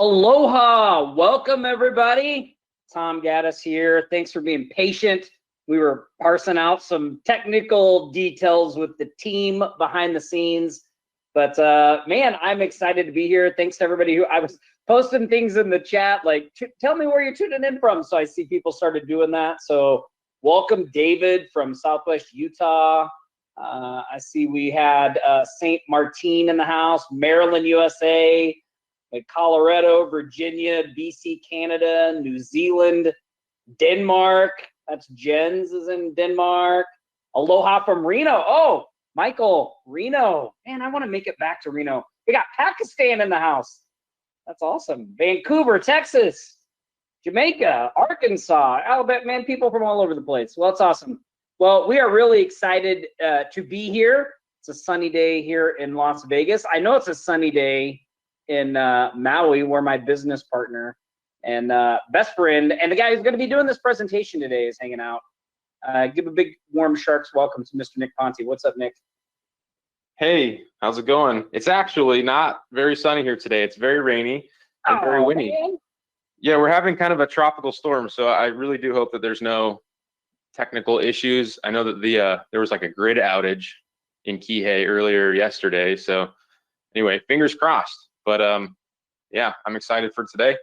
Aloha, welcome everybody. Tom Gaddis here. Thanks for being patient. We were parsing out some technical details with the team behind the scenes, but man, I'm excited to be here. Thanks to everybody who I was posting things in the chat, like tell me where you're tuning in from. So I see people started doing that. So welcome David from Southwest Utah. I see we had St. Martin in the house, Maryland, USA. Colorado, Virginia, BC, Canada, New Zealand, Denmark. That's Jens is in Denmark. Aloha from Reno. Oh, Michael, Reno. Man, I want to make it back to Reno. We got Pakistan in the house. That's awesome. Vancouver, Texas, Jamaica, Arkansas, Alabama. Man, people from all over the place. Well, it's awesome. Well, we are really excited to be here. It's a sunny day here in Las Vegas. I know it's a sunny day in Maui, where my business partner and best friend and the guy who's going to be doing this presentation today is hanging out. Give a big warm Sharks welcome to Mr. Nick Ponte. What's up, Nick? Hey, how's it going? It's actually not very sunny here today. It's very rainy and very windy. Man. Yeah, we're having kind of a tropical storm, so I really do hope that there's no technical issues. I know that there was like a grid outage in Kihei earlier yesterday, so anyway, fingers crossed. But yeah, I'm excited for today.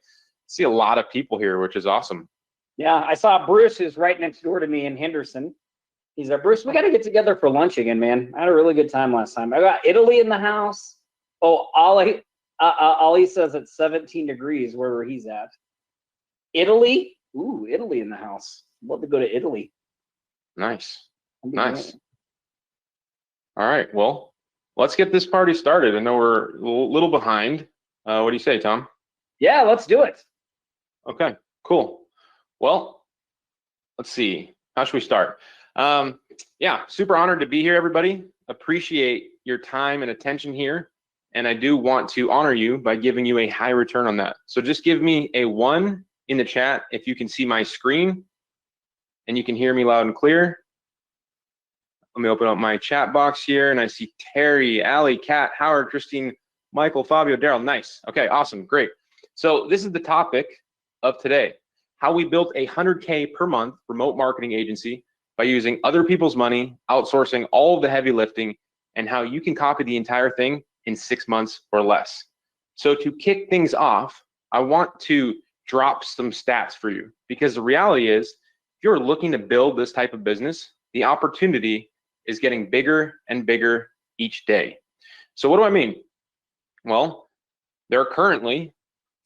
See a lot of people here, which is awesome. Yeah, I saw Bruce, who's right next door to me in Henderson. He's like, Bruce, we got to get together for lunch again, man. I had a really good time last time. I got Italy in the house. Oh, Ali says it's 17 degrees wherever he's at. Italy? Ooh, Italy in the house. I'd love to go to Italy. Nice. Nice. All right, well, let's get this party started. I know we're a little behind. What do you say, Tom? Yeah, let's do it. Okay, cool. Well, let's see. How should we start? Yeah, super honored to be here, everybody. Appreciate your time and attention here. And I do want to honor you by giving you a high return on that. So just give me a 1 in the chat if you can see my screen and you can hear me loud and clear. Let me open up my chat box here, and I see Terry, Allie, Kat, Howard, Christine, Michael, Fabio, Daryl. Nice. Okay, awesome, great. So this is the topic of today: how we built a 100K per month remote marketing agency by using other people's money, outsourcing all of the heavy lifting, and how you can copy the entire thing in 6 months or less. So to kick things off, I want to drop some stats for you, because the reality is, if you're looking to build this type of business, the opportunity is getting bigger and bigger each day. So what do I mean? Well, there are currently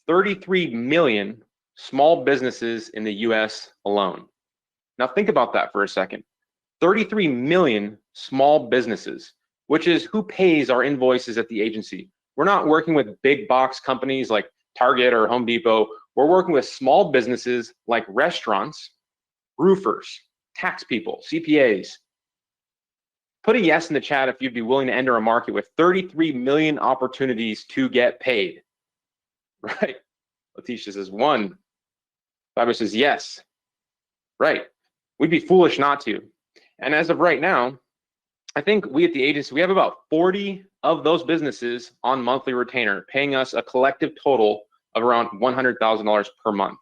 33 million small businesses in the US alone. Now think about that for a second. 33 million small businesses, which is who pays our invoices at the agency. We're not working with big box companies like Target or Home Depot. We're working with small businesses like restaurants, roofers, tax people, CPAs. Put a yes in the chat if you'd be willing to enter a market with 33 million opportunities to get paid. Right? Letitia says 1. Fabio says yes. Right. We'd be foolish not to. And as of right now, I think we at the agency, we have about 40 of those businesses on monthly retainer, paying us a collective total of around $100,000 per month.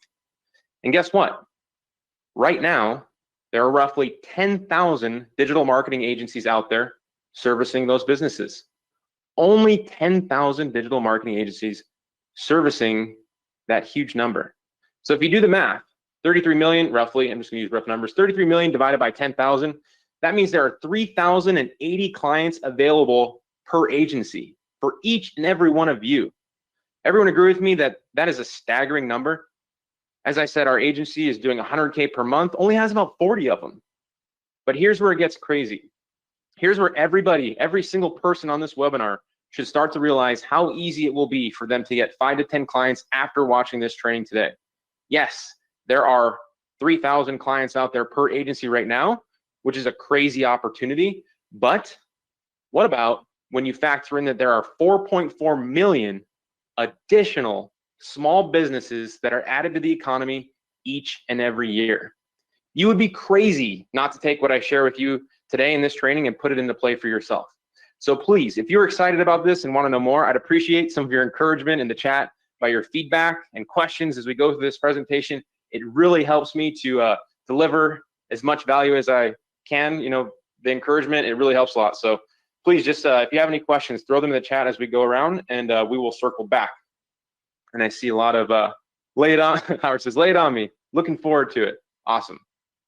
And guess what? Right now, there are roughly 10,000 digital marketing agencies out there servicing those businesses. Only 10,000 digital marketing agencies servicing that huge number. So if you do the math, 33 million roughly, I'm just gonna use rough numbers, 33 million divided by 10,000, that means there are 3,080 clients available per agency for each and every one of you. Everyone agree with me that that is a staggering number? As I said, our agency is doing 100K per month, only has about 40 of them. But here's where it gets crazy. Here's where everybody, every single person on this webinar should start to realize how easy it will be for them to get 5 to 10 clients after watching this training today. Yes, there are 3,000 clients out there per agency right now, which is a crazy opportunity. But what about when you factor in that there are 4.4 million additional small businesses that are added to the economy each and every year? You would be crazy not to take what I share with you today in this training and put it into play for yourself. So please, if you're excited about this and want to know more, I'd appreciate some of your encouragement in the chat. by your feedback and questions as we go through this presentation. It really helps me to deliver as much value as I can. You know, the encouragement, it really helps a lot. So please just, if you have any questions, throw them in the chat as we go around, and we will circle back. And I see a lot of lay it on, Howard says, lay it on me. Looking forward to it. Awesome.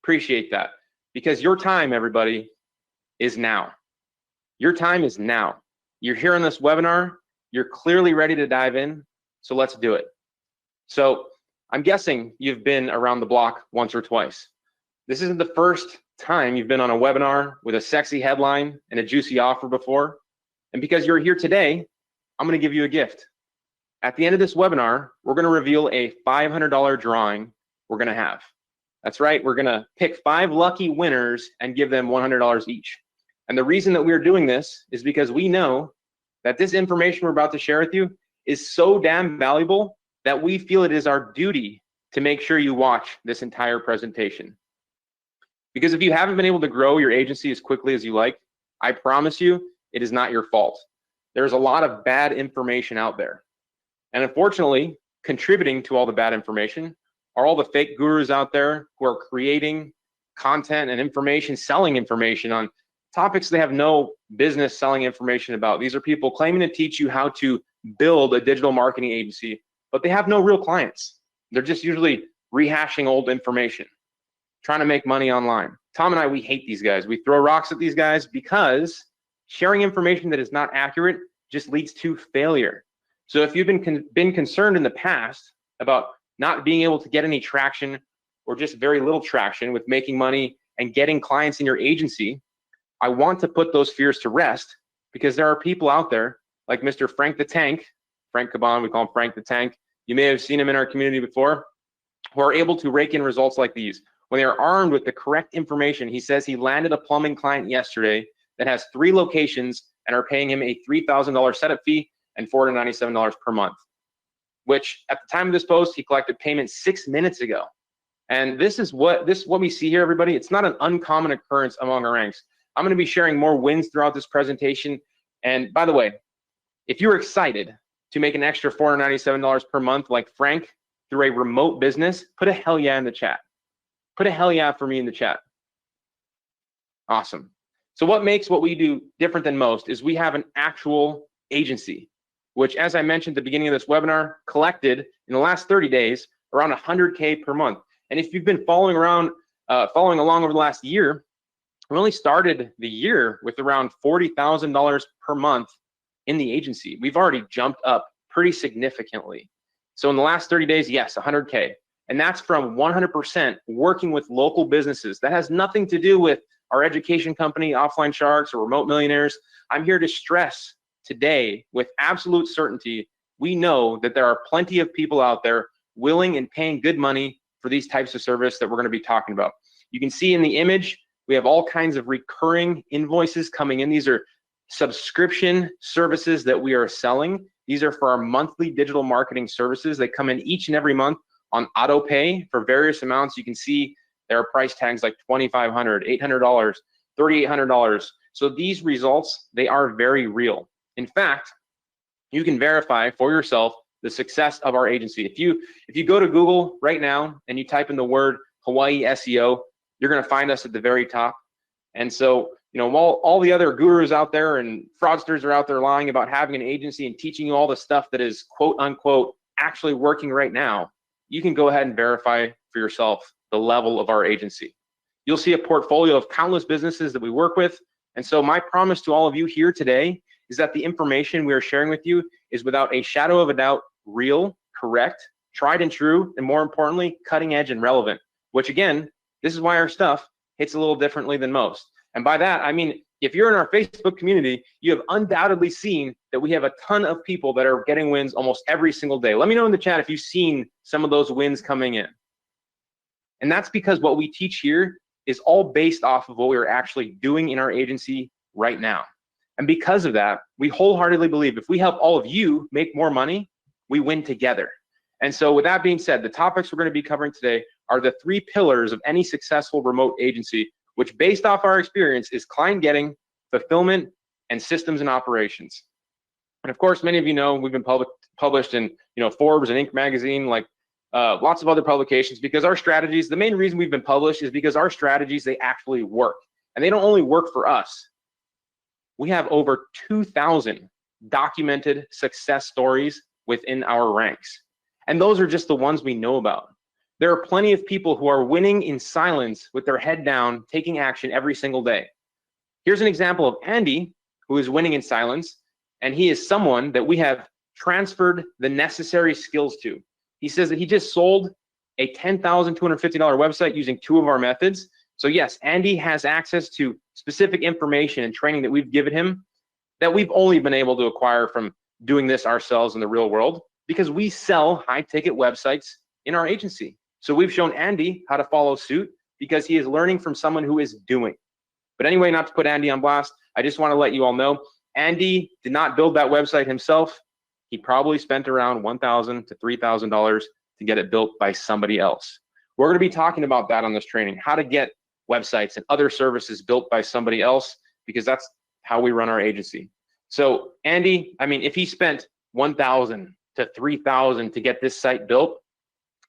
Appreciate that. Because your time, everybody, is now. Your time is now. You're here on this webinar. You're clearly ready to dive in. So let's do it. So I'm guessing you've been around the block once or twice. This isn't the first time you've been on a webinar with a sexy headline and a juicy offer before. And because you're here today, I'm going to give you a gift. At the end of this webinar, we're going to reveal a $500 drawing we're going to have. That's right. We're going to pick 5 lucky winners and give them $100 each. And the reason that we're doing this is because we know that this information we're about to share with you is so damn valuable that we feel it is our duty to make sure you watch this entire presentation. Because if you haven't been able to grow your agency as quickly as you like, I promise you, it is not your fault. There's a lot of bad information out there. And unfortunately, contributing to all the bad information are all the fake gurus out there who are creating content and information, selling information on topics they have no business selling information about. These are people claiming to teach you how to build a digital marketing agency, but they have no real clients. They're just usually rehashing old information, trying to make money online. Tom and I, we hate these guys. We throw rocks at these guys because sharing information that is not accurate just leads to failure. So if you've been concerned in the past about not being able to get any traction or just very little traction with making money and getting clients in your agency, I want to put those fears to rest, because there are people out there like Mr. Frank the Tank, Frank Caban, we call him Frank the Tank. You may have seen him in our community before, who are able to rake in results like these. When they are armed with the correct information, he says he landed a plumbing client yesterday that has 3 locations and are paying him a $3,000 setup fee and $497 per month, which at the time of this post, he collected payment 6 minutes ago. And this is what we see here, everybody. It's not an uncommon occurrence among our ranks. I'm going to be sharing more wins throughout this presentation. And by the way, if you're excited to make an extra $497 per month like Frank through a remote business, put a hell yeah in the chat. Put a hell yeah for me in the chat. Awesome. So what makes what we do different than most is we have an actual agency, which, as I mentioned at the beginning of this webinar, collected in the last 30 days around 100K per month. And if you've been following along over the last year, we only started the year with around $40,000 per month in the agency. We've already jumped up pretty significantly. So in the last 30 days, yes, 100K. And that's from 100% working with local businesses. That has nothing to do with our education company, Offline Sharks, or Remote Millionaires. I'm here to stress today with absolute certainty, we know that there are plenty of people out there willing and paying good money for these types of service that we're going to be talking about. You can see in the image, we have all kinds of recurring invoices coming in. These are subscription services that we are selling. These are for our monthly digital marketing services. They come in each and every month on auto pay for various amounts. You can see there are price tags like $2,500, $800, $3,800. So these results, they are very real. In fact, you can verify for yourself the success of our agency. If you go to Google right now and you type in the word Hawaii SEO, you're going to find us at the very top. And so, you know, while all the other gurus out there and fraudsters are out there lying about having an agency and teaching you all the stuff that is quote unquote actually working right now, you can go ahead and verify for yourself the level of our agency. You'll see a portfolio of countless businesses that we work with. And so my promise to all of you here today is that the information we are sharing with you is without a shadow of a doubt real, correct, tried and true, and more importantly, cutting edge and relevant, which again, this is why our stuff hits a little differently than most. And by that, I mean, if you're in our Facebook community, you have undoubtedly seen that we have a ton of people that are getting wins almost every single day. Let me know in the chat if you've seen some of those wins coming in. And that's because what we teach here is all based off of what we're actually doing in our agency right now. And because of that, we wholeheartedly believe if we help all of you make more money, we win together. And so with that being said, the topics we're going to be covering today are the 3 pillars of any successful remote agency, which based off our experience is client getting, fulfillment, and systems and operations. And of course, many of you know we've been published in Forbes and Inc. magazine, like lots of other publications, because our strategies, the main reason we've been published is because our strategies, they actually work. And they don't only work for us. We have over 2,000 documented success stories within our ranks. And those are just the ones we know about. There are plenty of people who are winning in silence with their head down, taking action every single day. Here's an example of Andy, who is winning in silence, and he is someone that we have transferred the necessary skills to. He says that he just sold a $10,250 website using 2 of our methods. So yes, Andy has access to specific information and training that we've given him that we've only been able to acquire from doing this ourselves in the real world, because we sell high-ticket websites in our agency. So we've shown Andy how to follow suit because he is learning from someone who is doing. But anyway, not to put Andy on blast, I just want to let you all know, Andy did not build that website himself. He probably spent around $1,000 to $3,000 to get it built by somebody else. We're going to be talking about that on this training, how to get websites and other services built by somebody else, because that's how we run our agency. So Andy, I mean, if he spent $1,000 to $3,000 to get this site built,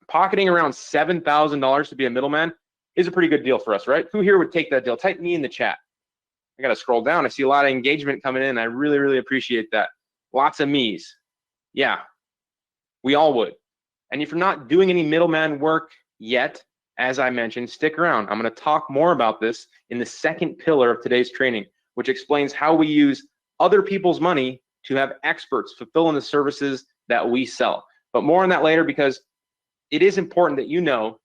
pocketing around $7,000 to be a middleman is a pretty good deal for us, right? Who here would take that deal? Type me in the chat. I got to scroll down. I see a lot of engagement coming in. I really, really appreciate that. Lots of me's. Yeah, we all would. And if you're not doing any middleman work yet, as I mentioned, stick around. I'm going to talk more about this in the second pillar of today's training, which explains how we use other people's money to have experts fulfilling the services that we sell. But more on that later, because it is important that you know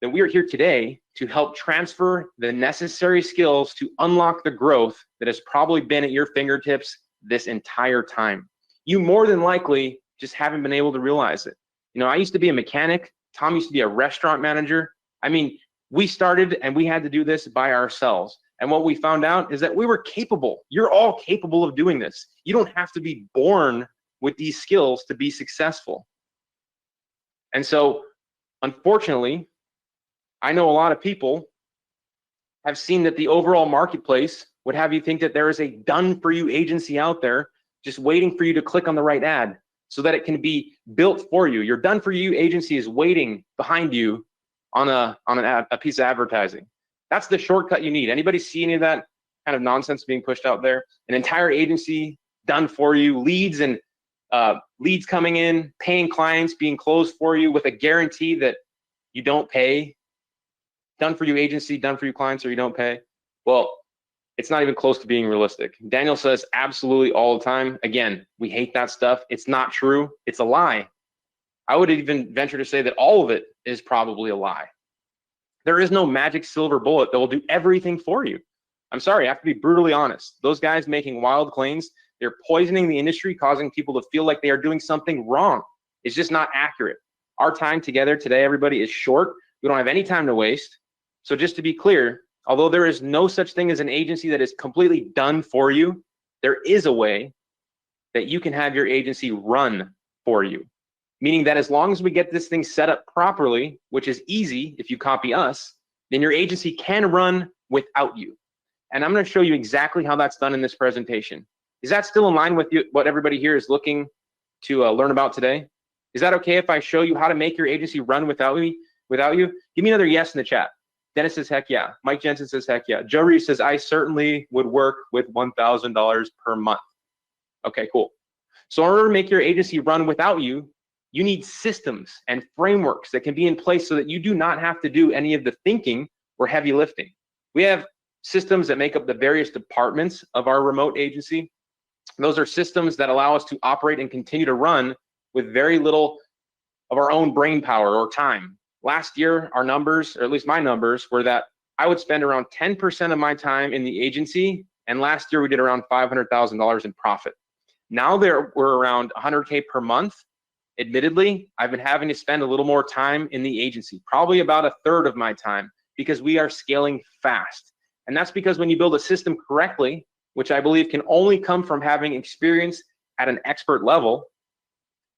that we are here today to help transfer the necessary skills to unlock the growth that has probably been at your fingertips this entire time. You more than likely just haven't been able to realize it. I used to be a mechanic. Tom used to be a restaurant manager. I mean, we started and we had to do this by ourselves. And what we found out is that we were capable. You're all capable of doing this. You don't have to be born with these skills to be successful. And so, unfortunately, I know a lot of people have seen that the overall marketplace would have you think that there is a done-for-you agency out there just waiting for you to click on the right ad so that it can be built for you. Your done-for-you agency is waiting behind you on a piece of advertising. That's the shortcut you need. Anybody see any of that kind of nonsense being pushed out there? An entire agency done for you, leads coming in, paying clients, being closed for you with a guarantee that you don't pay. Done for you agency, done for you clients, or you don't pay. Well, it's not even close to being realistic. Daniel says absolutely all the time. Again, we hate that stuff. It's not true. It's a lie. I would even venture to say that all of it is probably a lie. There is no magic silver bullet that will do everything for you. I'm sorry, I have to be brutally honest. Those guys making wild claims, they're poisoning the industry, causing people to feel like they are doing something wrong. It's just not accurate. Our time together today, everybody, is short. We don't have any time to waste. So just to be clear, although there is no such thing as an agency that is completely done for you, there is a way that you can have your agency run for you. Meaning that as long as we get this thing set up properly, which is easy if you copy us, then your agency can run without you. And I'm going to show you exactly how that's done in this presentation. Is that still in line with what everybody here is looking to learn about today? Is that okay if I show you how to make your agency run without you? Give me another yes in the chat. Dennis says, heck yeah. Mike Jensen says, heck yeah. Joe Reeves says, I certainly would work with $1,000 per month. Okay, cool. So in order to make your agency run without you, you need systems and frameworks that can be in place so that you do not have to do any of the thinking or heavy lifting. We have systems that make up the various departments of our remote agency. Those are systems that allow us to operate and continue to run with very little of our own brain power or time. Last year, our numbers, or at least my numbers, were that I would spend around 10% of my time in the agency, and last year we did around $500,000 in profit. Now we're around 100K per month. Admittedly, I've been having to spend a little more time in the agency, probably about a third of my time, because we are scaling fast. And that's because when you build a system correctly, which I believe can only come from having experience at an expert level,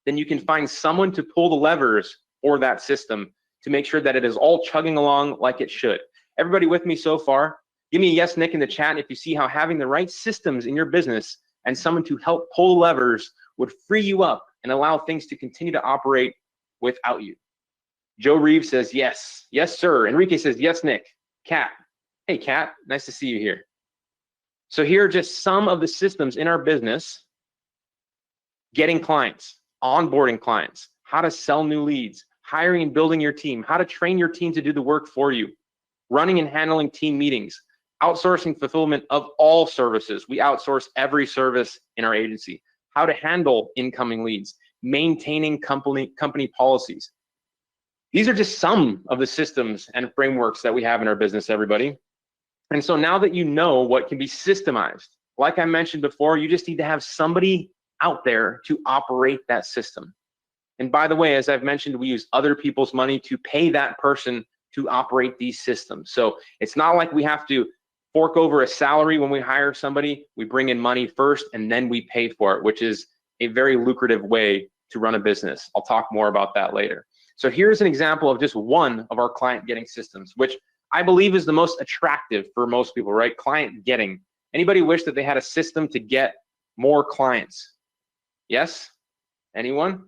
then you can find someone to pull the levers for that system to make sure that it is all chugging along like it should. Everybody with me so far? Give me a yes, Nick, in the chat if you see how having the right systems in your business and someone to help pull levers would free you up and allow things to continue to operate without you. Joe Reeves says, yes. Yes, sir. Enrique says, yes, Nick. Kat. Hey, Kat. Nice to see you here. So here are just some of the systems in our business: getting clients, onboarding clients, how to sell new leads, hiring and building your team, how to train your team to do the work for you, running and handling team meetings, outsourcing fulfillment of all services. We outsource every service in our agency. How to handle incoming leads, maintaining company policies. These are just some of the systems and frameworks that we have in our business, everybody. And so now that you know what can be systemized, like I mentioned before, you just need to have somebody out there to operate that system. And by the way, as I've mentioned, we use other people's money to pay that person to operate these systems. So it's not like we have to fork over a salary when we hire somebody. We bring in money first and then we pay for it, which is a very lucrative way to run a business. I'll talk more about that later. So here's an example of just one of our client getting systems, which I believe is the most attractive for most people, right? Client getting. Anybody wish that they had a system to get more clients? Yes? Anyone?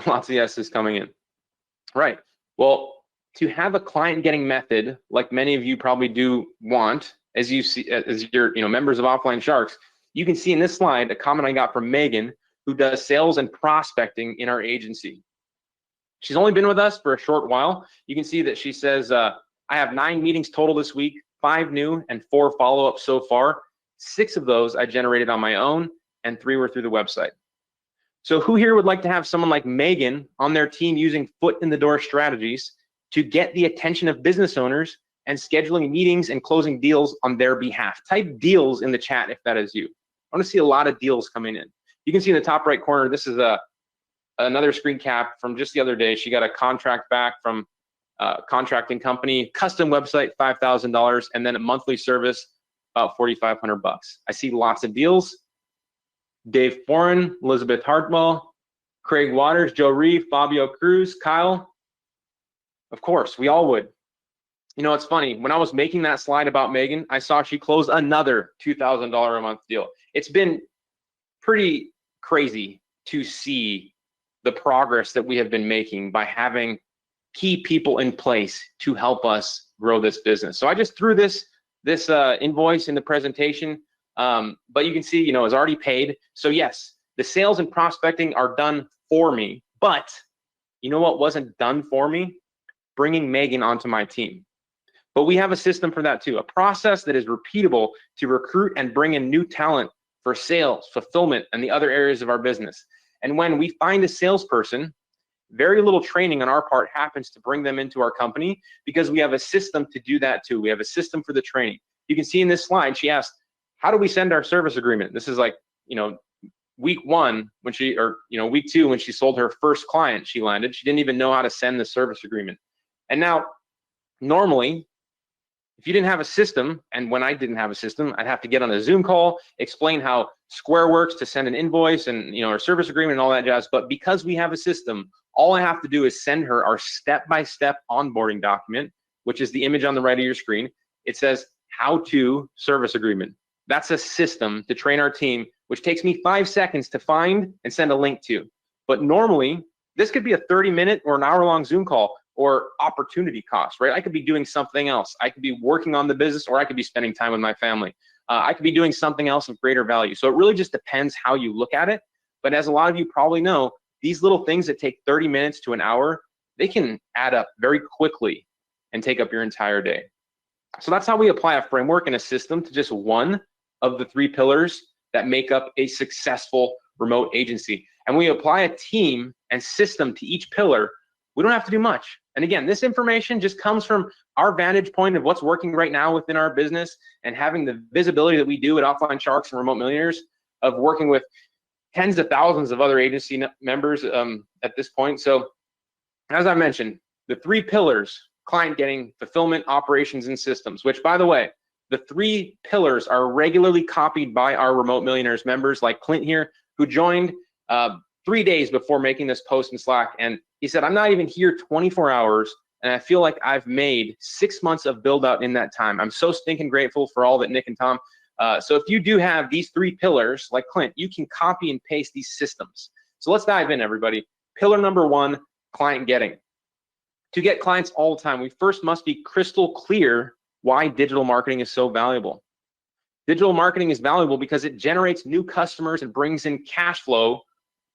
Lots of yeses coming in. Right. Well, to have a client getting method, like many of you probably do want, as you see, as you're members of Offline Sharks, you can see in this slide a comment I got from Megan, who does sales and prospecting in our agency. She's only been with us for a short while. You can see that she says, I have 9 meetings total this week, 5 new and 4 follow-ups so far. 6 of those I generated on my own and 3 were through the website. So who here would like to have someone like Megan on their team using foot in the door strategies to get the attention of business owners and scheduling meetings and closing deals on their behalf? Type deals in the chat if that is you. I want to see a lot of deals coming in. You can see in the top right corner, this is another screen cap from just the other day. She got a contract back from a contracting company, custom website, $5,000, and then a monthly service, about $4,500 bucks. I see lots of deals. Dave Foreign, Elizabeth Hartwell, Craig Waters, Joe Reeve, Fabio Cruz, Kyle. Of course, we all would. You know, it's funny, when I was making that slide about Megan, I saw she closed another $2,000 a month deal. It's been pretty crazy to see the progress that we have been making by having key people in place to help us grow this business. So I just threw this invoice in the presentation, but you can see, it's already paid. So yes, the sales and prospecting are done for me, but you know what wasn't done for me? Bringing Megan onto my team. But we have a system for that too, a process that is repeatable to recruit and bring in new talent for sales, fulfillment, and the other areas of our business. And when we find a salesperson, very little training on our part happens to bring them into our company because we have a system to do that too. We have a system for the training. You can see in this slide, she asked, how do we send our service agreement? This is like, week 1 when she, or week 2 when she sold her first client she landed. She didn't even know how to send the service agreement. And now, normally, if you didn't have a system, and when I didn't have a system, I'd have to get on a Zoom call, explain how Square works to send an invoice and our service agreement and all that jazz. But because we have a system, all I have to do is send her our step-by-step onboarding document, which is the image on the right of your screen. It says how to service agreement. That's a system to train our team, which takes me 5 seconds to find and send a link to. But normally, this could be a 30-minute or an hour-long Zoom call or opportunity cost, right? I could be doing something else. I could be working on the business, or I could be spending time with my family. I could be doing something else of greater value. So it really just depends how you look at it. But as a lot of you probably know, these little things that take 30 minutes to an hour, they can add up very quickly and take up your entire day. So that's how we apply a framework and a system to just one of the 3 pillars that make up a successful remote agency. And we apply a team and system to each pillar. We don't have to do much. And again, this information just comes from our vantage point of what's working right now within our business and having the visibility that we do at Offline Sharks and Remote Millionaires of working with tens of thousands of other agency members at this point. So as I mentioned, the 3 pillars, client getting, fulfillment, operations, and systems, which by the way, the 3 pillars are regularly copied by our Remote Millionaires members like Clint here, who joined 3 days before making this post in Slack. And he said, I'm not even here 24 hours, and I feel like I've made 6 months of build out in that time. I'm so stinking grateful for all that Nick and Tom So if you do have these 3 pillars, like Clint, you can copy and paste these systems. So let's dive in, everybody. Pillar number 1, client getting. To get clients all the time, we first must be crystal clear why digital marketing is so valuable. Digital marketing is valuable because it generates new customers and brings in cash flow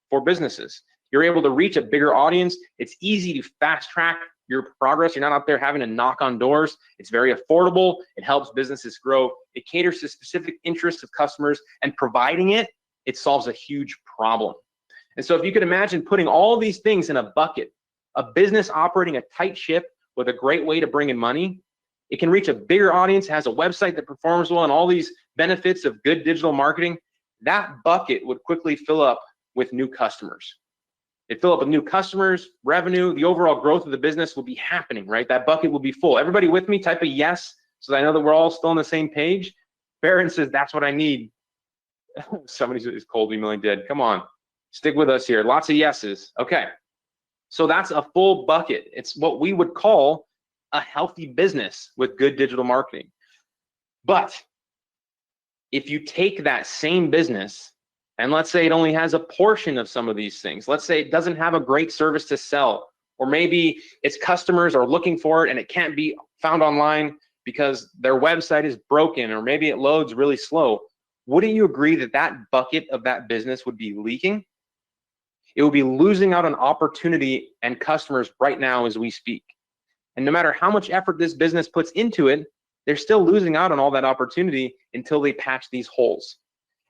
for businesses. You're able to reach a bigger audience. It's easy to fast track your progress. You're not out there having to knock on doors. It's very affordable. It helps businesses grow. It caters to specific interests of customers, and providing it, it solves a huge problem. And so if you could imagine putting all these things in a bucket, a business operating a tight ship with a great way to bring in money, it can reach a bigger audience, has a website that performs well, and all these benefits of good digital marketing, that bucket would quickly fill up with new customers. It'd fill up with new customers, revenue, the overall growth of the business will be happening, right? That bucket will be full. Everybody with me? Type a yes, so that I know that we're all still on the same page. Barron says, that's what I need. Somebody is cold emailing dead. Come on, stick with us here. Lots of yeses. Okay, so that's a full bucket. It's what we would call a healthy business with good digital marketing. But if you take that same business, and let's say it only has a portion of some of these things, let's say it doesn't have a great service to sell, or maybe its customers are looking for it and it can't be found online because their website is broken, or maybe it loads really slow, wouldn't you agree that that bucket of that business would be leaking? It would be losing out on opportunity and customers right now as we speak. And no matter how much effort this business puts into it, they're still losing out on all that opportunity until they patch these holes.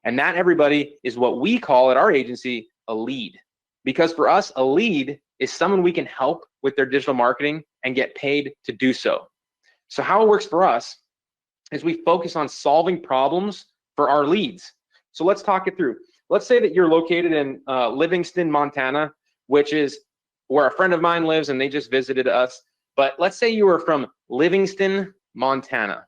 And that, everybody, is what we call at our agency a lead. Because for us, a lead is someone we can help with their digital marketing and get paid to do so. So how it works for us is we focus on solving problems for our leads. So let's talk it through. Let's say that you're located in Livingston, Montana, which is where a friend of mine lives, and they just visited us. But let's say you are from Livingston, Montana,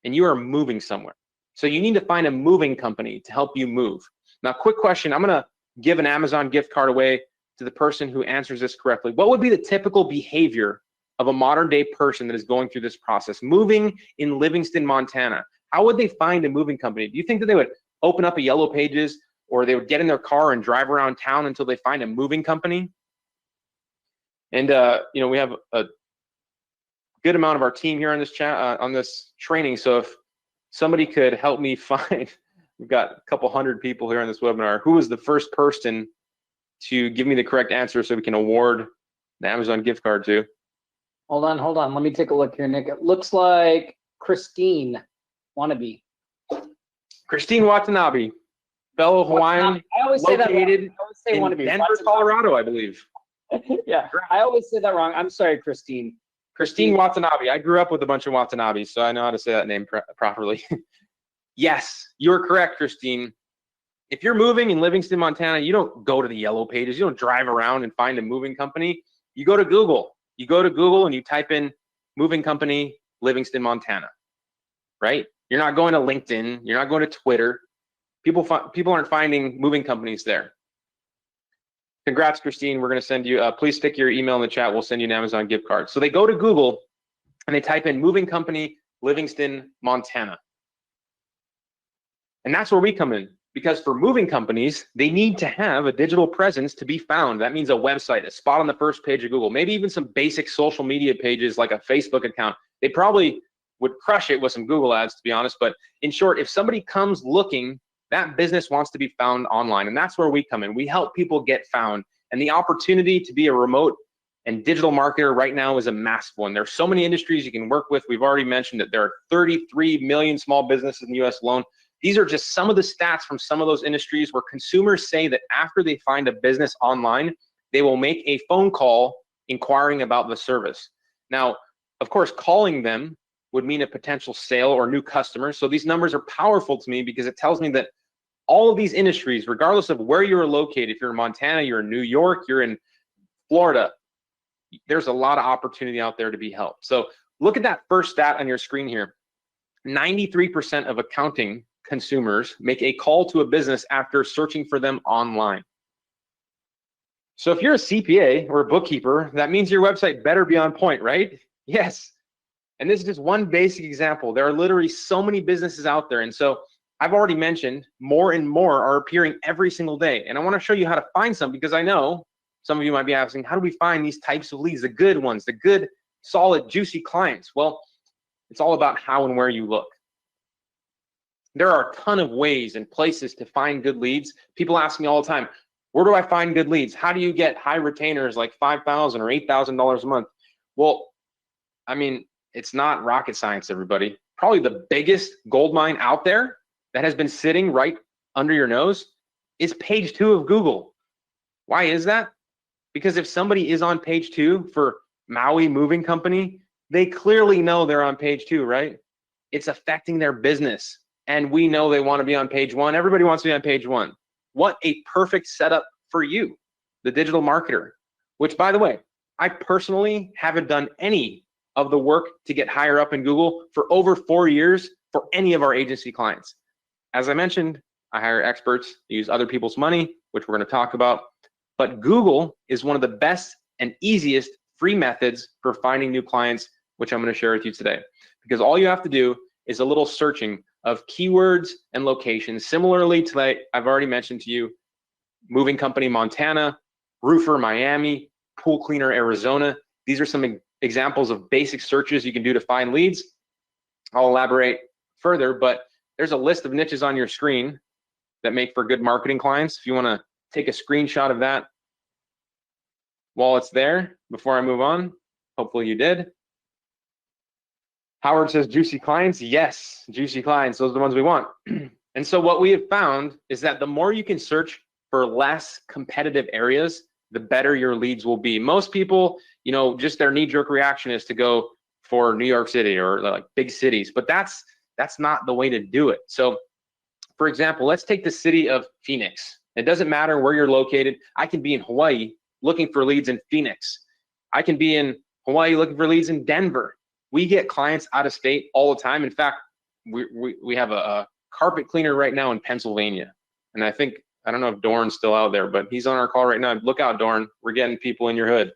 and you are moving somewhere. So you need to find a moving company to help you move. Now, quick question. I'm going to give an Amazon gift card away to the person who answers this correctly. What would be the typical behavior of a modern day person that is going through this process, moving in Livingston, Montana? How would they find a moving company? Do you think that they would open up a Yellow Pages, or they would get in their car and drive around town until they find a moving company? And you know, we have a good amount of our team here on this chat, on this training. So if somebody could help me find, we've got a couple hundred people here on this webinar, who was the first person to give me the correct answer so we can award the Amazon gift card to? Hold on. Let me take a look here, Nick. It looks like Christine Wannabe. Christine Watanabe, fellow Hawaiian, I always say that wrong. located I always say in Wannabe. Denver, Colorado, I believe. Yeah, I always say that wrong. I'm sorry, Christine. Christine Watanabe. I grew up with a bunch of Watanabes, so I know how to say that name properly. Yes, you're correct, Christine. If you're moving in Livingston, Montana, you don't go to the Yellow Pages. You don't drive around and find a moving company. You go to Google. You go to Google and you type in moving company, Livingston, Montana, right? You're not going to LinkedIn. You're not going to Twitter. People aren't finding moving companies there. Congrats, Christine. We're going to send you, please stick your email in the chat. We'll send you an Amazon gift card. So they go to Google and they type in moving company, Livingston, Montana. And that's where we come in, because for moving companies, they need to have a digital presence to be found. That means a website, a spot on the first page of Google, maybe even some basic social media pages like a Facebook account. They probably would crush it with some Google ads, to be honest. But in short, if somebody comes looking, that business wants to be found online, and that's where we come in. We help people get found, and the opportunity to be a remote and digital marketer right now is a massive one. There's so many industries you can work with. We've already mentioned that there are 33 million small businesses in the US alone. These are just some of the stats from some of those industries where consumers say that after they find a business online, they will make a phone call inquiring about the service. Now, of course, calling them would mean a potential sale or new customer. So these numbers are powerful to me because it tells me that all of these industries, regardless of where you're located, if you're in Montana, you're in New York, you're in Florida, there's a lot of opportunity out there to be helped. So look at that first stat on your screen here. 93% of accounting consumers make a call to a business after searching for them online. So if you're a CPA or a bookkeeper, that means your website better be on point, right? Yes. And this is just one basic example. There are literally so many businesses out there. And so I've already mentioned more and more are appearing every single day. And I want to show you how to find some, because I know some of you might be asking, how do we find these types of leads, the good ones, the good, solid, juicy clients? Well, it's all about how and where you look. There are a ton of ways and places to find good leads. People ask me all the time, where do I find good leads? How do you get high retainers like $5,000 or $8,000 a month? Well, I mean, it's not rocket science, everybody. Probably the biggest gold mine out there that has been sitting right under your nose is page 2 of Google. Why is that? Because if somebody is on page 2 for Maui Moving Company, they clearly know they're on page 2, right? It's affecting their business. And we know they want to be on page 1. Everybody wants to be on page 1. What a perfect setup for you, the digital marketer, which, by the way, I personally haven't done any of the work to get higher up in Google for over 4 years for any of our agency clients. As I mentioned, I hire experts, use other people's money, which we're going to talk about. But Google is one of the best and easiest free methods for finding new clients, which I'm going to share with you today. Because all you have to do is a little searching of keywords and locations. Similarly to that, I've already mentioned to you, moving company Montana, roofer Miami, pool cleaner Arizona. These are some examples of basic searches you can do to find leads. I'll elaborate further, but there's a list of niches on your screen that make for good marketing clients. If you want to take a screenshot of that while it's there before I move on, hopefully you did. Howard says juicy clients. Yes, juicy clients, those are the ones we want. And so what we have found is that the more you can search for less competitive areas, the better your leads will be. Most people, you know, just their knee-jerk reaction is to go for New York City or like big cities, but that's not the way to do it. So for example, let's take the city of Phoenix. It doesn't matter where you're located. I can be in Hawaii looking for leads in Phoenix. I can be in Hawaii looking for leads in Denver. We get clients out of state all the time. In fact, we have a carpet cleaner right now in Pennsylvania. And I don't know if Dorn's still out there, but he's on our call right now. Look out, Dorn. We're getting people in your hood.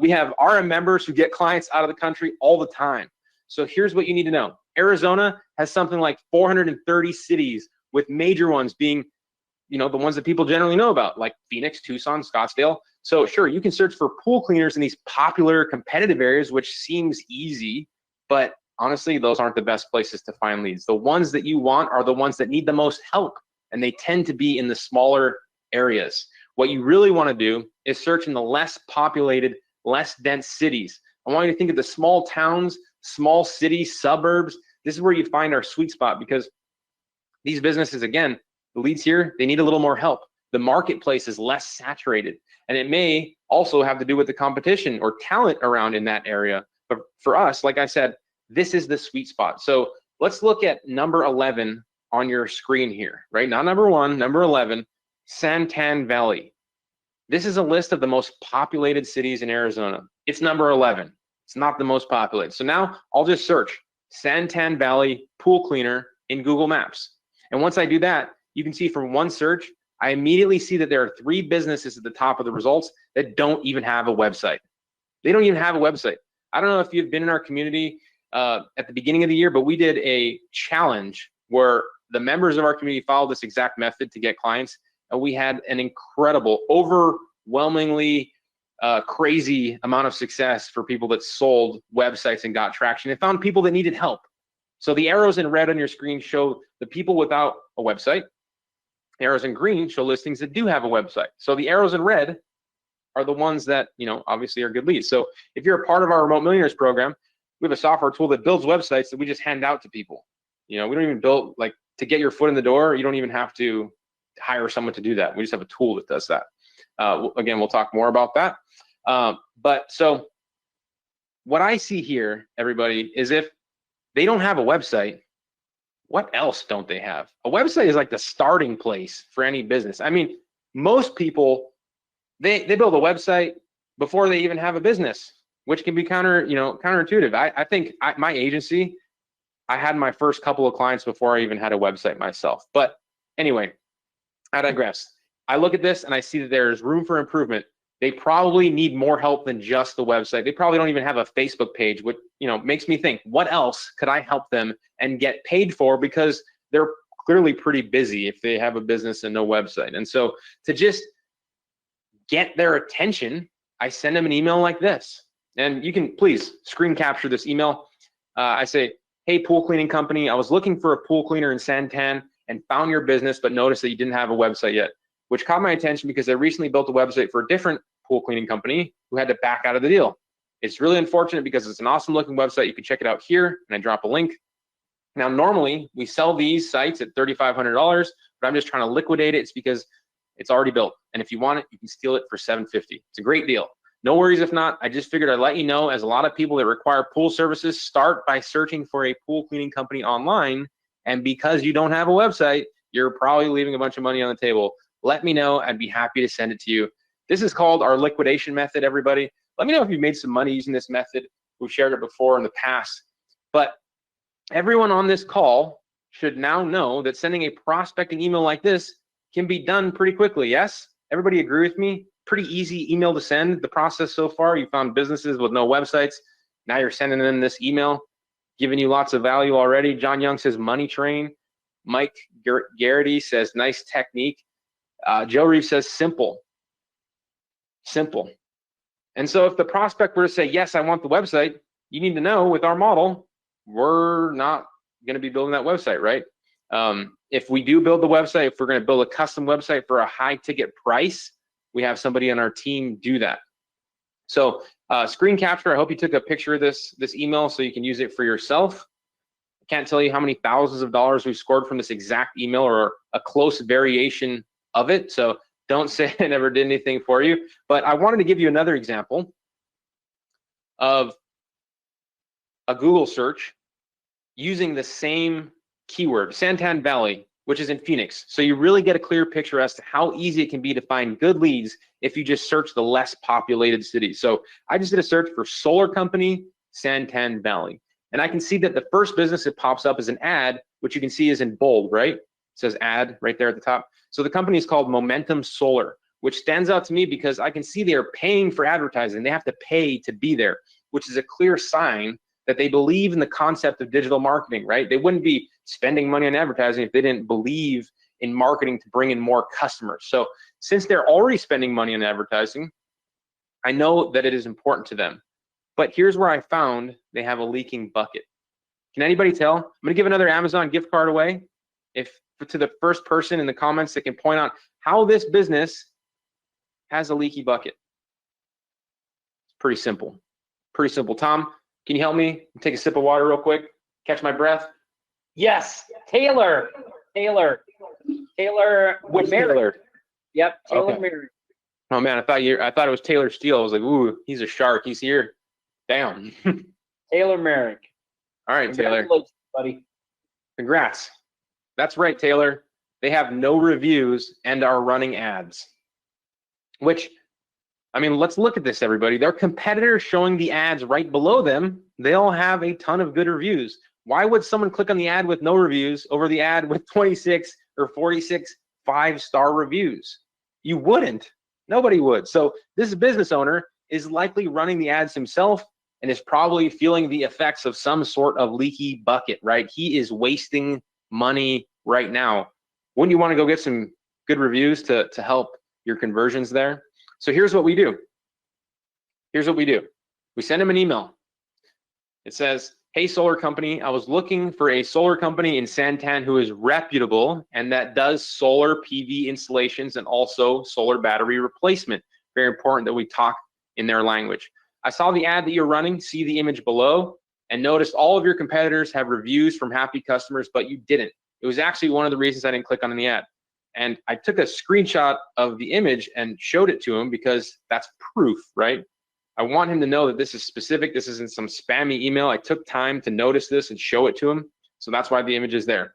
We have RM members who get clients out of the country all the time. So here's what you need to know. Arizona has something like 430 cities, with major ones being, you know, the ones that people generally know about, like Phoenix, Tucson, Scottsdale. So sure, you can search for pool cleaners in these popular competitive areas, which seems easy, but honestly, those aren't the best places to find leads. The ones that you want are the ones that need the most help, and they tend to be in the smaller areas. What you really want to do is search in the less populated, less dense cities. I want you to think of the small towns, small cities, suburbs. This is where you find our sweet spot, because these businesses, again, the leads here, they need a little more help. The marketplace is less saturated, and it may also have to do with the competition or talent around in that area. But for us, like I said, this is the sweet spot. So let's look at number 11 on your screen here, right? Not number 1, number 11, Santan Valley. This is a list of the most populated cities in Arizona. It's number 11. It's not the most populated. So now I'll just search Santan Valley pool cleaner in Google Maps. And once I do that, you can see from one search, I immediately see that there are 3 businesses at the top of the results that don't even have a website. They don't even have a website. I don't know if you've been in our community at the beginning of the year, but we did a challenge where the members of our community followed this exact method to get clients, and we had an incredible, overwhelmingly crazy amount of success for people that sold websites and got traction and found people that needed help. So the arrows in red on your screen show the people without a website. Arrows in green show listings that do have a website. So the arrows in red are the ones that, you know, obviously are good leads. So if you're a part of our Remote Millionaires program, we have a software tool that builds websites that we just hand out to people. You know, we don't even build, like, to get your foot in the door, you don't even have to hire someone to do that. We just have a tool that does that. Again, we'll talk more about that. But so what I see here, everybody, is if they don't have a website, what else don't they have? A website is like the starting place for any business. I mean, most people, they build a website before they even have a business, which can be counterintuitive. I think my agency, I had my first couple of clients before I even had a website myself. But anyway, I digress. I look at this and I see that there's room for improvement. They probably need more help than just the website. They probably don't even have a Facebook page, which, you know, makes me think, what else could I help them and get paid for? Because they're clearly pretty busy if they have a business and no website. And so to just get their attention, I send them an email like this. And you can please screen capture this email. I say, hey, pool cleaning company, I was looking for a pool cleaner in Santan and found your business, but noticed that you didn't have a website yet, which caught my attention because I recently built a website for a different pool cleaning company who had to back out of the deal. It's really unfortunate because it's an awesome looking website. You can check it out here, and I drop a link. Now, normally we sell these sites at $3,500, but I'm just trying to liquidate it. It's because it's already built. And if you want it, you can steal it for $750. It's a great deal. No worries if not. I just figured I'd let you know, as a lot of people that require pool services start by searching for a pool cleaning company online. And because you don't have a website, you're probably leaving a bunch of money on the table. Let me know. I'd be happy to send it to you. This is called our liquidation method, everybody. Let me know if you've made some money using this method. We've shared it before in the past. But everyone on this call should now know that sending a prospecting email like this can be done pretty quickly. Yes? Everybody agree with me? Pretty easy email to send. The process so far, you found businesses with no websites. Now you're sending them this email, giving you lots of value already. John Young says money train. Mike Garrity says nice technique. Joe Reeves says simple. Simple. And so if the prospect were to say, yes, I want the website, you need to know with our model, we're not going to be building that website, right? If we do build the website, if we're going to build a custom website for a high ticket price, we have somebody on our team do that. So screen capture, I hope you took a picture of this email so you can use it for yourself. I can't tell you how many thousands of dollars we've scored from this exact email or a close variation of it. So don't say I never did anything for you. But I wanted to give you another example of a Google search using the same keyword, Santan Valley, which is in Phoenix. So you really get a clear picture as to how easy it can be to find good leads if you just search the less populated cities. So I just did a search for solar company, Santan Valley. And I can see that the first business that pops up is an ad, which you can see is in bold, right? It says ad right there at the top. So the company is called Momentum Solar, which stands out to me because I can see they are paying for advertising. They have to pay to be there, which is a clear sign that they believe in the concept of digital marketing, right? They wouldn't be spending money on advertising if they didn't believe in marketing to bring in more customers. So since they're already spending money on advertising, I know that it is important to them. But here's where I found they have a leaking bucket. Can anybody tell? I'm gonna give another Amazon gift card away to the first person in the comments that can point out how this business has a leaky bucket. It's pretty simple. Pretty simple. Tom, can you help me take a sip of water real quick? Catch my breath. Yes, Taylor. Which Taylor? Yep, Taylor Okay. Merrick. Oh man, I thought it was Taylor Steele. I was like, ooh, he's a shark. He's here. Damn. Taylor Merrick. All right, Taylor. Congratulations, buddy. Congrats. That's right, Taylor. They have no reviews and are running ads. Which, I mean, let's look at this, everybody. Their competitors showing the ads right below them, they all have a ton of good reviews. Why would someone click on the ad with no reviews over the ad with 26 or 46 5-star reviews? You wouldn't. Nobody would. So this business owner is likely running the ads himself and is probably feeling the effects of some sort of leaky bucket, right? He is wasting money right now. Wouldn't you want to go get some good reviews to help your conversions there? So here's what we do. We send him an email. It says, hey, solar company, I was looking for a solar company in Santan who is reputable and that does solar PV installations and also solar battery replacement. Very important that we talk in their language. I saw the ad that you're running, see the image below, and noticed all of your competitors have reviews from happy customers, but you didn't. It was actually one of the reasons I didn't click on the ad. And I took a screenshot of the image and showed it to him because that's proof, right? I want him to know that this is specific. This isn't some spammy email. I took time to notice this and show it to him. So that's why the image is there.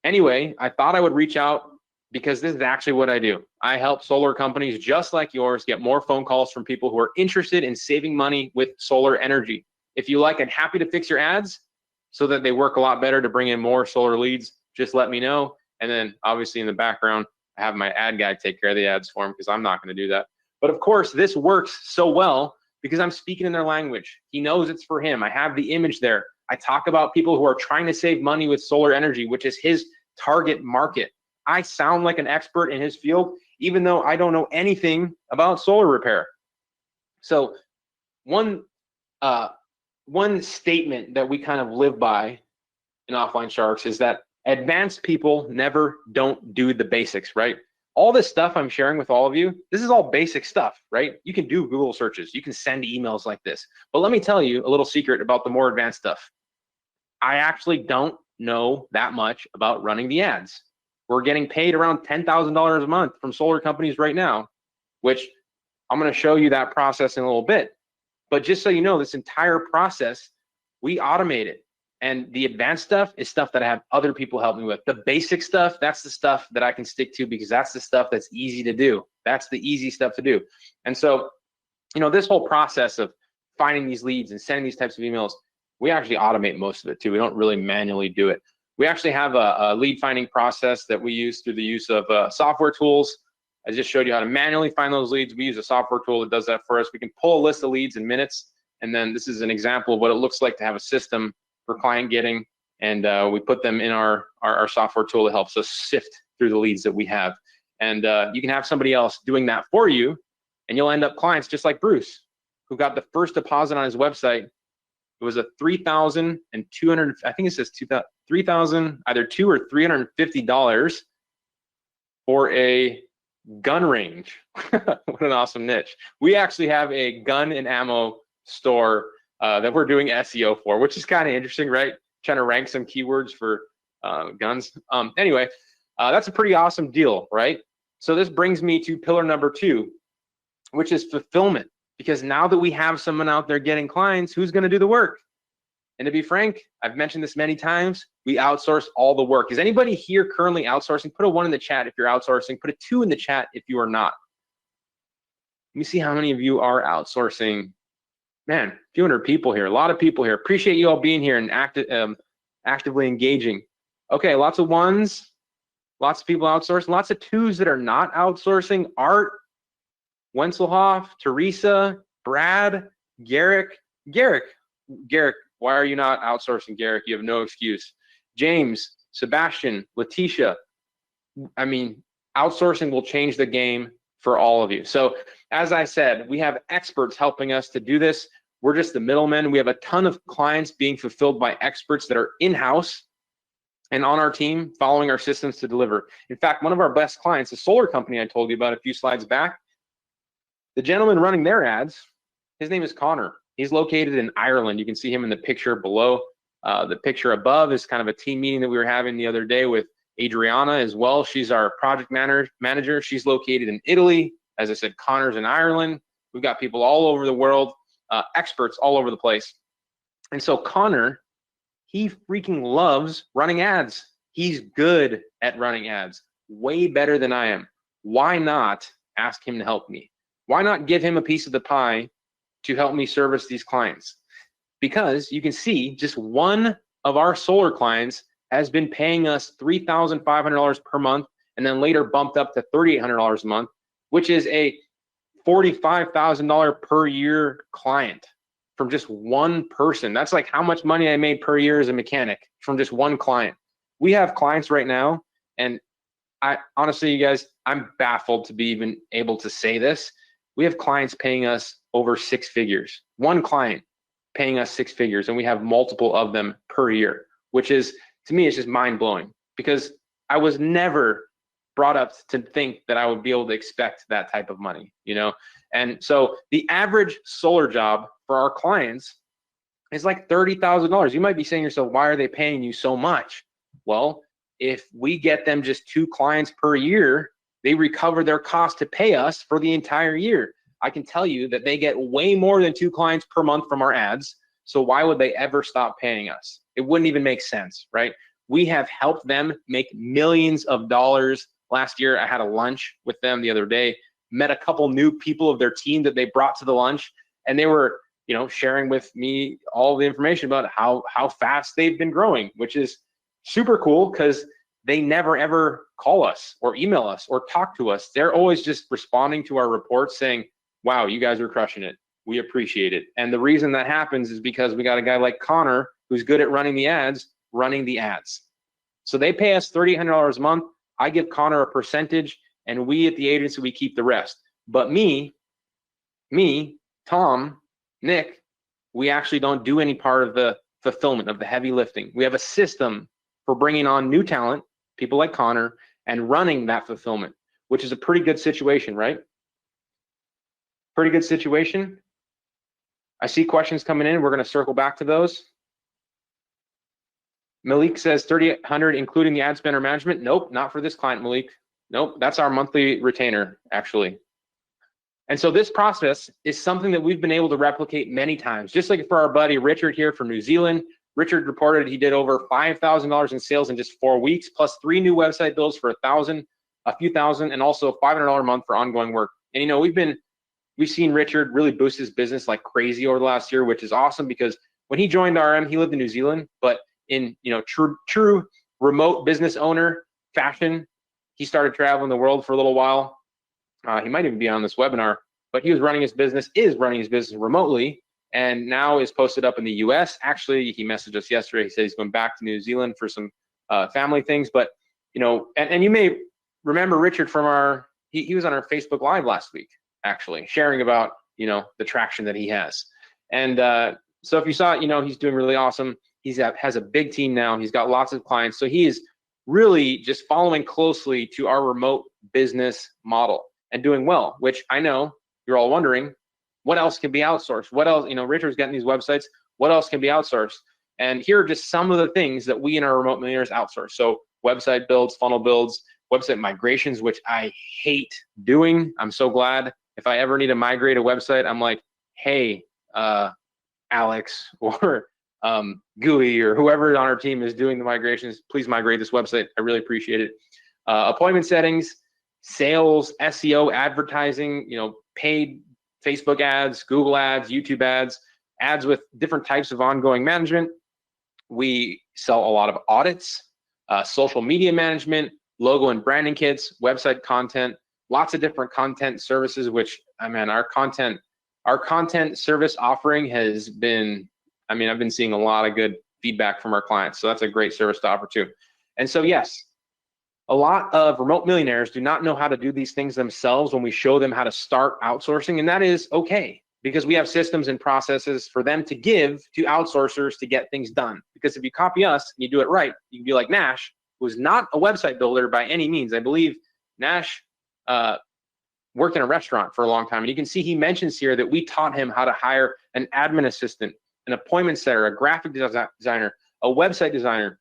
Anyway, I thought I would reach out because this is actually what I do. I help solar companies just like yours get more phone calls from people who are interested in saving money with solar energy. If you like, I'm happy to fix your ads so that they work a lot better to bring in more solar leads. Just let me know. And then obviously in the background, I have my ad guy take care of the ads for him because I'm not going to do that. But of course, this works so well because I'm speaking in their language. He knows it's for him. I have the image there. I talk about people who are trying to save money with solar energy, which is his target market. I sound like an expert in his field, even though I don't know anything about solar repair. So one statement that we kind of live by in Offline Sharks is that advanced people never don't do the basics, right? All this stuff I'm sharing with all of you, this is all basic stuff, right? You can do Google searches, you can send emails like this. But let me tell you a little secret about the more advanced stuff. I actually don't know that much about running the ads. We're getting paid around $10,000 a month from solar companies right now, which I'm going to show you that process in a little bit. But just so you know, this entire process, we automate it. And the advanced stuff is stuff that I have other people help me with. The basic stuff, that's the stuff that I can stick to because that's the stuff that's easy to do. That's the easy stuff to do. And so, you know, this whole process of finding these leads and sending these types of emails, we actually automate most of it too. We don't really manually do it. We actually have a lead finding process that we use through the use of software tools. I just showed you how to manually find those leads. We use a software tool that does that for us. We can pull a list of leads in minutes. And then this is an example of what it looks like to have a system for client getting. And we put them in our software tool that helps us sift through the leads that we have. And you can have somebody else doing that for you. And you'll end up clients just like Bruce, who got the first deposit on his website. It was a $3,200, I think it says $3,000, either $200 or $350 for a gun range. What an awesome niche. We actually have a gun and ammo store that we're doing SEO for, which is kind of interesting, right? Trying to rank some keywords for guns. Anyway, that's a pretty awesome deal, right? So this brings me to pillar number 2, which is fulfillment. Because now that we have someone out there getting clients, who's going to do the work? And to be frank, I've mentioned this many times, we outsource all the work. Is anybody here currently outsourcing? Put a 1 in the chat if you're outsourcing. Put a 2 in the chat if you are not. Let me see how many of you are outsourcing. Man, a few hundred people here, a lot of people here. Appreciate you all being here and actively engaging. Okay, lots of 1s, lots of people outsourcing, lots of 2s that are not outsourcing. Art, Wenzelhoff, Teresa, Brad, Garrick, why are you not outsourcing, Garrick? You have no excuse. James, Sebastian, Letitia. I mean, outsourcing will change the game for all of you. So as I said, we have experts helping us to do this. We're just the middlemen. We have a ton of clients being fulfilled by experts that are in-house and on our team following our systems to deliver. In fact, one of our best clients, a solar company I told you about a few slides back, the gentleman running their ads, his name is Connor. He's located in Ireland. You can see him in the picture below. The picture above is kind of a team meeting that we were having the other day with Adriana as well. She's our project manager. She's located in Italy. As I said, Connor's in Ireland. We've got people all over the world, experts all over the place. And so Connor, he freaking loves running ads. He's good at running ads, way better than I am. Why not ask him to help me? Why not give him a piece of the pie to help me service these clients? Because you can see just one of our solar clients has been paying us $3,500 per month and then later bumped up to $3,800 a month, which is a $45,000 per year client from just one person. That's like how much money I made per year as a mechanic from just one client. We have clients right now, and I honestly, you guys, I'm baffled to be even able to say this. We have clients paying us over 6 figures. One client paying us 6 figures, and we have multiple of them per year, which is, to me, it's just mind-blowing because I was never brought up to think that I would be able to expect that type of money, you know? And so the average solar job for our clients is like $30,000. You might be saying to yourself, why are they paying you so much? Well, if we get them just 2 clients per year, they recover their cost to pay us for the entire year. I can tell you that they get way more than 2 clients per month from our ads. So why would they ever stop paying us? It wouldn't even make sense, right? We have helped them make millions of dollars. Last year, I had a lunch with them the other day, met a couple new people of their team that they brought to the lunch, and they were, you know, sharing with me all the information about how fast they've been growing, which is super cool because they never ever call us or email us or talk to us. They're always just responding to our reports saying, wow, you guys are crushing it. We appreciate it. And the reason that happens is because we got a guy like Connor who's good at running the ads. So they pay us $3,800 a month. I give Connor a percentage, and we at the agency, we keep the rest. But me, Tom, Nick, we actually don't do any part of the fulfillment, of the heavy lifting. We have a system for bringing on new talent, people like Connor, and running that fulfillment, which is a pretty good situation, right? Pretty good situation. I see questions coming in. We're going to circle back to those. Malik says 3,800 including the ad spend or management. Nope, not for this client, Malik. Nope, that's our monthly retainer, actually. And so this process is something that we've been able to replicate many times. Just like for our buddy Richard here from New Zealand. Richard reported he did over $5,000 in sales in just 4 weeks, plus 3 new website builds for a few thousand, and also $500 a month for ongoing work. And you know, we've seen Richard really boost his business like crazy over the last year, which is awesome because when he joined RM, he lived in New Zealand, but in true remote business owner fashion, he started traveling the world for a little while. He might even be on this webinar, but he was running his business, remotely, and now is posted up in the US. Actually, he messaged us yesterday. He said he's going back to New Zealand for some family things. But you know, and you may remember Richard from he was on our Facebook Live last week, actually sharing about the traction that he has. And so if you saw it, he's doing really awesome. Has a big team now. He's got lots of clients. So he is really just following closely to our remote business model and doing well, which I know you're all wondering, what else can be outsourced? What else, Richard's getting these websites, what else can be outsourced? And here are just some of the things that we in our Remote Millionaires outsource. So website builds, funnel builds, website migrations, which I hate doing. I'm so glad if I ever need to migrate a website, I'm like, hey, Alex or GUI or whoever on our team is doing the migrations, please migrate this website. I really appreciate it. Appointment settings, sales, SEO, advertising, paid Facebook ads, Google ads, YouTube ads, ads with different types of ongoing management. We sell a lot of audits, social media management, logo and branding kits, website content, lots of different content services, which, our content service offering has been, I've been seeing a lot of good feedback from our clients. So that's a great service to offer too. And so, yes, a lot of remote millionaires do not know how to do these things themselves when we show them how to start outsourcing. And that is okay, because we have systems and processes for them to give to outsourcers to get things done. Because if you copy us and you do it right, you can be like Nash, who's not a website builder by any means. I believe Nash worked in a restaurant for a long time. And you can see he mentions here that we taught him how to hire an admin assistant, an appointment setter, a graphic designer, a website designer.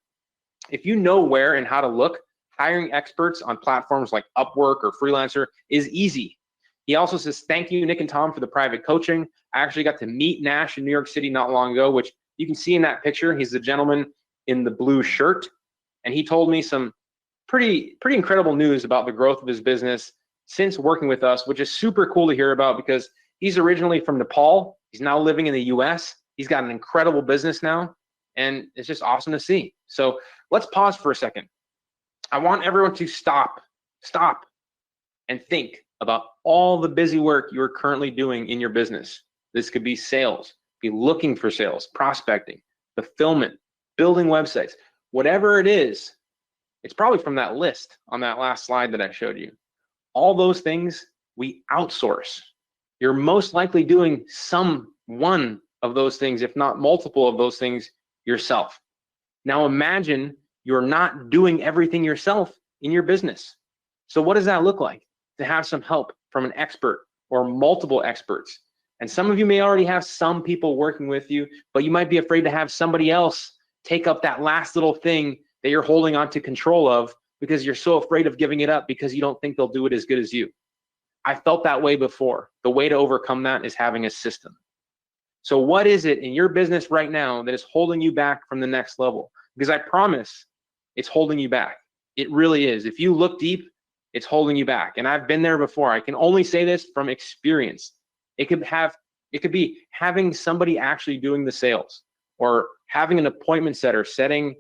If you know where and how to look, hiring experts on platforms like Upwork or Freelancer is easy. He also says, thank you, Nick and Tom, for the private coaching. I actually got to meet Nash in New York City not long ago, which you can see in that picture. He's the gentleman in the blue shirt. And he told me some pretty incredible news about the growth of his business since working with us, which is super cool to hear about because he's originally from Nepal. He's now living in the US. He's got an incredible business now, and it's just awesome to see. So let's pause for a second. I want everyone to stop and think about all the busy work you're currently doing in your business. This could be sales, be looking for sales, prospecting, fulfillment, building websites, whatever it is. It's probably from that list on that last slide that I showed you. All those things we outsource. You're most likely doing one of those things, if not multiple of those things yourself. Now imagine you're not doing everything yourself in your business. So what does that look like? To have some help from an expert or multiple experts. And some of you may already have some people working with you, but you might be afraid to have somebody else take up that last little thing that you're holding on to control of because you're so afraid of giving it up because you don't think they'll do it as good as you. I felt that way before. The way to overcome that is having a system. So what is it in your business right now that is holding you back from the next level? Because I promise it's holding you back. It really is. If you look deep, it's holding you back. And I've been there before. I can only say this from experience. It could be having somebody actually doing the sales, or having an appointment setter setting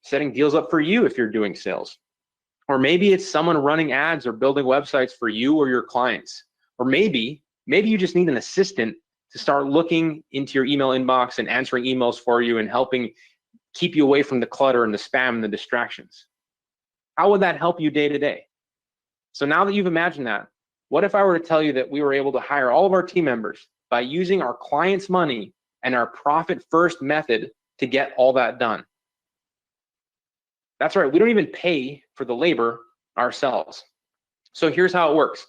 deals up for you if you're doing sales. Or maybe it's someone running ads or building websites for you or your clients. Or maybe Maybe you just need an assistant to start looking into your email inbox and answering emails for you and helping keep you away from the clutter and the spam and the distractions. How would that help you day to day? So now that you've imagined that, what if I were to tell you that we were able to hire all of our team members by using our clients' money and our profit first method to get all that done? That's right, we don't even pay for the labor ourselves. So here's how it works.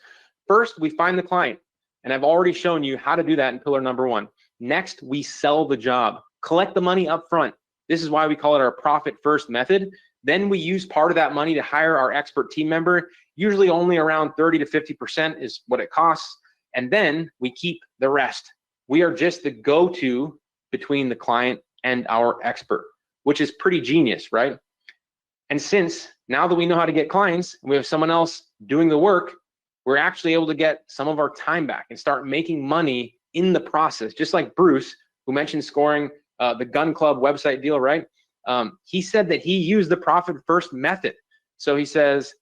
First, we find the client, and I've already shown you how to do that in pillar number 1. Next, we sell the job, collect the money up front. This is why we call it our profit first method. Then we use part of that money to hire our expert team member. Usually only around 30 to 50% is what it costs. And then we keep the rest. We are just the go-to between the client and our expert, which is pretty genius, right? And since now that we know how to get clients, we have someone else doing the work, we're actually able to get some of our time back and start making money in the process. Just like Bruce, who mentioned scoring the Gun Club website deal, right? He said that he used the profit first method. So he says,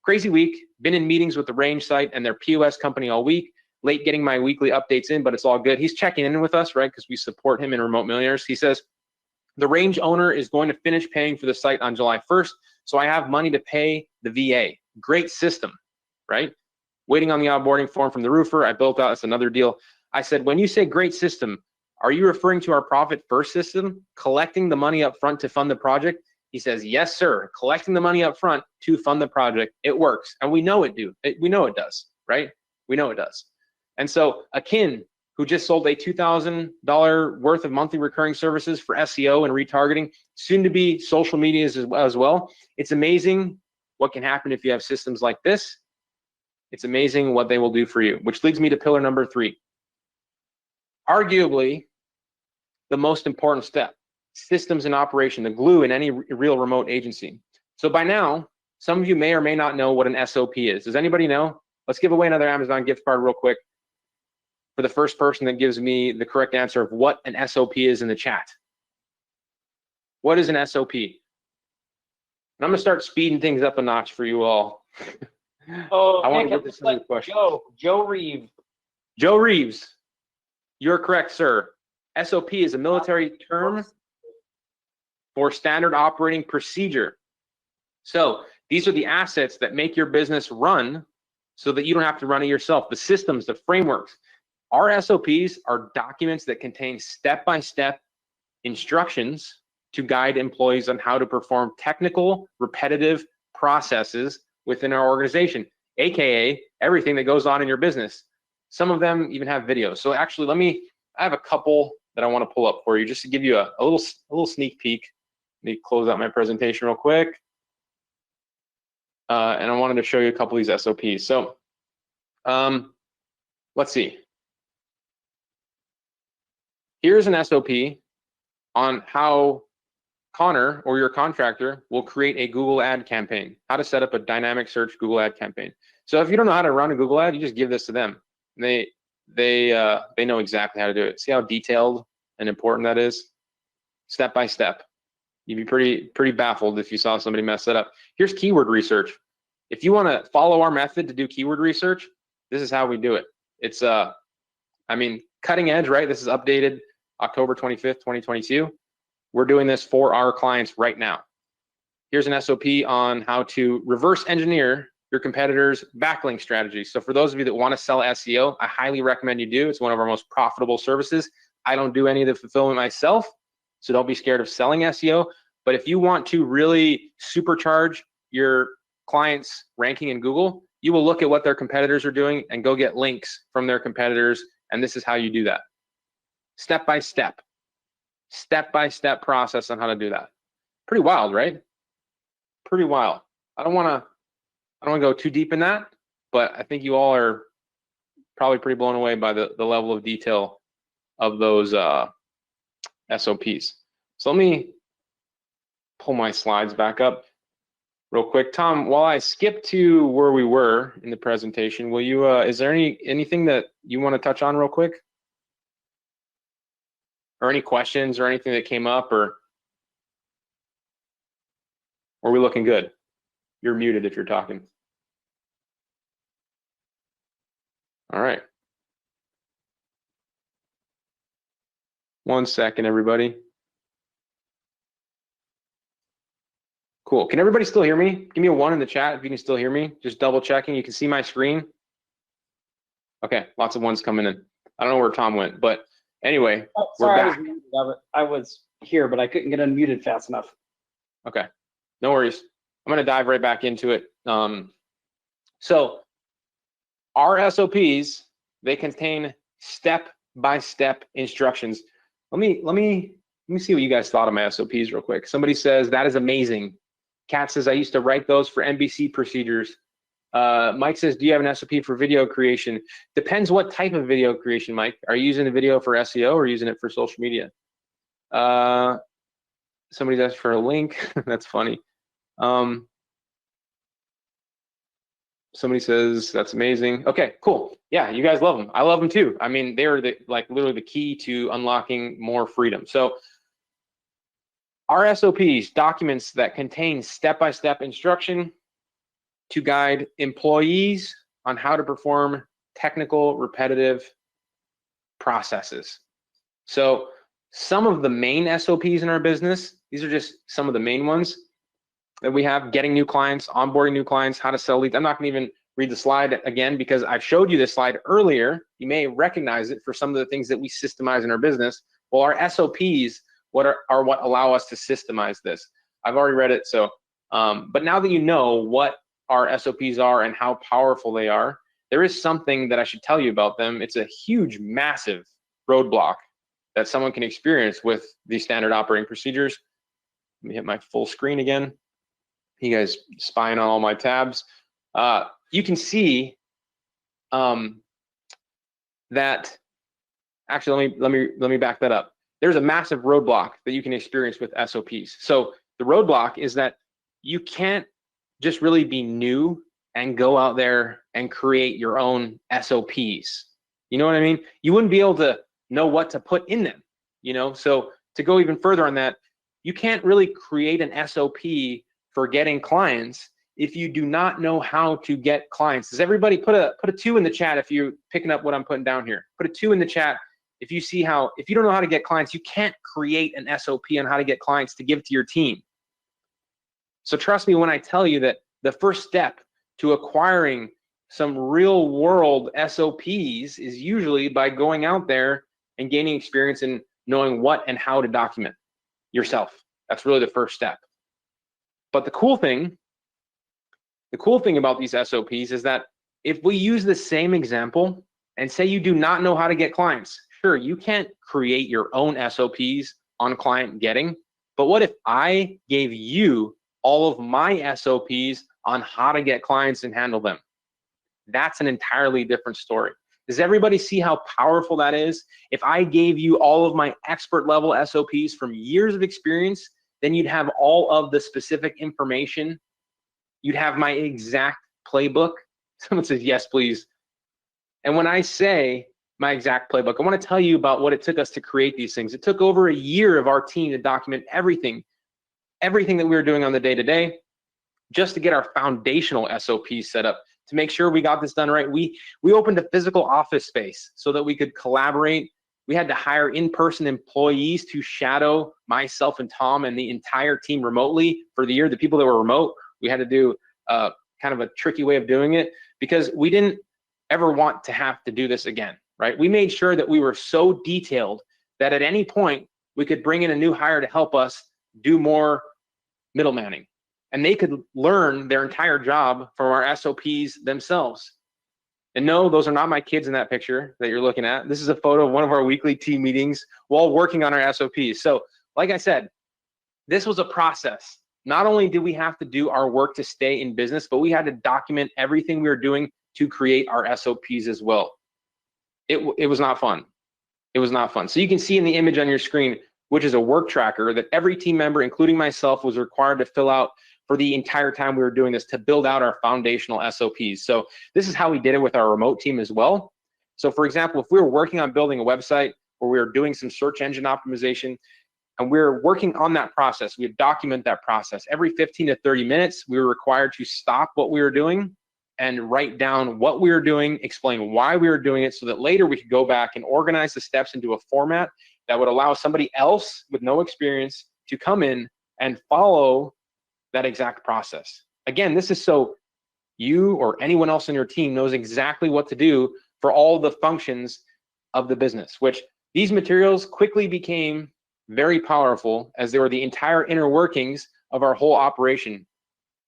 crazy week, been in meetings with the Range site and their POS company all week, late getting my weekly updates in, but it's all good. He's checking in with us, right? Because we support him in Remote Millionaires. He says, the Range owner is going to finish paying for the site on July 1st. So I have money to pay the VA. Great system, right? Waiting on the onboarding form from the roofer. I built out, that's another deal. I said, when you say great system, are you referring to our profit first system, collecting the money up front to fund the project? He says, yes, sir. Collecting the money up front to fund the project. It works. And we know it does, right? We know it does. And so Akin, who just sold a $2,000 worth of monthly recurring services for SEO and retargeting, soon to be social media as well. It's amazing what can happen if you have systems like this. It's amazing what they will do for you, which leads me to pillar number 3. Arguably the most important step, systems in operation, the glue in any real remote agency. So by now, some of you may or may not know what an SOP is. Does anybody know? Let's give away another Amazon gift card real quick for the first person that gives me the correct answer of what an SOP is in the chat. What is an SOP? And I'm gonna start speeding things up a notch for you all. Oh, I want to Nick, get this into the question. Joe Reeves. Joe Reeves, you're correct, sir. SOP is a military term for standard operating procedure. So these are the assets that make your business run so that you don't have to run it yourself. The systems, the frameworks. Our SOPs are documents that contain step-by-step instructions to guide employees on how to perform technical, repetitive processes within our organization, AKA everything that goes on in your business. Some of them even have videos. So actually, I have a couple that I want to pull up for you just to give you a little sneak peek. Let me close out my presentation real quick. And I wanted to show you a couple of these SOPs. So let's see. Here's an SOP on how Connor or your contractor will create a Google ad campaign, how to set up a dynamic search Google ad campaign. So if you don't know how to run a Google ad, you just give this to them. They know exactly how to do it. See how detailed and important that is? Step by step. You'd be pretty baffled if you saw somebody mess that up. Here's keyword research. If you want to follow our method to do keyword research, this is how we do it. It's cutting edge, right? This is updated October 25th, 2022. We're doing this for our clients right now. Here's an SOP on how to reverse engineer your competitors' backlink strategy. So for those of you that want to sell SEO, I highly recommend you do. It's one of our most profitable services. I don't do any of the fulfillment myself, so don't be scared of selling SEO. But if you want to really supercharge your clients' ranking in Google, you will look at what their competitors are doing and go get links from their competitors, and this is how you do that. Step-by-step process on how to do that. Pretty wild, right? Pretty wild. I don't want to go too deep in that, but I think you all are probably pretty blown away by the level of detail of those SOPs. So let me pull my slides back up real quick. Tom, while I skip to where we were in the presentation, will you, is there anything that you want to touch on real quick? Or any questions or anything that came up, or are we looking good? You're muted if you're talking. All right. 1 second, everybody. Cool. Can everybody still hear me? Give me a 1 in the chat if you can still hear me. Just double checking. You can see my screen. Okay, lots of 1s coming in. I don't know where Tom went, but anyway, we're back. I was here, but I couldn't get unmuted fast enough. Okay, no worries. I'm going to dive right back into it. So our SOPs, they contain step-by-step instructions. Let me see what you guys thought of my SOPs real quick. Somebody says that is amazing. Kat says I used to write those for NBC procedures. Mike says, do you have an SOP for video creation? Depends what type of video creation, Mike. Are you using the video for SEO or using it for social media? Somebody's asked for a link. That's funny. Somebody says that's amazing. Okay, cool. Yeah, you guys love them. I love them too. I mean, they are literally the key to unlocking more freedom. So our SOPs, documents that contain step-by-step instruction to guide employees on how to perform technical, repetitive processes. So some of the main SOPs in our business, these are just some of the main ones that we have: getting new clients, onboarding new clients, how to sell leads. I'm not gonna even read the slide again because I've showed you this slide earlier. You may recognize it for some of the things that we systemize in our business. Well, our SOPs are what allow us to systemize this. I've already read it, so, but now that you know what our SOPs are and how powerful they are, there is something that I should tell you about them. It's a huge, massive roadblock that someone can experience with these standard operating procedures. Let me hit my full screen again. You guys spying on all my tabs. You can see that, actually, let me back that up. There's a massive roadblock that you can experience with SOPs. So the roadblock is that you can't just really be new and go out there and create your own SOPs. You know what I mean? You wouldn't be able to know what to put in them, you know? So to go even further on that, you can't really create an SOP for getting clients if you do not know how to get clients. Does everybody put a 2 in the chat if you're picking up what I'm putting down here? Put a 2 in the chat if you see how, if you don't know how to get clients, you can't create an SOP on how to get clients to give to your team. So trust me when I tell you that the first step to acquiring some real world SOPs is usually by going out there and gaining experience in knowing what and how to document yourself. That's really the first step. But the cool thing about these SOPs is that if we use the same example and say you do not know how to get clients, sure, you can't create your own SOPs on client getting, but what if I gave you all of my SOPs on how to get clients and handle them? That's an entirely different story. Does everybody see how powerful that is? If I gave you all of my expert level SOPs from years of experience, then you'd have all of the specific information. You'd have my exact playbook. Someone says, yes, please. And when I say my exact playbook, I want to tell you about what it took us to create these things. It took over a year of our team to document everything that we were doing on the day-to-day, just to get our foundational SOPs set up, to make sure we got this done right. We opened a physical office space so that we could collaborate. We had to hire in-person employees to shadow myself and Tom and the entire team remotely for the year. The people that were remote, we had to do kind of a tricky way of doing it because we didn't ever want to have to do this again, right? We made sure that we were so detailed that at any point we could bring in a new hire to help us do more middlemanning, and they could learn their entire job from our SOPs themselves. And no, those are not my kids in that picture that you're looking at. This is a photo of one of our weekly team meetings while working on our SOPs. So like I said, this was a process. Not only did we have to do our work to stay in business, but we had to document everything we were doing to create our SOPs as well. It was not fun. It was not fun. So you can see in the image on your screen, which is a work tracker that every team member, including myself, was required to fill out for the entire time we were doing this to build out our foundational SOPs. So this is how we did it with our remote team as well. So for example, if we were working on building a website or we were doing some search engine optimization and we were working on that process, we would document that process. Every 15 to 30 minutes, we were required to stop what we were doing and write down what we were doing, explain why we were doing it so that later we could go back and organize the steps into a format that would allow somebody else with no experience to come in and follow that exact process. Again, this is so you or anyone else on your team knows exactly what to do for all the functions of the business, which these materials quickly became very powerful as they were the entire inner workings of our whole operation.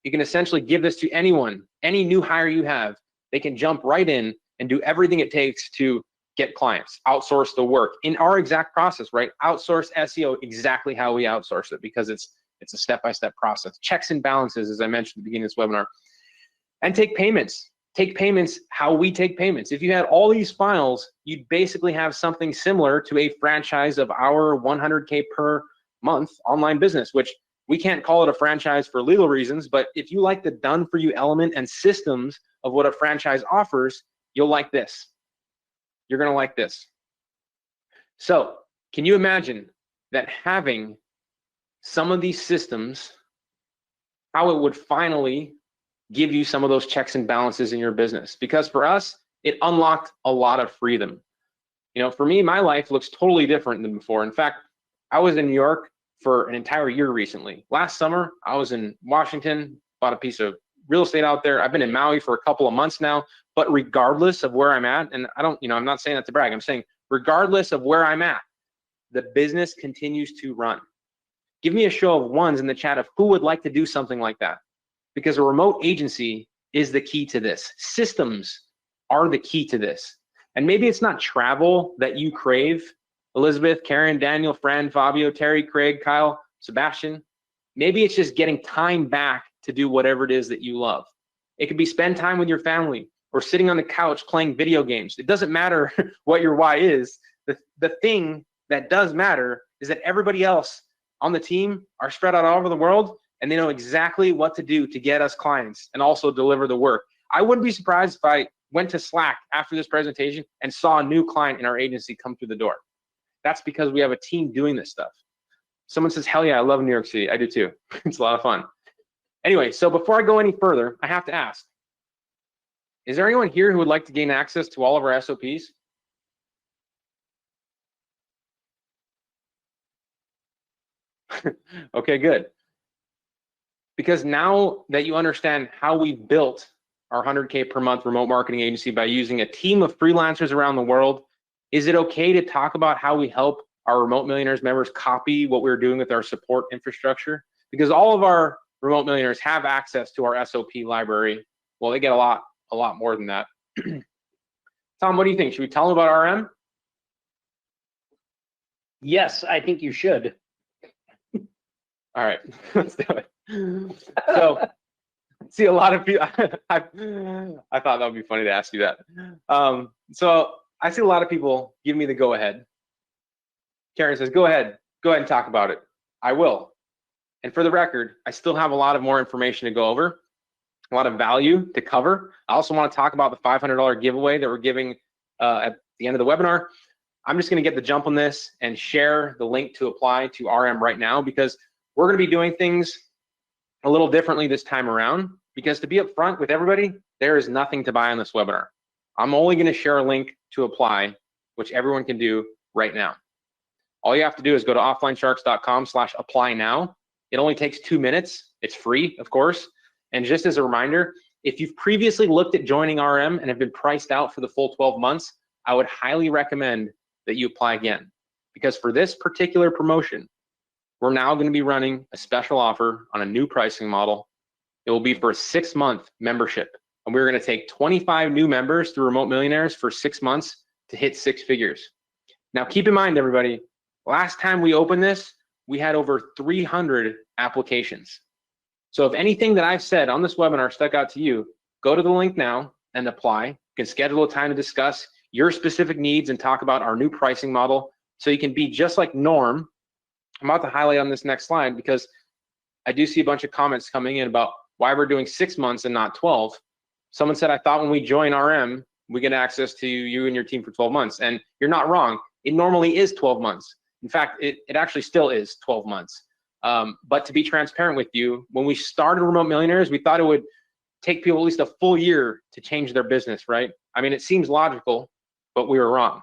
You can essentially give this to anyone, any new hire you have, they can jump right in and do everything it takes to get clients, outsource the work in our exact process, right? Outsource SEO exactly how we outsource it, because it's a step-by-step process. Checks and balances, as I mentioned at the beginning of this webinar. And take payments. Take payments how we take payments. If you had all these files, you'd basically have something similar to a franchise of our 100K per month online business, which we can't call it a franchise for legal reasons, but if you like the done for you element and systems of what a franchise offers, you'll like this. You're gonna like this. So can you imagine that having some of these systems, how it would finally give you some of those checks and balances in your business? Because for us, it unlocked a lot of freedom. You know, for me, my life looks totally different than before. In fact, I was in New York for an entire year recently. Last summer, I was in Washington, bought a piece of real estate out there. I've been in Maui for a couple of months now, but regardless of where I'm at, and I'm not saying that to brag, I'm saying regardless of where I'm at, the business continues to run. Give me a show of ones in the chat of who would like to do something like that, because a remote agency is the key to this. Systems are the key to this. And maybe it's not travel that you crave. Elizabeth, Karen, Daniel, Fran, Fabio, Terry, Craig, Kyle, Sebastian. Maybe it's just getting time back to do whatever it is that you love. It could be spend time with your family or sitting on the couch playing video games. It doesn't matter what your why is. The thing that does matter is that everybody else on the team are spread out all over the world, and they know exactly what to do to get us clients and also deliver the work. I wouldn't be surprised if I went to Slack after this presentation and saw a new client in our agency come through the door. That's because we have a team doing this stuff. Someone says, hell yeah, I love New York City. I do too. It's a lot of fun. Anyway, so before I go any further, I have to ask, is there anyone here who would like to gain access to all of our SOPs? Okay, good. Because now that you understand how we built our 100K per month remote marketing agency by using a team of freelancers around the world, is it okay to talk about how we help our Remote Millionaires members copy what we're doing with our support infrastructure? Because all of our Remote Millionaires have access to our SOP library. Well, they get a lot more than that. Tom, what do you think? Should we tell them about RM? Yes, I think you should. All right, let's do it. So, see, a lot of people, I thought that would be funny to ask you that. So I see a lot of people give me the go ahead. Karen says, go ahead and talk about it. I will. And for the record, I still have a lot of more information to go over, a lot of value to cover. I also want to talk about the $500 giveaway that we're giving at the end of the webinar. I'm just going to get the jump on this and share the link to apply to RM right now, because we're going to be doing things a little differently this time around, because to be upfront with everybody, there is nothing to buy on this webinar. I'm only going to share a link to apply, which everyone can do right now. All you have to do is go to offlinesharks.com/apply now. It only takes 2 minutes. It's free, of course. And just as a reminder, if you've previously looked at joining RM and have been priced out for the full 12 months, I would highly recommend that you apply again, because for this particular promotion, we're now going to be running a special offer on a new pricing model. It will be for a 6-month membership, and we're going to take 25 new members through Remote Millionaires for 6 months to hit 6 figures. Now, keep in mind, everybody, last time we opened this, we had over 300 applications. So if anything that I've said on this webinar stuck out to you, go to the link now and apply. You can schedule a time to discuss your specific needs and talk about our new pricing model, so you can be just like Norm. I'm about to highlight on this next slide because I do see a bunch of comments coming in about why we're doing 6 months and not 12. Someone said, I thought when we join RM, we get access to you and your team for 12 months. And you're not wrong. It normally is 12 months. In fact, it actually still is 12 months. But to be transparent with you, when we started Remote Millionaires, we thought it would take people at least a full year to change their business, right? I mean, it seems logical, but we were wrong.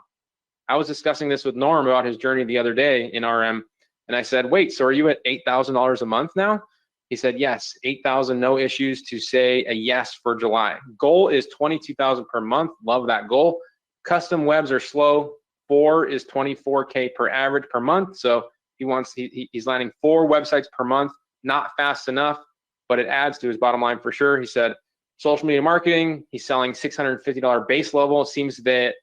I was discussing this with Norm about his journey the other day in RM, and I said, wait, so are you at $8,000 a month now? He said, yes, 8,000, no issues to say a yes for July. Goal is 22,000 per month. Love that goal. Custom webs are slow. 4 is 24K per average per month. So he's landing 4 websites per month. Not fast enough, but it adds to his bottom line for sure. He said, social media marketing, he's selling $650 base level. It seems that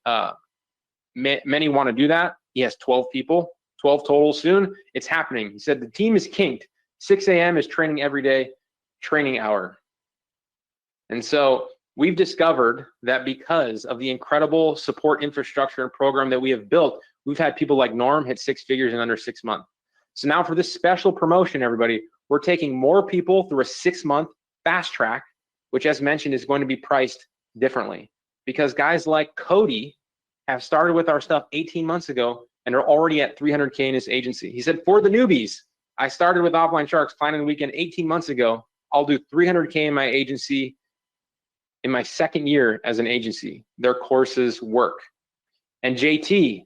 many want to do that. He has 12 people, 12 total soon. It's happening. He said the team is kinked. 6 a.m. is training every day, training hour. And so we've discovered that because of the incredible support infrastructure and program that we have built, we've had people like Norm hit 6 figures in under 6 months. So now for this special promotion, everybody, we're taking more people through a 6-month fast track, which as mentioned is going to be priced differently, because guys like Cody have started with our stuff 18 months ago and are already at 300K in his agency. He said, for the newbies, I started with Offline Sharks Client of the Weekend 18 months ago. I'll do 300K in my agency in my 2nd year as an agency. Their courses work. And JT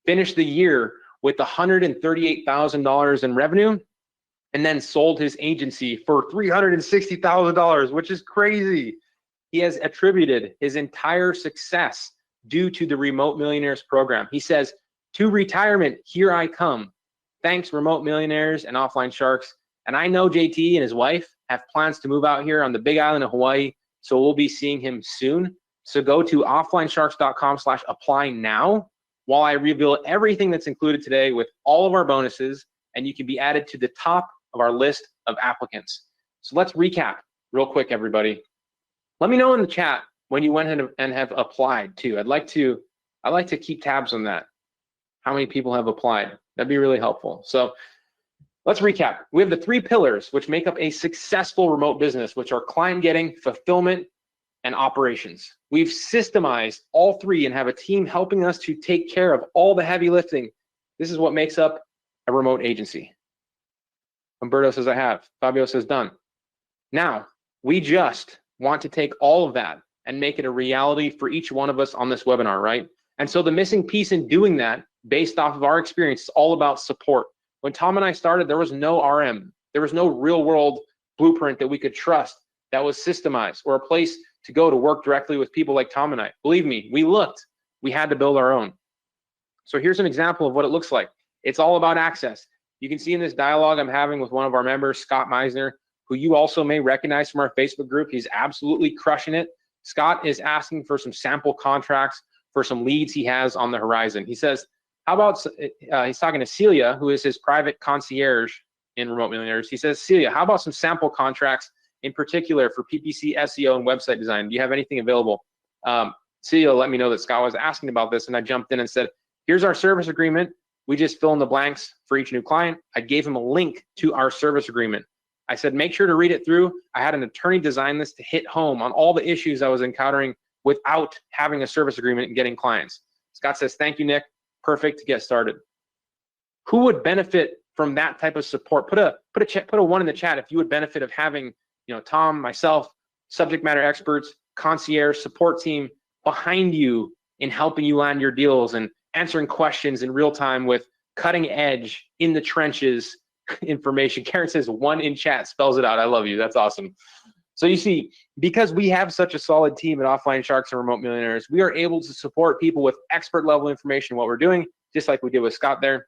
finished the year with $138,000 in revenue and then sold his agency for $360,000, which is crazy. He has attributed his entire success due to the Remote Millionaires program. He says, to retirement, here I come. Thanks, Remote Millionaires and Offline Sharks. And I know JT and his wife have plans to move out here on the Big Island of Hawaii, so we'll be seeing him soon. So go to offlinesharks.com/apply now while I reveal everything that's included today with all of our bonuses, and you can be added to the top of our list of applicants. So let's recap real quick, everybody. Let me know in the chat when you went ahead and have applied too. I'd like to keep tabs on that. How many people have applied? That'd be really helpful. So let's recap. We have the 3 pillars which make up a successful remote business, which are client getting, fulfillment, and operations. We've systemized all 3 and have a team helping us to take care of all the heavy lifting. This is what makes up a remote agency. Umberto says I have. Fabio says done. Now, we just want to take all of that and make it a reality for each one of us on this webinar, right? And so the missing piece in doing that, based off of our experience, is all about support. When Tom and I started, there was no RM. There was no real world blueprint that we could trust that was systemized, or a place to go to work directly with people like Tom and I. Believe me, we looked. We had to build our own. So here's an example of what it looks like. It's all about access. You can see in this dialogue I'm having with one of our members, Scott Meisner, who you also may recognize from our Facebook group. He's absolutely crushing it. Scott is asking for some sample contracts for some leads he has on the horizon. He says, how about, he's talking to Celia, who is his private concierge in Remote Millionaires. He says, Celia, how about some sample contracts in particular for PPC, SEO, and website design? Do you have anything available? Celia let me know that Scott was asking about this, and I jumped in and said, here's our service agreement. We just fill in the blanks for each new client. I gave him a link to our service agreement. I said, make sure to read it through. I had an attorney design this to hit home on all the issues I was encountering without having a service agreement and getting clients. Scott says, thank you, Nick. Perfect to get started. Who would benefit from that type of support? Put a 1 in the chat if you would benefit of having, Tom, myself, subject matter experts, concierge, support team behind you in helping you land your deals and answering questions in real time with cutting edge, in the trenches information. Karen says 1 in chat spells it out. I love you. That's awesome. So you see, because we have such a solid team at Offline Sharks and Remote Millionaires, we are able to support people with expert level information in what we're doing, just like we did with Scott there.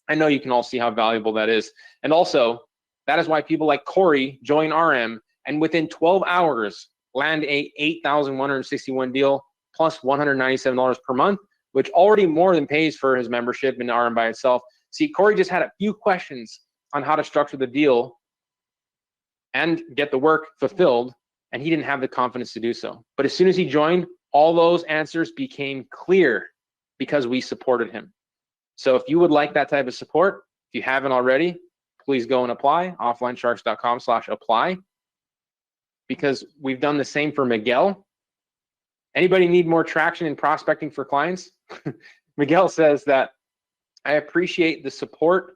I know you can all see how valuable that is. And also, that is why people like Corey join RM and within 12 hours land a $8,161 deal plus $197 per month, which already more than pays for his membership in RM by itself. See, Corey just had a few questions on how to structure the deal and get the work fulfilled, and he didn't have the confidence to do so. But as soon as he joined, all those answers became clear because we supported him. So if you would like that type of support, if you haven't already, please go and apply, offlinesharks.com/apply, because we've done the same for Miguel. Anybody need more traction in prospecting for clients? Miguel says that, I appreciate the support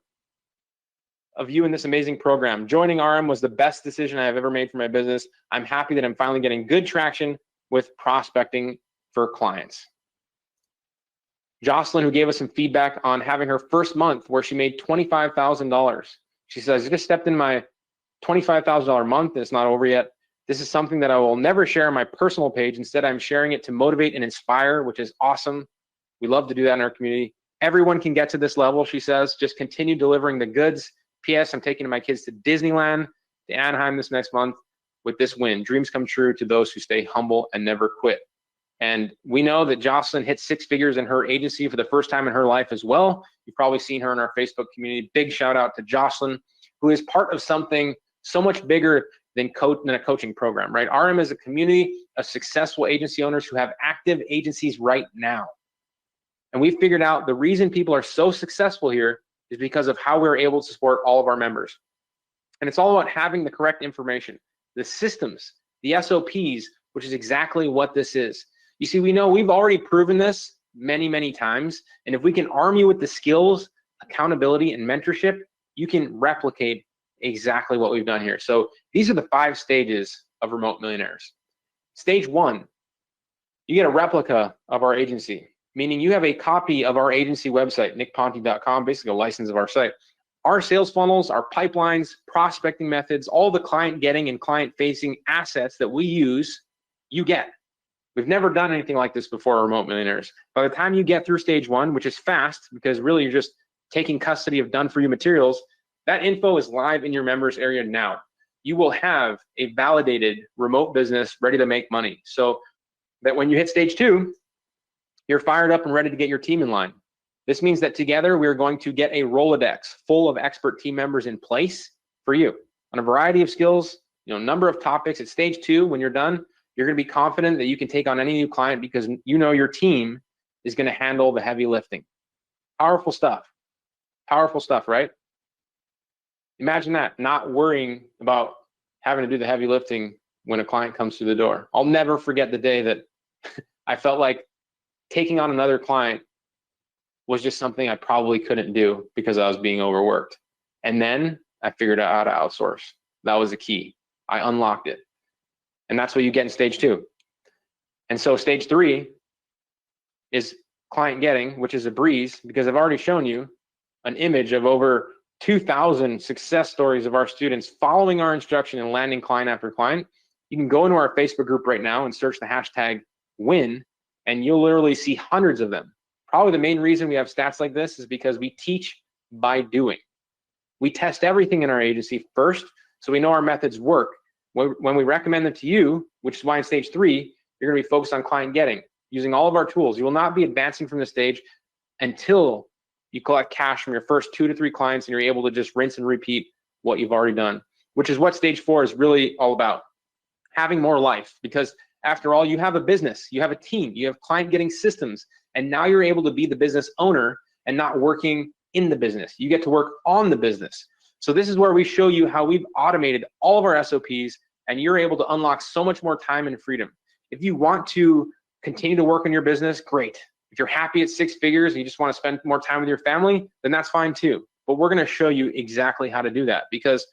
of you in this amazing program. Joining RM was the best decision I have ever made for my business. I'm happy that I'm finally getting good traction with prospecting for clients. Jocelyn, who gave us some feedback on having her first month where she made $25,000. She says, I just stepped in my $25,000 month and it's not over yet. This is something that I will never share on my personal page. Instead, I'm sharing it to motivate and inspire, which is awesome. We love to do that in our community. Everyone can get to this level, she says. Just continue delivering the goods. P.S. I'm taking my kids to Disneyland, to Anaheim this next month with this win. Dreams come true to those who stay humble and never quit. And we know that Jocelyn hit 6 figures in her agency for the first time in her life as well. You've probably seen her in our Facebook community. Big shout out to Jocelyn, who is part of something so much bigger than a coaching program, right? RM is a community of successful agency owners who have active agencies right now. And we've figured out the reason people are so successful here is because of how we're able to support all of our members. And it's all about having the correct information, the systems, the SOPs, which is exactly what this is. You see, we know we've already proven this many, many times. And if we can arm you with the skills, accountability, and mentorship, you can replicate exactly what we've done here. So these are the 5 stages of Remote Millionaires. Stage 1, you get a replica of our agency, meaning you have a copy of our agency website, nickponte.com, basically a license of our site. Our sales funnels, our pipelines, prospecting methods, all the client getting and client facing assets that we use, you get. We've never done anything like this before, Remote Millionaires. By the time you get through stage 1, which is fast, because really you're just taking custody of done for you materials, that info is live in your members area now. You will have a validated remote business ready to make money. So that when you hit stage 2, you're fired up and ready to get your team in line. This means that together we're going to get a Rolodex full of expert team members in place for you on a variety of skills, number of topics. At stage 2, when you're done, you're going to be confident that you can take on any new client because you know your team is going to handle the heavy lifting. Powerful stuff, right? Imagine that, not worrying about having to do the heavy lifting when a client comes through the door. I'll never forget the day that I felt like taking on another client was just something I probably couldn't do because I was being overworked. And then I figured out how to outsource. That was the key. I unlocked it. And that's what you get in stage 2. And so stage 3 is client getting, which is a breeze because I've already shown you an image of over 2,000 success stories of our students following our instruction and landing client after client. You can go into our Facebook group right now and search the hashtag win, and you'll literally see hundreds of them. Probably the main reason we have stats like this is because we teach by doing. We test everything in our agency first, so we know our methods work. When we recommend them to you, which is why in stage 3, you're going to be focused on client getting, using all of our tools. You will not be advancing from this stage until you collect cash from your first 2 to 3 clients and you're able to just rinse and repeat what you've already done, which is what stage 4 is really all about. Having more life, because after all, you have a business, you have a team, you have client getting systems, and now you're able to be the business owner and not working in the business. You get to work on the business. So this is where we show you how we've automated all of our SOPs and you're able to unlock so much more time and freedom. If you want to continue to work on your business, great. If you're happy at 6 figures and you just want to spend more time with your family, then that's fine too. But we're going to show you exactly how to do that, because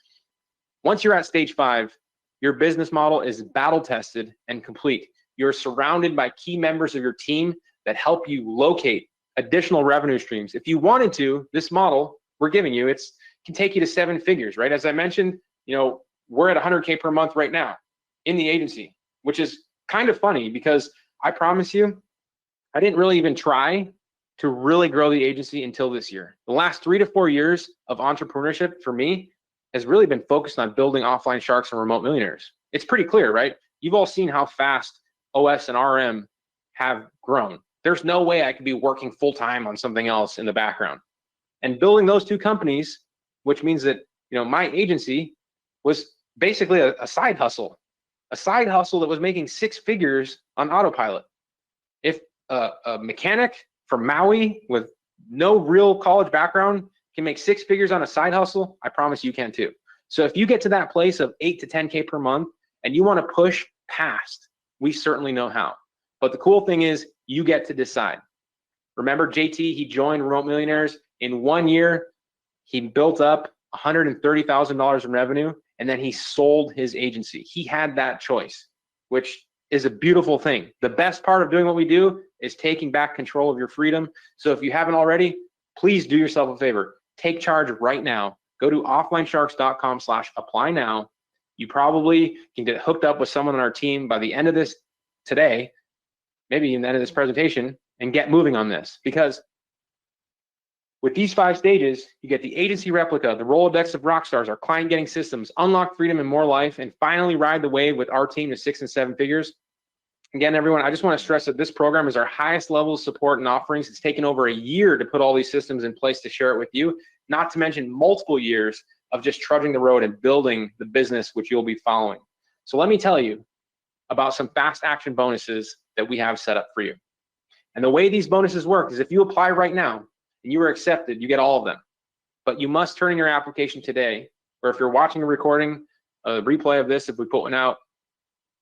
once you're at stage 5, your business model is battle tested and complete. You're surrounded by key members of your team that help you locate additional revenue streams. If you wanted to, this model we're giving you, can take you to 7 figures, right? As I mentioned, we're at 100K per month right now in the agency, which is kind of funny because I promise you, I didn't really even try to really grow the agency until this year. The last 3 to 4 years of entrepreneurship for me has really been focused on building offline sharks and remote millionaires. It's pretty clear, right? You've all seen how fast OS and RM have grown. There's no way I could be working full-time on something else in the background. And building those 2 companies, which means that my agency was basically a side hustle that was making 6 figures on autopilot. If a mechanic from Maui with no real college background can make 6 figures on a side hustle, I promise you can too. So if you get to that place of 8 to 10K per month and you want to push past, we certainly know how. But the cool thing is you get to decide. Remember JT, he joined Remote Millionaires. In 1 year, he built up $130,000 in revenue, and then he sold his agency. He had that choice, which is a beautiful thing. The best part of doing what we do is taking back control of your freedom. So if you haven't already, please do yourself a favor. Take charge right now. Go to offlinesharks.com/apply now. You probably can get hooked up with someone on our team by the end of this today, maybe in the end of this presentation, and get moving on this. Because with these 5 stages, you get the agency replica, the Rolodex of rock stars, our client getting systems, unlock freedom and more life, and finally ride the wave with our team to 6 and 7 figures. Again, everyone, I just want to stress that this program is our highest level of support and offerings. It's taken over a year to put all these systems in place to share it with you, not to mention multiple years of just trudging the road and building the business which you'll be following. So let me tell you about some fast action bonuses that we have set up for you. And the way these bonuses work is if you apply right now and you are accepted, you get all of them. But you must turn in your application today, or if you're watching a recording, a replay of this, if we put one out,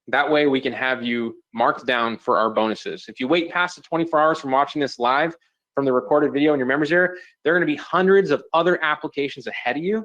that way we can have you marked down for our bonuses. If you wait past the 24 hours from watching this live from the recorded video in your members area, there are going to be hundreds of other applications ahead of you.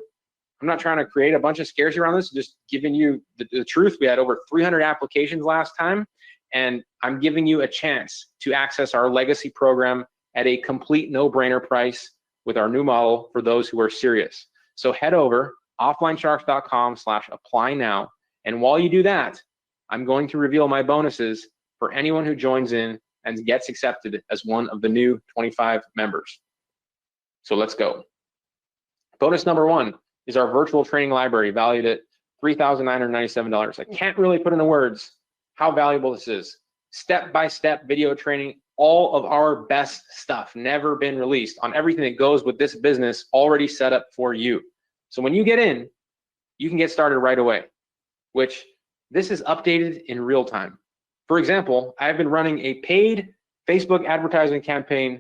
I'm not trying to create a bunch of scares around this, just giving you the truth. We had over 300 applications last time, and I'm giving you a chance to access our legacy program at a complete no-brainer price with our new model for those who are serious. So head over offlinesharks.com/apply now. And while you do that, I'm going to reveal my bonuses for anyone who joins in and gets accepted as one of the new 25 members. So let's go. Bonus number 1 is our virtual training library valued at $3,997. I can't really put into words how valuable this is. Step-by-step video training, all of our best stuff, never been released, on everything that goes with this business, already set up for you. So when you get in, you can get started right away, which this is updated in real time. For example, I've been running a paid Facebook advertising campaign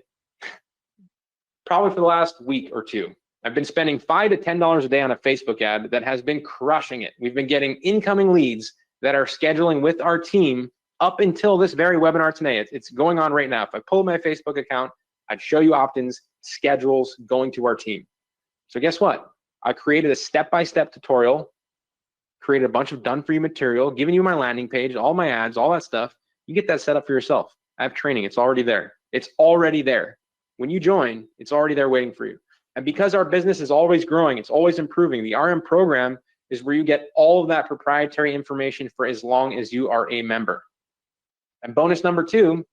probably for the last week or 2. I've been spending $5 to $10 a day on a Facebook ad that has been crushing it. We've been getting incoming leads that are scheduling with our team up until this very webinar today. It's going on right now. If I pull my Facebook account, I'd show you opt-ins, schedules going to our team. So guess what? I created a step-by-step tutorial, created a bunch of done-for-you material, giving you my landing page, all my ads, all that stuff. You get that set up for yourself. I have training. It's already there. It's already there. When you join, it's already there waiting for you. And because our business is always growing, it's always improving, the RM program is where you get all of that proprietary information for as long as you are a member. And bonus number 2,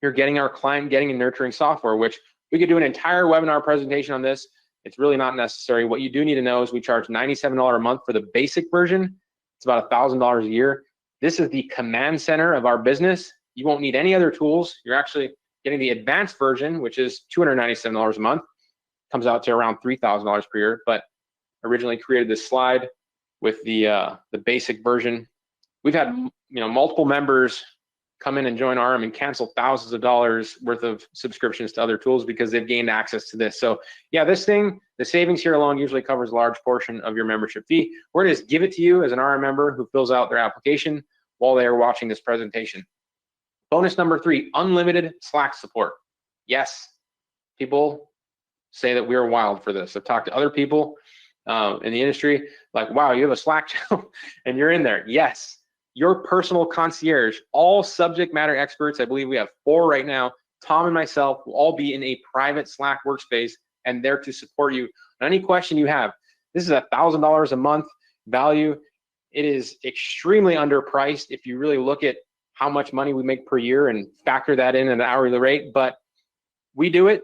you're getting our client getting and nurturing software, which we could do an entire webinar presentation on this. It's really not necessary. What you do need to know is we charge $97 a month for the basic version. It's about $1,000 a year. This is the command center of our business. You won't need any other tools. You're actually getting the advanced version, which is $297 a month. Comes out to around $3,000 per year, but originally created this slide with the basic version. We've had multiple members come in and join RM and cancel thousands of dollars worth of subscriptions to other tools because they've gained access to this. So yeah, this thing, the savings here alone usually covers a large portion of your membership fee. We're going to just give it to you as an RM member who fills out their application while they are watching this presentation. Bonus number 3, unlimited Slack support. Yes, people say that we're wild for this. I've talked to other people in the industry, like, wow, you have a Slack channel and you're in there. Yes, your personal concierge, all subject matter experts. I believe we have 4 right now. Tom and myself will all be in a private Slack workspace and there to support you on any question you have. This is $1,000 a month value. It is extremely underpriced if you really look at how much money we make per year and factor that in at an hourly rate, but we do it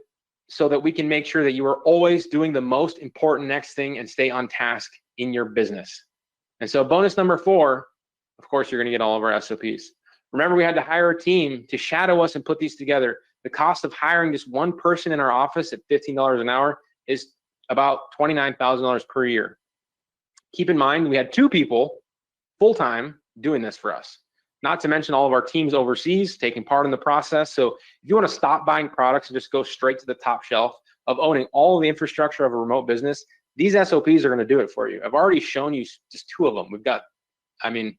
so that we can make sure that you are always doing the most important next thing and stay on task in your business. And so bonus number 4, of course, you're gonna get all of our SOPs. Remember, we had to hire a team to shadow us and put these together. The cost of hiring just one person in our office at $15 an hour is about $29,000 per year. Keep in mind, we had 2 people full-time doing this for us. Not to mention all of our teams overseas taking part in the process. So if you want to stop buying products and just go straight to the top shelf of owning all of the infrastructure of a remote business, these SOPs are going to do it for you. I've already shown you just 2 of them. We've got, I mean,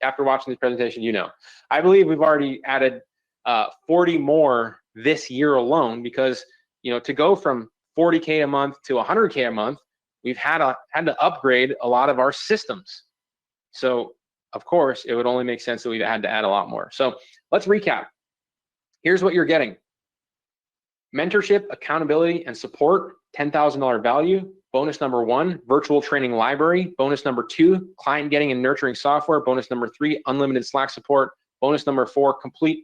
after watching this presentation, I believe we've already added 40 more this year alone because, to go from 40K a month to 100K a month, we've had to upgrade a lot of our systems. So of course, it would only make sense that we had to add a lot more. So let's recap. Here's what you're getting. Mentorship, accountability, and support, $10,000 value. Bonus number 1, virtual training library. Bonus number 2, client getting and nurturing software. Bonus number 3, unlimited Slack support. Bonus number 4, complete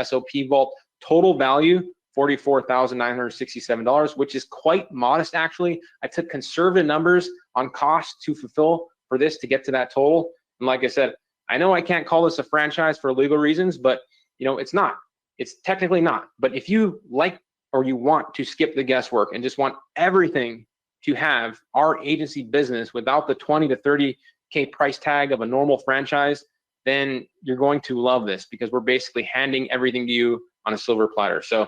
SOP vault. Total value, $44,967, which is quite modest, actually. I took conservative numbers on cost to fulfill for this to get to that total. And like I said, I know I can't call this a franchise for legal reasons, but it's not. It's technically not. But if you like or you want to skip the guesswork and just want everything to have our agency business without the 20 to 30K price tag of a normal franchise, then you're going to love this, because we're basically handing everything to you on a silver platter. So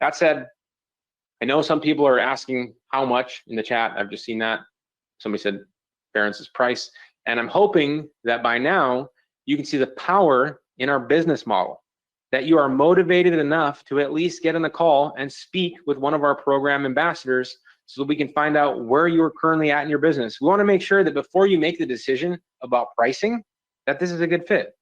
that said, I know some people are asking how much in the chat. I've just seen that. Somebody said Barence's price. And I'm hoping that by now you can see the power in our business model, that you are motivated enough to at least get on a call and speak with one of our program ambassadors so that we can find out where you're currently at in your business. We want to make sure that before you make the decision about pricing, that this is a good fit.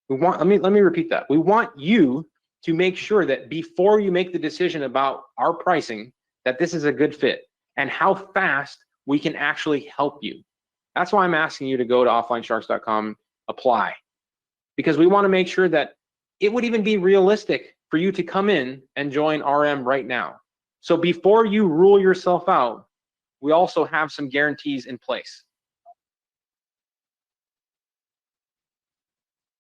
Let me repeat that. We want you to make sure that before you make the decision about our pricing, that this is a good fit and how fast we can actually help you. That's why I'm asking you to go to offlinesharks.com, apply, because we want to make sure that it would even be realistic for you to come in and join RM right now. So before you rule yourself out, we also have some guarantees in place.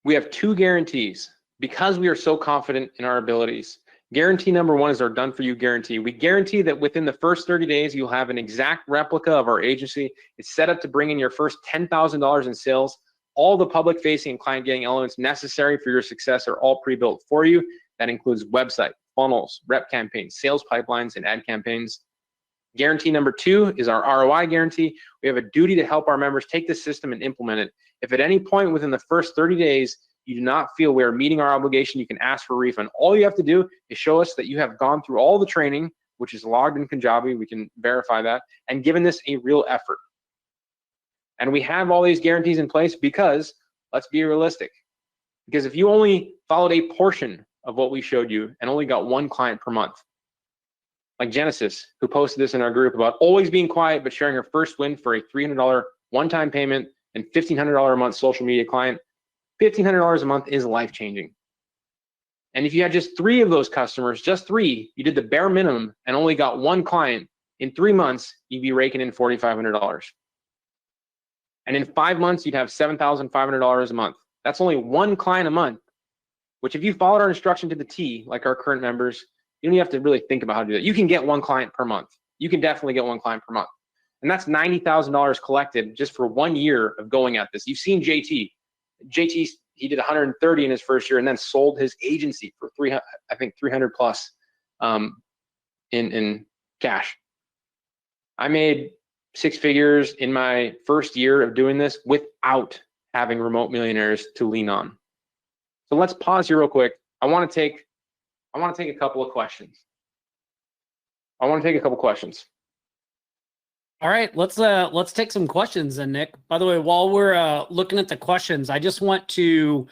We have 2 guarantees because we are so confident in our abilities. Guarantee number 1 is our done for you guarantee. We guarantee that within the first 30 days, you'll have an exact replica of our agency. It's set up to bring in your first $10,000 in sales. All the public facing and client getting elements necessary for your success are all pre-built for you. That includes website, funnels, rep campaigns, sales pipelines, and ad campaigns. Guarantee number 2 is our ROI guarantee. We have a duty to help our members take the system and implement it. If at any point within the first 30 days, you do not feel we are meeting our obligation, you can ask for a refund. All you have to do is show us that you have gone through all the training, which is logged in Kajabi. We can verify that, and given this a real effort. And we have all these guarantees in place because, let's be realistic, because if you only followed a portion of what we showed you and only got 1 client per month, like Genesis, who posted this in our group about always being quiet but sharing her first win for a $300 one-time payment and $1,500 a month social media client, $1,500 a month is life-changing. And if you had just 3 of those customers, just 3, you did the bare minimum and only got 1 client, in 3 months, you'd be raking in $4,500. And in 5 months, you'd have $7,500 a month. That's only 1 client a month, which if you followed our instruction to the T, like our current members, you don't even have to really think about how to do that. You can get 1 client per month. You can definitely get 1 client per month. And that's $90,000 collected just for 1 year of going at this. You've seen JT. JT, he did 130 in his first year and then sold his agency for 300 plus in cash. I made 6 figures in my first year of doing this without having remote millionaires to lean on. So let's pause here real quick. I want to take a couple of questions. All right, let's take some questions then, Nick. By the way, while we're looking at the questions, I just want to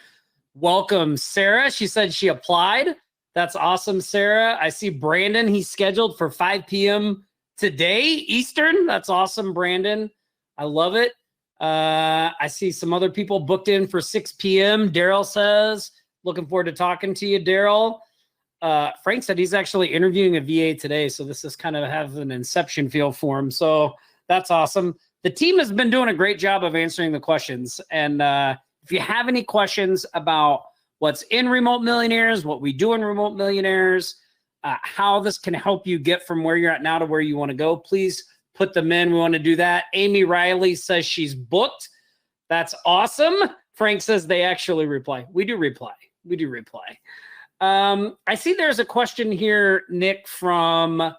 welcome Sarah. She said she applied. That's awesome, Sarah. I see Brandon. He's scheduled for 5 p.m. today, Eastern. That's awesome, Brandon. I love it. I see some other people booked in for 6 p.m. Daryl says, looking forward to talking to you, Daryl. Frank said he's actually interviewing a VA today, so this is kind of have an inception feel for him. So that's awesome. The team has been doing a great job of answering the questions. And if you have any questions about what's in Remote Millionaires, what we do in Remote Millionaires, how this can help you get from where you're at now to where you want to go, please put them in. We want to do that. Amy Riley says she's booked. That's awesome. Frank says they actually reply. We do reply. I see there's a question here, Nick, from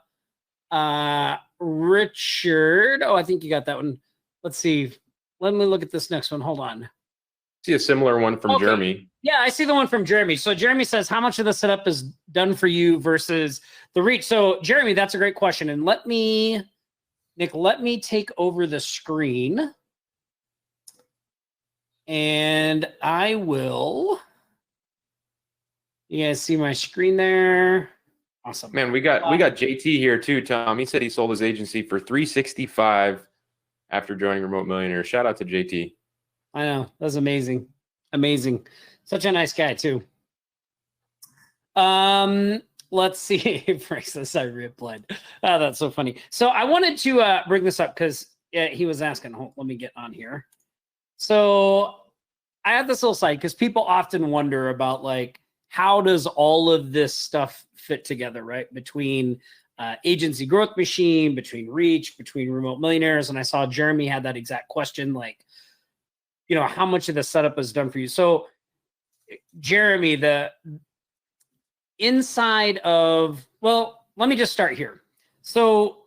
Richard. Oh, I think you got that one. Let's see. Let me look at this next one. Hold on. See a similar one from Jeremy. Yeah, I see the one from Jeremy. So Jeremy says, how much of the setup is done for you versus the reach? So Jeremy, that's a great question. And Nick, let me take over the screen. And I will. You guys see my screen there? Awesome. Man, we got JT here too, Tom. He said he sold his agency for $365 after joining Remote Millionaire. Shout out to JT. I know. That's amazing. Amazing. Such a nice guy too. Let's see. Frank says I replied. Oh, that's so funny. So I wanted to bring this up because he was asking. Let me get on here. So I have this little site because people often wonder about like, how does all of this stuff fit together, right? Between Agency Growth Machine, between Reach, between Remote Millionaires. And I saw Jeremy had that exact question, like, how much of the setup is done for you? So Jeremy, the inside of, well, let me just start here. So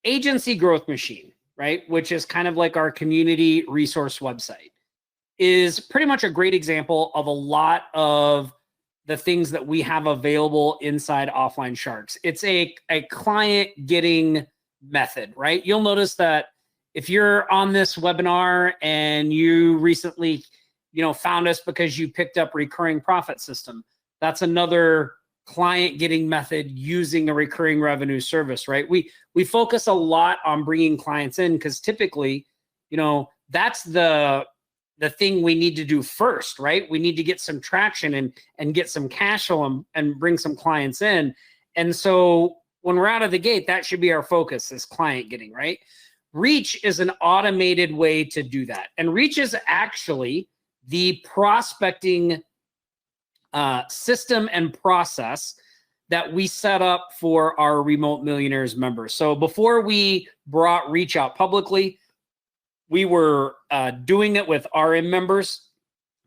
Agency Growth Machine, right? Which is kind of like our community resource website, is pretty much a great example of a lot of the things that we have available inside Offline Sharks. It's a client getting method, right? You'll notice that if you're on this webinar and you recently, found us because you picked up Recurring Profit System, that's another client getting method using a recurring revenue service, right? We focus a lot on bringing clients in because typically, that's the thing we need to do first, right? We need to get some traction and get some cash flow and bring some clients in. And so when we're out of the gate, that should be our focus, is client getting, right? Reach is an automated way to do that. And Reach is actually the prospecting system and process that we set up for our Remote Millionaires members. So before we brought Reach out publicly, we were doing it with RM members.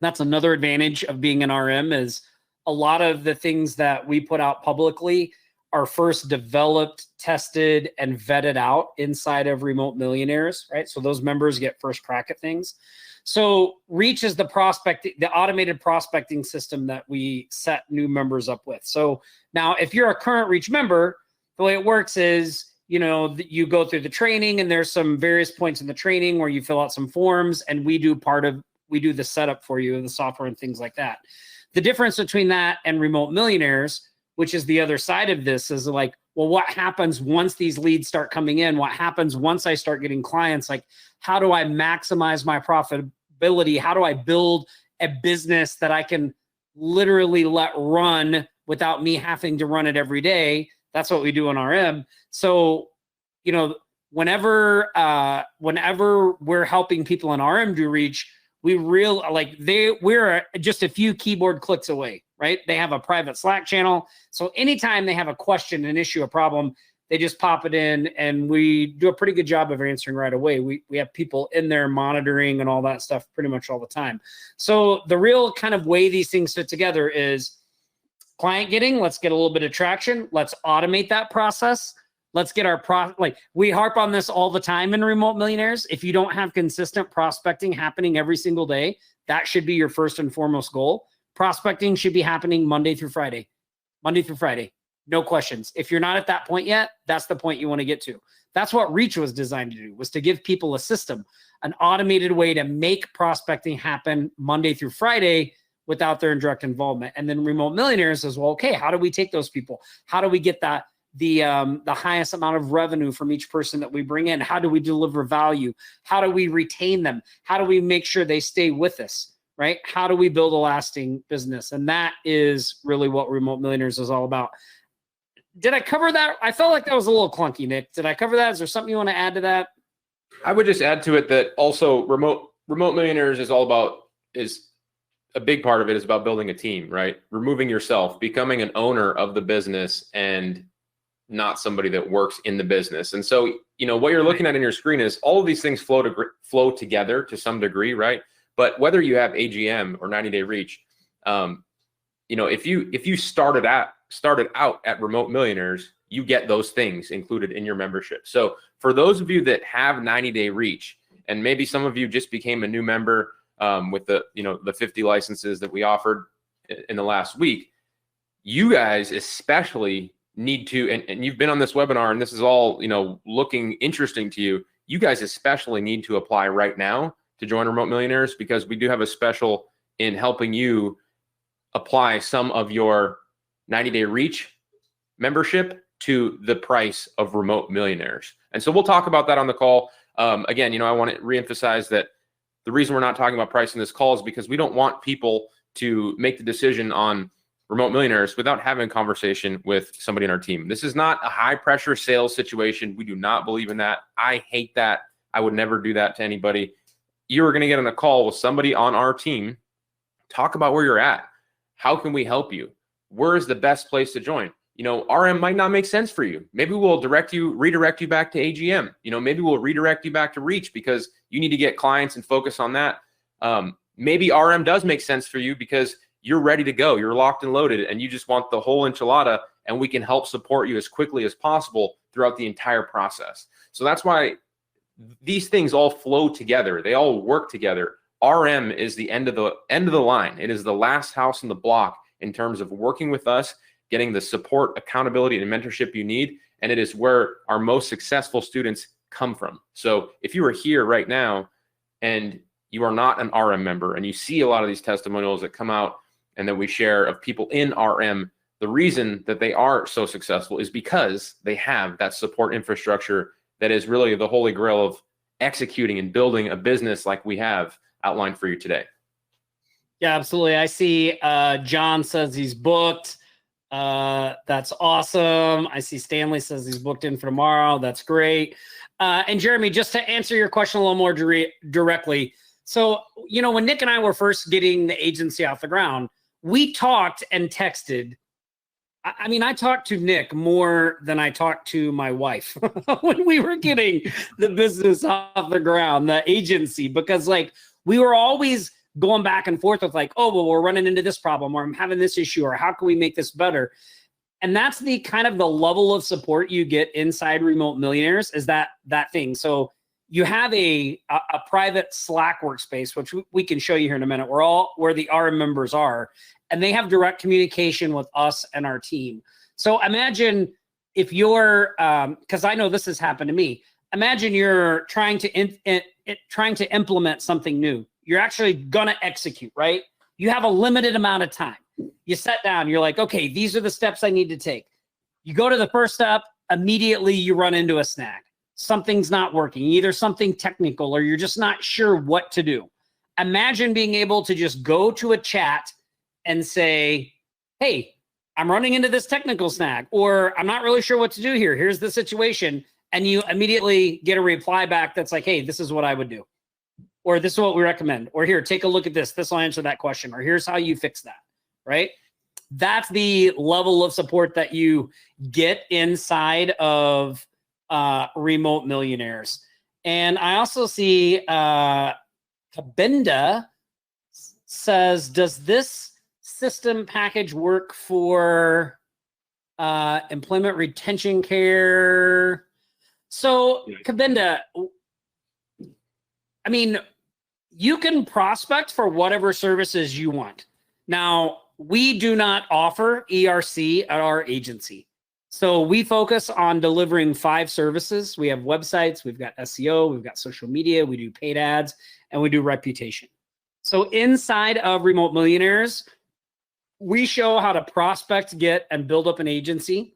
That's another advantage of being an RM, is a lot of the things that we put out publicly are first developed, tested, and vetted out inside of Remote Millionaires, right? So those members get first crack at things. So Reach is the automated prospecting system that we set new members up with. So now if you're a current Reach member, the way it works is, you go through the training, and there's some various points in the training where you fill out some forms, and we do the setup for you, the software and things like that. The difference between that and Remote Millionaires, which is the other side of this, is like, well, what happens once these leads start coming in? What happens once I start getting clients? Like, how do I maximize my profitability? How do I build a business that I can literally let run without me having to run it every day? That's what we do in RM. So, whenever we're helping people in RM do Reach, we're just a few keyboard clicks away, right? They have a private Slack channel. So anytime they have a question, an issue, a problem, they just pop it in, and we do a pretty good job of answering right away. We have people in there monitoring and all that stuff pretty much all the time. So the real kind of way these things fit together is client getting, let's get a little bit of traction. Let's automate that process. Let's get we harp on this all the time in Remote Millionaires. If you don't have consistent prospecting happening every single day, that should be your first and foremost goal. Prospecting should be happening Monday through Friday. No questions. If you're not at that point yet, that's the point you want to get to. That's what Reach was designed to do, was to give people a system, an automated way to make prospecting happen Monday through Friday without their direct involvement. And then Remote Millionaires as well. Okay, how do we take those people? How do we get the highest amount of revenue from each person that we bring in? How do we deliver value? How do we retain them? How do we make sure they stay with us, right? How do we build a lasting business? And that is really what Remote Millionaires is all about. Did I cover that? I felt like that was a little clunky, Nick. Did I cover that? Is there something you want to add to that? I would just add to it that also Remote Millionaires is a big part of it is about building a team, right? Removing yourself, becoming an owner of the business and not somebody that works in the business. And so, what you're looking at in your screen is all of these things flow together to some degree, right? But whether you have AGM or 90-day Reach, if you started out at Remote Millionaires, you get those things included in your membership. So for those of you that have 90-day Reach, and maybe some of you just became a new member with the 50 licenses that we offered in the last week, you guys especially need to, and you've been on this webinar and this is all, looking interesting to you, you guys especially need to apply right now to join Remote Millionaires, because we do have a special in helping you apply some of your 90-day reach membership to the price of Remote Millionaires. And so we'll talk about that on the call. Again, I want to reemphasize that the reason we're not talking about price in this call is because we don't want people to make the decision on Remote Millionaires without having a conversation with somebody in our team. This is not a high pressure sales situation. We do not believe in that. I hate that. I would never do that to anybody. You are going to get on a call with somebody on our team, talk about where you're at. How can we help you? Where is the best place to join? RM might not make sense for you. Maybe we'll redirect you back to AGM. Maybe we'll redirect you back to Reach because you need to get clients and focus on that. Maybe RM does make sense for you because you're ready to go. You're locked and loaded and you just want the whole enchilada, and we can help support you as quickly as possible throughout the entire process. So that's why these things all flow together. They all work together. RM is the end of the line. It is the last house in the block in terms of working with us, getting the support, accountability, and mentorship you need. And it is where our most successful students come from. So if you are here right now and you are not an RM member and you see a lot of these testimonials that come out and that we share of people in RM, the reason that they are so successful is because they have that support infrastructure that is really the holy grail of executing and building a business like we have outlined for you today. Yeah, absolutely. I see John says he's booked. That's awesome. I see Stanley says he's booked in for tomorrow. That's great. And Jeremy, just to answer your question a little more directly. So, when Nick and I were first getting the agency off the ground, we talked and texted. I talked to Nick more than I talked to my wife when we were getting the business off the ground, the agency, because we were always going back and forth with oh, well, we're running into this problem, or I'm having this issue, or how can we make this better? And that's the kind of the level of support you get inside Remote Millionaires is that thing. So you have a private Slack workspace, which we can show you here in a minute, where the RM members are, and they have direct communication with us and our team. So imagine if you're, because I know this has happened to me. Imagine you're trying to implement something new. You're actually gonna execute, right? You have a limited amount of time. You sit down, you're like, okay, these are the steps I need to take. You go to the first step, immediately you run into a snag. Something's not working, either something technical or you're just not sure what to do. Imagine being able to just go to a chat and say, hey, I'm running into this technical snag, or I'm not really sure what to do here. Here's the situation. And you immediately get a reply back that's like, hey, this is what I would do. Or this is what we recommend. Or here, take a look at this. This will answer that question. Or here's how you fix that, right? That's the level of support that you get inside of Remote Millionaires. And I also see Kabinda says, does this system package work for employment retention care? So Kabinda, you can prospect for whatever services you want. Now, we do not offer ERC at our agency. So we focus on delivering 5 services. We have websites, we've got SEO, we've got social media, we do paid ads, and we do reputation. So inside of Remote Millionaires, we show how to prospect, get, and build up an agency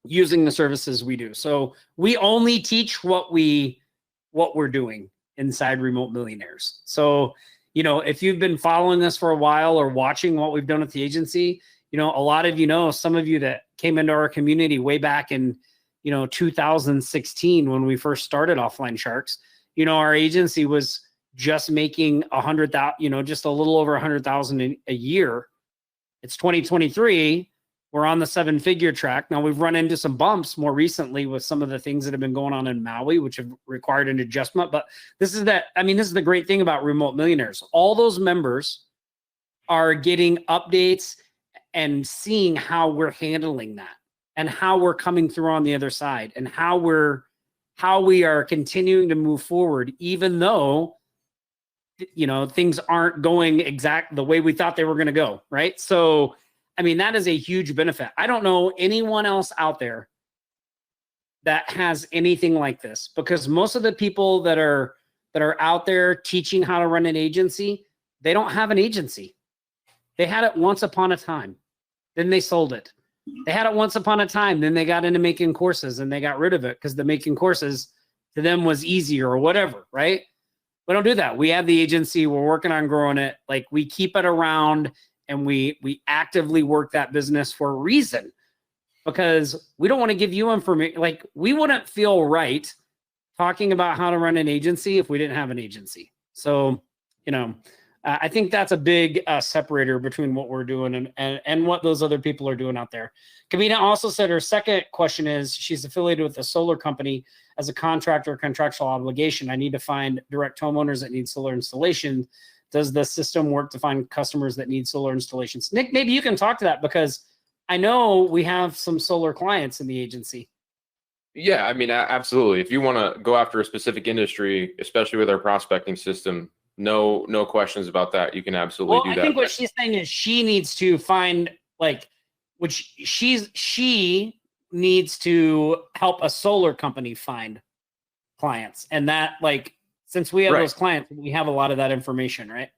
using the services we do. So we only teach what we're doing inside Remote Millionaires. So, if you've been following us for a while or watching what we've done at the agency, a lot of some of you that came into our community way back in, 2016 when we first started Offline Sharks, our agency was just making 100,000, just a little over 100,000 a year. It's 2023. We're on the 7-figure track. Now we've run into some bumps more recently with some of the things that have been going on in Maui, which have required an adjustment. But this is the great thing about Remote Millionaires. All those members are getting updates and seeing how we're handling that and how we're coming through on the other side and how we are continuing to move forward, even though, things aren't going exact the way we thought they were going to go. Right. So, that is a huge benefit. I don't know anyone else out there that has anything like this, because most of the people that are that are out there teaching how to run an agency, they don't have an agency. They had it once upon a time. Then they sold it. They had it once upon a time. Then they got into making courses and they got rid of it because the making courses to them was easier or whatever, right? We don't do that. We have the agency. We're working on growing it. Like, we keep it around and we actively work that business for a reason, because we don't want to give you information. Like, we wouldn't feel right talking about how to run an agency if we didn't have an agency. So, I think that's a big separator between what we're doing and what those other people are doing out there. Kavina also said her second question is, she's affiliated with a solar company as a contractor, contractual obligation. I need to find direct homeowners that need solar installation. Does the system work to find customers that need solar installations? Nick, maybe you can talk to that, because I know we have some solar clients in the agency. Yeah, I mean, absolutely. If you want to go after a specific industry, especially with our prospecting system, no questions about that. You can absolutely do that. I think what she's saying is she needs to find, she needs to help a solar company find clients. And that, since we have those clients, we have a lot of that information, right?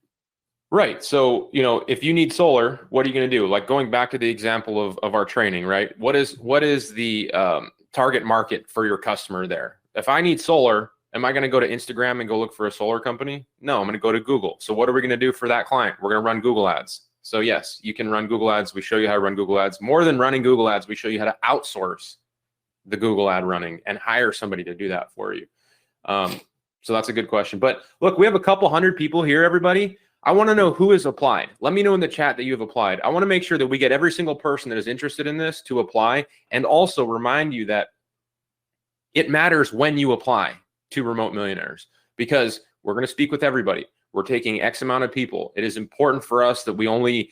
Right. So, if you need solar, what are you going to do? Like, going back to the example of our training, right? What is the target market for your customer there? If I need solar, am I going to go to Instagram and go look for a solar company? No, I'm going to go to Google. So what are we going to do for that client? We're going to run Google ads. So yes, you can run Google ads. We show you how to run Google ads. More than running Google ads, we show you how to outsource the Google ad running and hire somebody to do that for you. So that's a good question. But look, we have a couple hundred people here, everybody. I want to know who has applied. Let me know in the chat that you have applied. I want to make sure that we get every single person that is interested in this to apply, and also remind you that it matters when you apply to Remote Millionaires, because we're going to speak with everybody. We're taking X amount of people. It is important for us that we only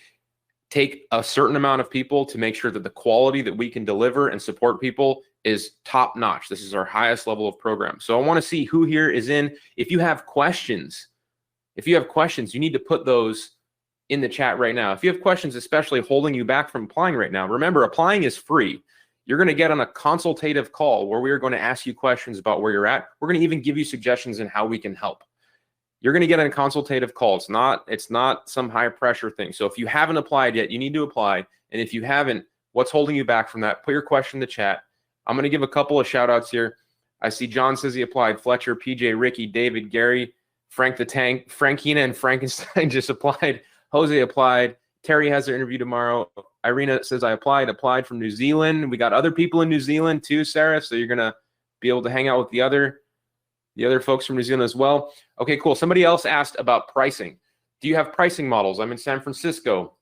take a certain amount of people to make sure that the quality that we can deliver and support people is top notch. This is our highest level of program. So I want to see who here is in. If you have questions, you need to put those in the chat right now. If you have questions, especially holding you back from applying right now, remember, applying is free. You're going to get on a consultative call where we are going to ask you questions about where you're at. We're going to even give you suggestions on how we can help. You're going to get on a consultative call. It's not some high pressure thing. So if you haven't applied yet, you need to apply. And if you haven't, what's holding you back from that? Put your question in the chat. I'm going to give a couple of shout outs here. I see John says he applied. Fletcher, PJ, Ricky, David, Gary, Frank the Tank, Frankina, and Frankenstein just applied. Jose applied. Terry has their interview tomorrow. Irina says, I applied from New Zealand. We got other people in New Zealand too, Sarah. So you're going to be able to hang out with the other folks from New Zealand as well. Okay, cool. Somebody else asked about pricing. Do you have pricing models? I'm in San Francisco.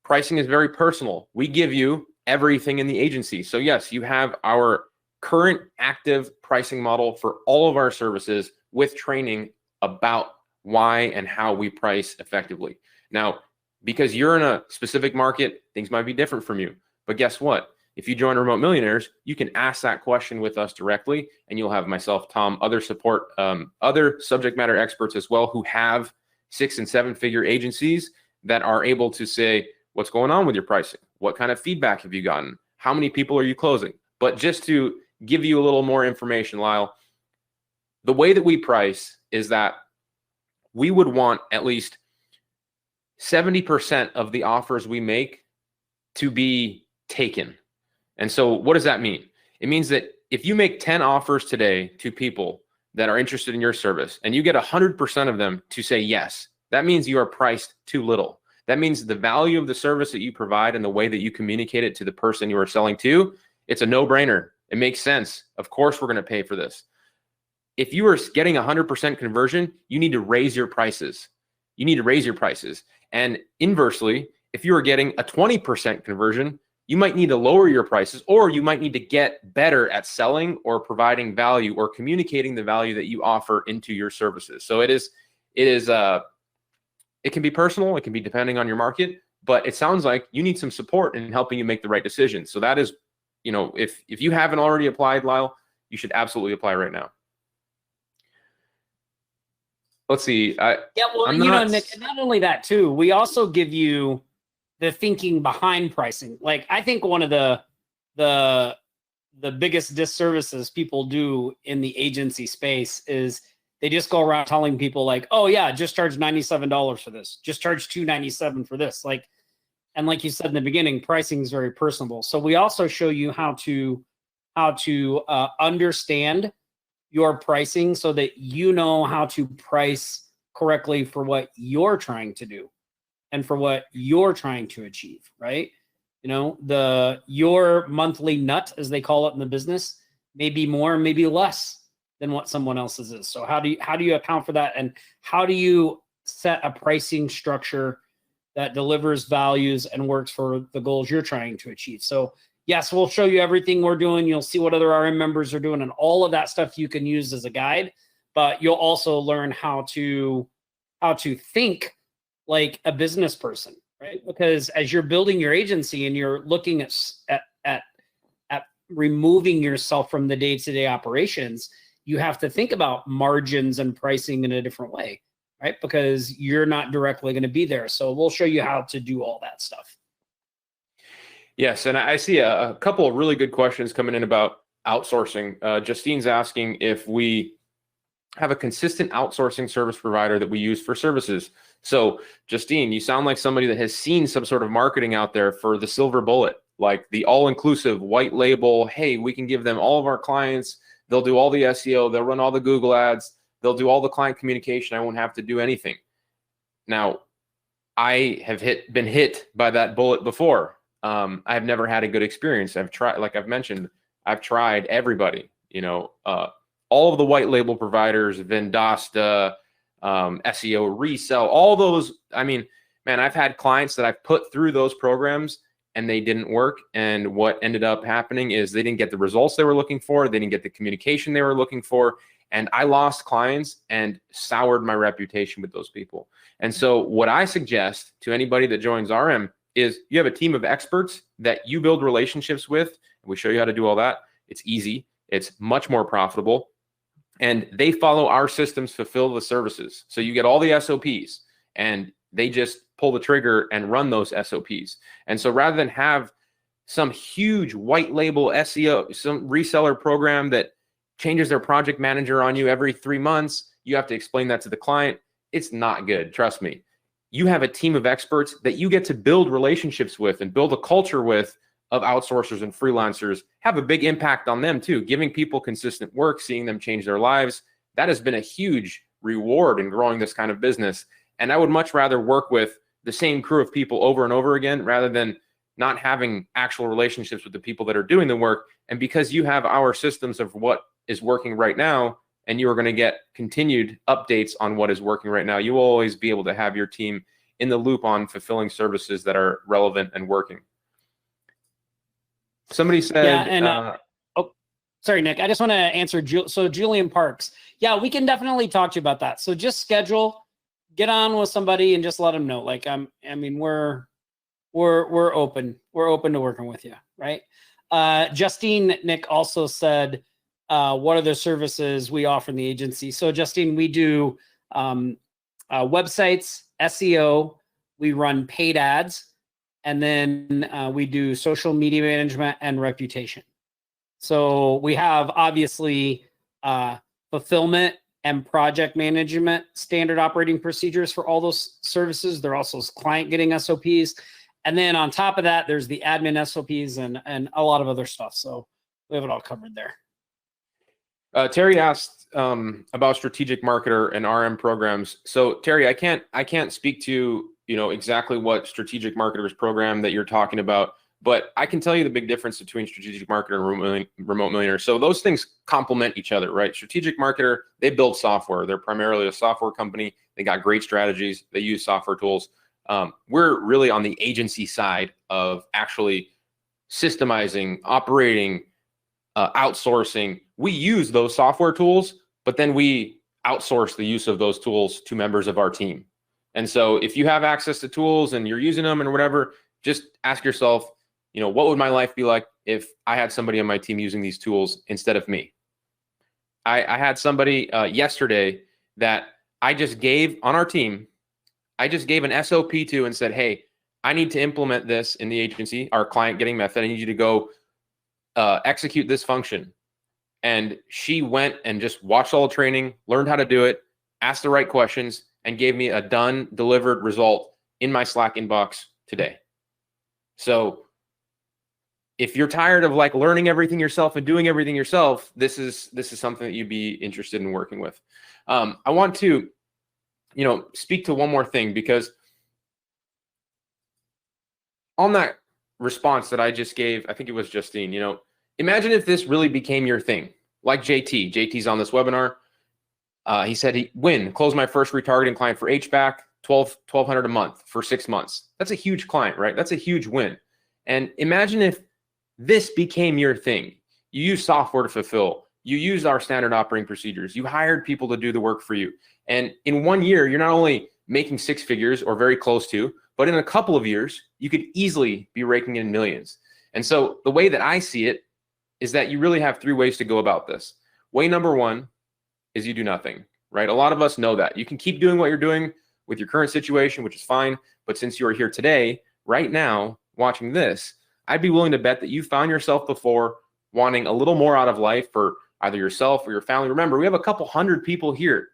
Pricing is very personal. We give you everything in the agency. So yes, you have our current active pricing model for all of our services with training about why and how we price effectively. Now, because you're in a specific market, things might be different from you. But guess what? If you join Remote Millionaires, you can ask that question with us directly, and you'll have myself, Tom, other support, other subject matter experts as well who have 6- and 7-figure agencies that are able to say, what's going on with your pricing? What kind of feedback have you gotten? How many people are you closing? But just to give you a little more information, Lyle, the way that we price is that we would want at least 70% of the offers we make to be taken. And so what does that mean? It means that if you make 10 offers today to people that are interested in your service and you get 100% of them to say yes, that means you are priced too little. That means the value of the service that you provide and the way that you communicate it to the person you are selling to, it's a no-brainer. It makes sense. Of course, we're going to pay for this. If you are getting 100% conversion, you need to raise your prices. You need to raise your prices. And inversely, if you are getting a 20% conversion, you might need to lower your prices, or you might need to get better at selling or providing value or communicating the value that you offer into your services. So it can be personal. It can be depending on your market, but it sounds like you need some support in helping you make the right decisions. So that is, if you haven't already applied, Lyle, you should absolutely apply right now. Let's see. Nick, not only that too, we also give you the thinking behind pricing. Like, I think one of the biggest disservices people do in the agency space is They just go around telling people like, oh yeah, just charge $97 for this. Just charge $297 for this. Like, and like you said in the beginning, pricing is very personable. So we also show you how to understand your pricing so that you know how to price correctly for what you're trying to do and for what you're trying to achieve, right? You know, your monthly nut, as they call it in the business, may be more, maybe less than what someone else's is. So how do you account for that? And how do you set a pricing structure that delivers values and works for the goals you're trying to achieve? So yes, we'll show you everything we're doing. You'll see what other RM members are doing, and all of that stuff you can use as a guide, but you'll also learn how to think like a business person, right? Because as you're building your agency and you're looking at removing yourself from the day-to-day operations, you have to think about margins and pricing in a different way, right? Because you're not directly going to be there. So we'll show you how to do all that stuff. Yes, and I see a couple of really good questions coming in about outsourcing. Justine's asking if we have a consistent outsourcing service provider that we use for services. So Justine, you sound like somebody that has seen some sort of marketing out there for the silver bullet, like the all-inclusive white label. Hey, we can give them all of our clients. They'll do all the SEO. They'll run all the Google ads. They'll do all the client communication. I won't have to do anything. Now, I have been hit by that bullet before. I have never had a good experience. I've tried, like I've mentioned, I've tried everybody, all of the white label providers, Vendasta, SEO, Resell, all those. I mean, man, I've had clients that I've put through those programs and they didn't work. And what ended up happening is they didn't get the results they were looking for. They didn't get the communication they were looking for. And I lost clients and soured my reputation with those people. And so what I suggest to anybody that joins RM is you have a team of experts that you build relationships with. We show you how to do all that. It's easy. It's much more profitable. And they follow our systems, fulfill the services. So you get all the SOPs and they just pull the trigger and run those SOPs. And so rather than have some huge white label SEO, some reseller program that changes their project manager on you every 3 months, you have to explain that to the client. It's not good. Trust me. You have a team of experts that you get to build relationships with and build a culture with of outsourcers and freelancers, have a big impact on them too, giving people consistent work, seeing them change their lives. That has been a huge reward in growing this kind of business. And I would much rather work with the same crew of people over and over again, rather than not having actual relationships with the people that are doing the work. And because you have our systems of what is working right now, and you are going to get continued updates on what is working right now, you will always be able to have your team in the loop on fulfilling services that are relevant and working. Somebody said, yeah, and, sorry, Nick, I just want to answer. So Julian Parks, yeah, we can definitely talk to you about that. So just schedule, get on with somebody and just let them know. Like, I mean, we're open. We're open to working with you. Right. Justine, Nick also said, what are the services we offer in the agency? So Justine, we do websites, SEO, we run paid ads, and then we do social media management and reputation. So we have obviously fulfillment and project management standard operating procedures for all those services. There are also client getting SOPs. And then on top of that, there's the admin SOPs and a lot of other stuff. So we have it all covered there. Terry asked about strategic marketer and RM programs. So Terry, I can't speak to exactly what strategic marketer's program that you're talking about, but I can tell you the big difference between strategic marketer and remote millionaire. So those things complement each other, right? Strategic marketer, they build software. They're primarily a software company. They got great strategies. They use software tools. We're really on the agency side of actually systemizing, operating, outsourcing. We use those software tools, but then we outsource the use of those tools to members of our team. And so if you have access to tools and you're using them and whatever, just ask yourself, what would my life be like if I had somebody on my team using these tools instead of me? I had somebody yesterday that I just gave on our team, I just gave an SOP to and said, hey, I need to implement this in the agency, our client getting method. I need you to go execute this function. And she went and just watched all the training, learned how to do it, asked the right questions, and gave me a done, delivered result in my Slack inbox today. So if you're tired of like learning everything yourself and doing everything yourself, this is something that you'd be interested in working with. I want to, speak to one more thing, because on that response that I just gave, I think it was Justine, imagine if this really became your thing, like JT. JT's on this webinar. He said, close my first retargeting client for HVAC, $1,200 a month for 6 months. That's a huge client, right? That's a huge win. And imagine if this became your thing. You use software to fulfill. You use our standard operating procedures. You hired people to do the work for you. And in 1 year, you're not only making 6 figures or very close to, but in a couple of years, you could easily be raking in millions. And so the way that I see it is that you really have 3 ways to go about this. Way number 1 is you do nothing, right? A lot of us know that. You can keep doing what you're doing with your current situation, which is fine. But since you are here today, right now, watching this, I'd be willing to bet that you found yourself before wanting a little more out of life for either yourself or your family. Remember, we have a couple hundred people here.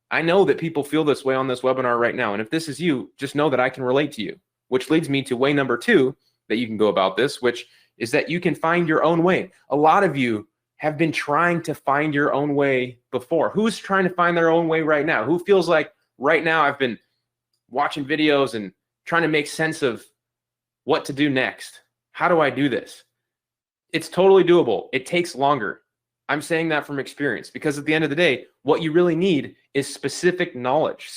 I know that people feel this way on this webinar right now. And if this is you, just know that I can relate to you, which leads me to way number 2 that you can go about this, which is that you can find your own way. A lot of you have been trying to find your own way before. Who's trying to find their own way right now? Who feels like right now I've been watching videos and trying to make sense of what to do next? How do I do this? It's totally doable. It takes longer. I'm saying that from experience, because at the end of the day, what you really need is specific knowledge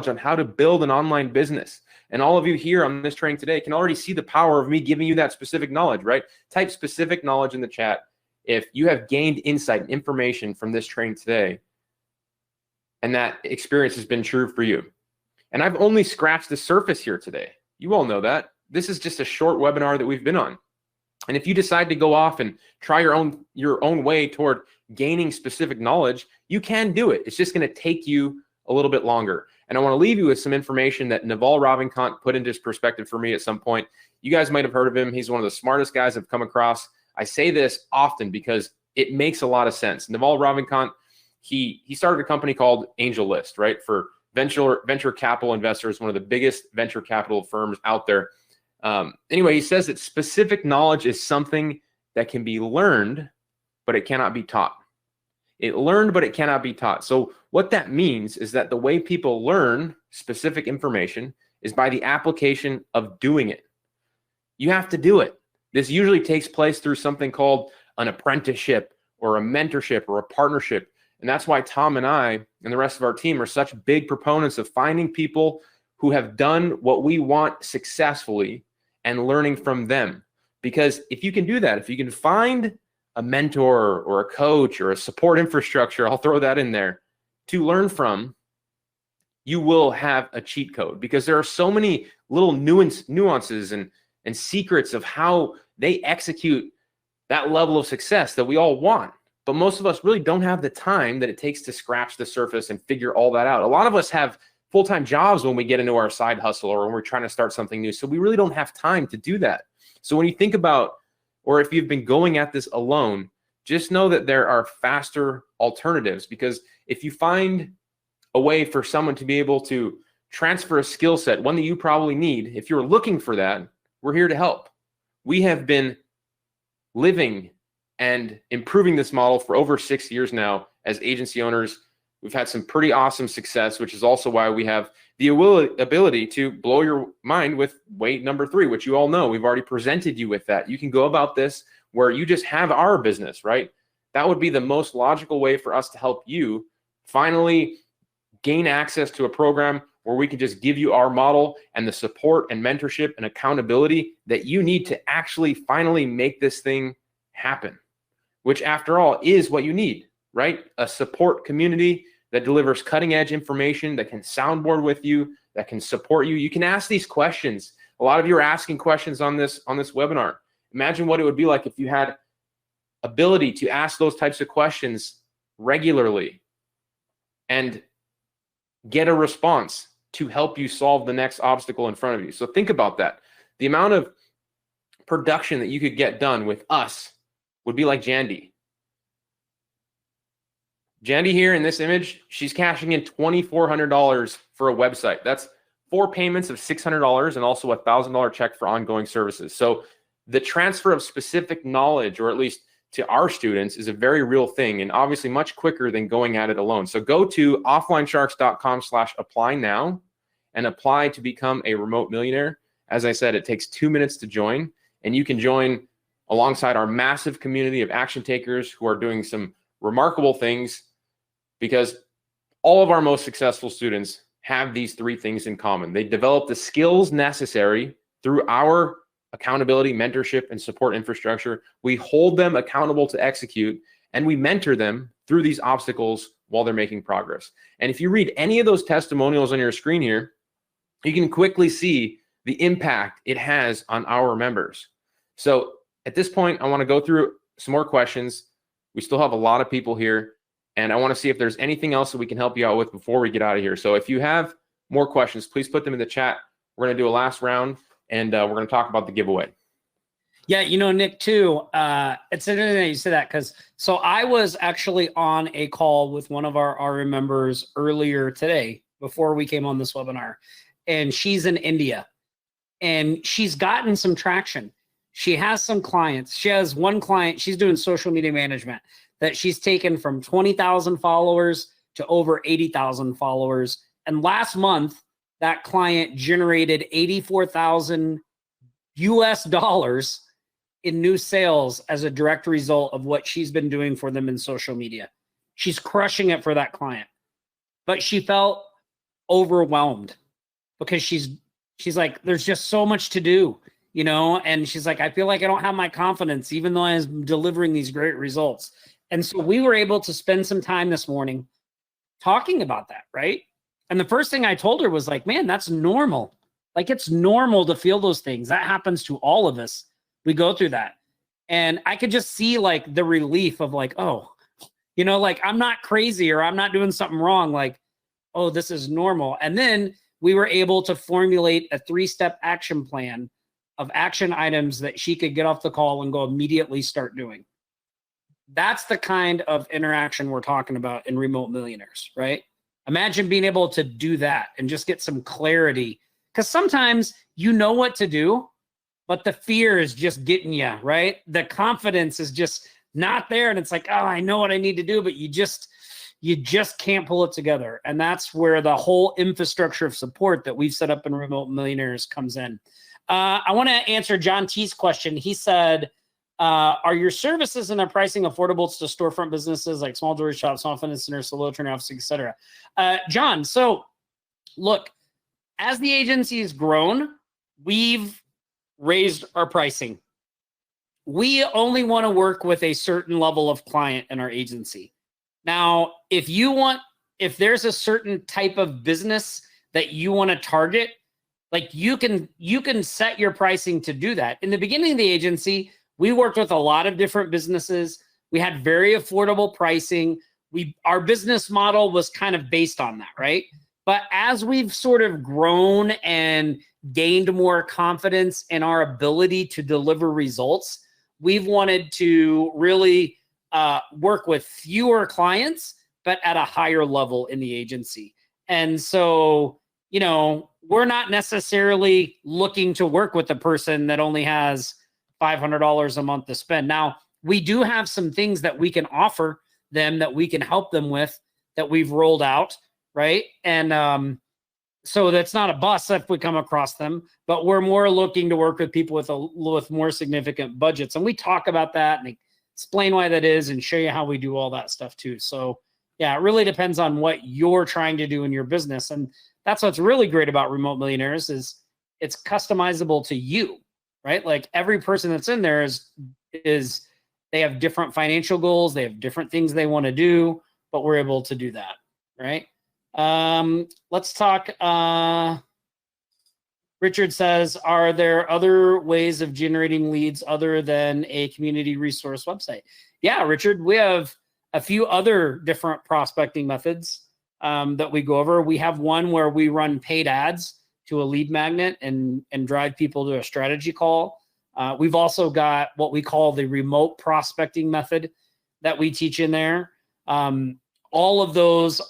on how to build an online business. And all of you here on this training today can already see the power of me giving you that specific knowledge, right? Type specific knowledge in the chat if you have gained insight and information from this training today, and that experience has been true for you. And I've only scratched the surface here today. You all know that. This is just a short webinar that we've been on. And if you decide to go off and try your own way toward gaining specific knowledge, you can do it. It's just going to take you a little bit longer. And I want to leave you with some information that Naval Ravikant put into perspective for me at some point. You guys might have heard of him. He's one of the smartest guys I've come across. I say this often because it makes a lot of sense. Naval Ravikant, he started a company called AngelList, right? For venture capital investors, one of the biggest venture capital firms out there. Anyway, he says that specific knowledge is something that can be learned, but it cannot be taught. It learned, but it cannot be taught. So what that means is that the way people learn specific information is by the application of doing it. You have to do it. This usually takes place through something called an apprenticeship or a mentorship or a partnership. And that's why Tom and I and the rest of our team are such big proponents of finding people who have done what we want successfully and learning from them. Because if you can do that, if you can find a mentor or a coach or a support infrastructure, I'll throw that in there, to learn from, you will have a cheat code, because there are so many little nuances and secrets of how they execute that level of success that we all want. But most of us really don't have the time that it takes to scratch the surface and figure all that out. A lot of us have full-time jobs when we get into our side hustle or when we're trying to start something new. So we really don't have time to do that. So when you think about, or if you've been going at this alone, just know that there are faster alternatives, because if you find a way for someone to be able to transfer a skill set, one that you probably need, if you're looking for that, we're here to help. We have been living and improving this model for over 6 years now as agency owners. We've had some pretty awesome success, which is also why we have the ability to blow your mind with way number 3, which you all know. We've already presented you with that. You can go about this where you just have our business, right? That would be the most logical way for us to help you finally gain access to a program where we can just give you our model and the support and mentorship and accountability that you need to actually finally make this thing happen, which after all is what you need, right? A support community that delivers cutting edge information, that can soundboard with you, that can support you. You can ask these questions. A lot of you are asking questions on this webinar. Imagine what it would be like if you had ability to ask those types of questions regularly and get a response to help you solve the next obstacle in front of you. So think about that. The amount of production that you could get done with us would be like Jandy. Jandy here in this image, she's cashing in $2,400 for a website. That's 4 payments of $600 and also a $1,000 check for ongoing services. So the transfer of specific knowledge, or at least to our students, is a very real thing, and obviously much quicker than going at it alone. So go to offlinesharks.com/apply now and apply to become a remote millionaire. As I said, it takes 2 minutes to join, and you can join alongside our massive community of action takers who are doing some remarkable things, because all of our most successful students have these 3 things in common. They develop the skills necessary through our accountability, mentorship, and support infrastructure. We hold them accountable to execute, and we mentor them through these obstacles while they're making progress. And if you read any of those testimonials on your screen here, you can quickly see the impact it has on our members. So at this point, I want to go through some more questions. We still have a lot of people here, and I want to see if there's anything else that we can help you out with before we get out of here. So if you have more questions, please put them in the chat. We're going to do a last round, and we're going to talk about the giveaway. Yeah, you know, Nick, too, it's interesting that you say that, because so I was actually on a call with one of our RA members earlier today before we came on this webinar, and she's in India, and she's gotten some traction. She has some clients. She has one client, she's doing social media management, that she's taken from 20,000 followers to over 80,000 followers. And last month, that client generated $84,000 US in new sales as a direct result of what she's been doing for them in social media. She's crushing it for that client. But she felt overwhelmed because she's like, there's just so much to do, you know? And she's like, I feel like I don't have my confidence, even though I'm delivering these great results. And so we were able to spend some time this morning talking about that, right? And the first thing I told her was like, man, that's normal. Like, it's normal to feel those things. That happens to all of us. We go through that. And I could just see like the relief of like, oh, you know, like I'm not crazy or I'm not doing something wrong. Like, oh, this is normal. And then we were able to formulate a 3-step action plan of action items that she could get off the call and go immediately start doing. That's the kind of interaction we're talking about in Remote Millionaires, right? Imagine being able to do that and just get some clarity, because sometimes you know what to do, but the fear is just getting you, right? The confidence is just not there. And it's like, oh, I know what I need to do, but you just can't pull it together. And that's where the whole infrastructure of support that we've set up in Remote Millionaires comes in. I want to answer John T's question. He said, are your services and their pricing affordable to storefront businesses like small jewelry shops, small fitness centers, solo training offices, etc.? John, so look, as the agency has grown, we've raised our pricing. We only want to work with a certain level of client in our agency. Now, if there's a certain type of business that you want to target, like you can set your pricing to do that. In the beginning of the agency, we worked with a lot of different businesses. We had very affordable pricing. Our business model was kind of based on that, right? But as we've sort of grown and gained more confidence in our ability to deliver results, we've wanted to really work with fewer clients, but at a higher level in the agency. And so, you know, we're not necessarily looking to work with a person that only has $500 a month to spend. Now, we do have some things that we can offer them, that we can help them with, that we've rolled out, right? And so that's not a bust if we come across them, but we're more looking to work with people with more significant budgets. And we talk about that and explain why that is and show you how we do all that stuff too. So yeah, it really depends on what you're trying to do in your business. And that's what's really great about Remote Millionaires is it's customizable to you, right? Like every person that's in there is they have different financial goals. They have different things they want to do, but we're able to do that, right? Let's talk. Richard says, are there other ways of generating leads other than a community resource website? Yeah, Richard, we have a few other different prospecting methods that we go over. We have one where we run paid ads to a lead magnet and drive people to a strategy call. We've also got what we call the remote prospecting method that we teach in there. all of those,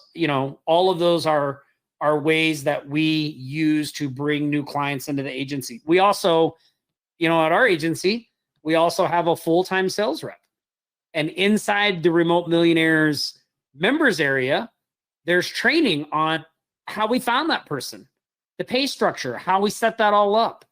are ways that we use to bring new clients into the agency. We also, at our agency, we also have a full-time sales rep. And inside the Remote Millionaires members area, there's training on how we found that person, the pay structure, how we set that all up,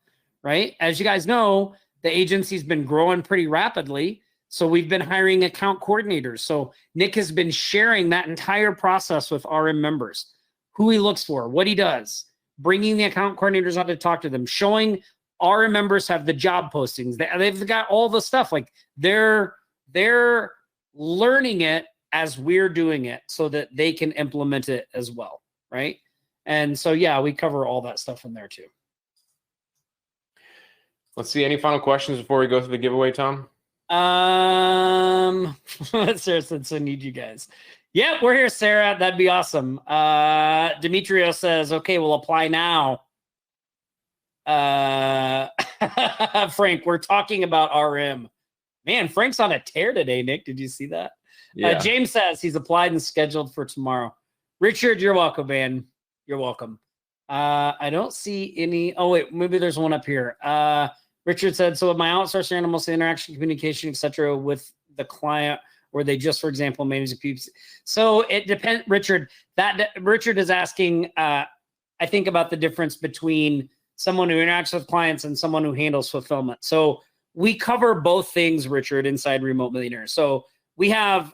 right? As you guys know, the agency's been growing pretty rapidly. So we've been hiring account coordinators. So Nick has been sharing that entire process with RM members, who he looks for, what he does, bringing the account coordinators out to talk to them, showing RM members have the job postings. They've got all the stuff. Like they're learning it as we're doing it so that they can implement it as well, right? And so, yeah, we cover all that stuff in there too. Let's see. Any final questions before we go through the giveaway, Tom? Sarah said, so need you guys. Yeah, we're here, Sarah. That'd be awesome. Demetrio says, okay, we'll apply now. Frank, we're talking about RM. Man, Frank's on a tear today, Nick. Did you see that? Yeah. James says he's applied and scheduled for tomorrow. Richard, you're welcome, man. You're welcome. I don't see any. Oh, wait, maybe there's one up here. Richard said, so with my outsourced animals, interaction, communication, etc., with the client, or they just, for example, manage the people. So it depends, Richard. Richard is asking, I think, about the difference between someone who interacts with clients and someone who handles fulfillment. So we cover both things, Richard, inside Remote Millionaires. So we have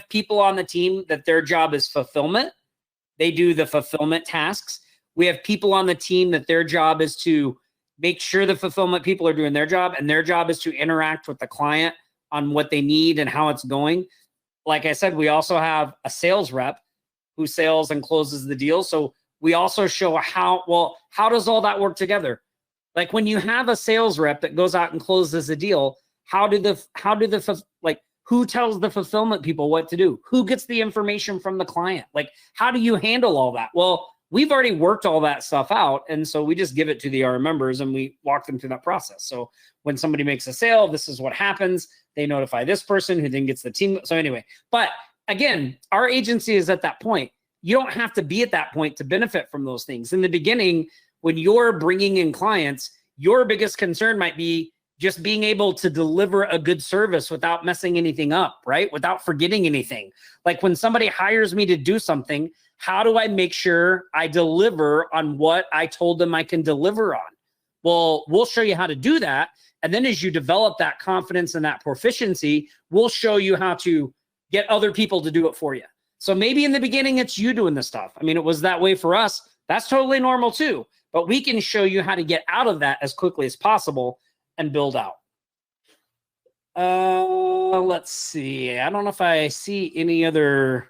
people on the team that their job is fulfillment. They do the fulfillment tasks. We have people on the team that their job is to make sure the fulfillment people are doing their job, and their job is to interact with the client on what they need and how it's going. Like I said, we also have a sales rep who sales and closes the deal. So we also show how does all that work together? Like when you have a sales rep that goes out and closes a deal, who tells the fulfillment people what to do? Who gets the information from the client? Like, how do you handle all that? Well, we've already worked all that stuff out. And so we just give it to the RM members and we walk them through that process. So when somebody makes a sale, this is what happens. They notify this person who then gets the team. So anyway, but again, our agency is at that point. You don't have to be at that point to benefit from those things. In the beginning, when you're bringing in clients, your biggest concern might be just being able to deliver a good service without messing anything up, right? Without forgetting anything. Like when somebody hires me to do something, how do I make sure I deliver on what I told them I can deliver on? Well, we'll show you how to do that. And then as you develop that confidence and that proficiency, we'll show you how to get other people to do it for you. So maybe in the beginning, it's you doing the stuff. I mean, it was that way for us. That's totally normal too. But we can show you how to get out of that as quickly as possible and build out. Let's see. I don't know if I see any other.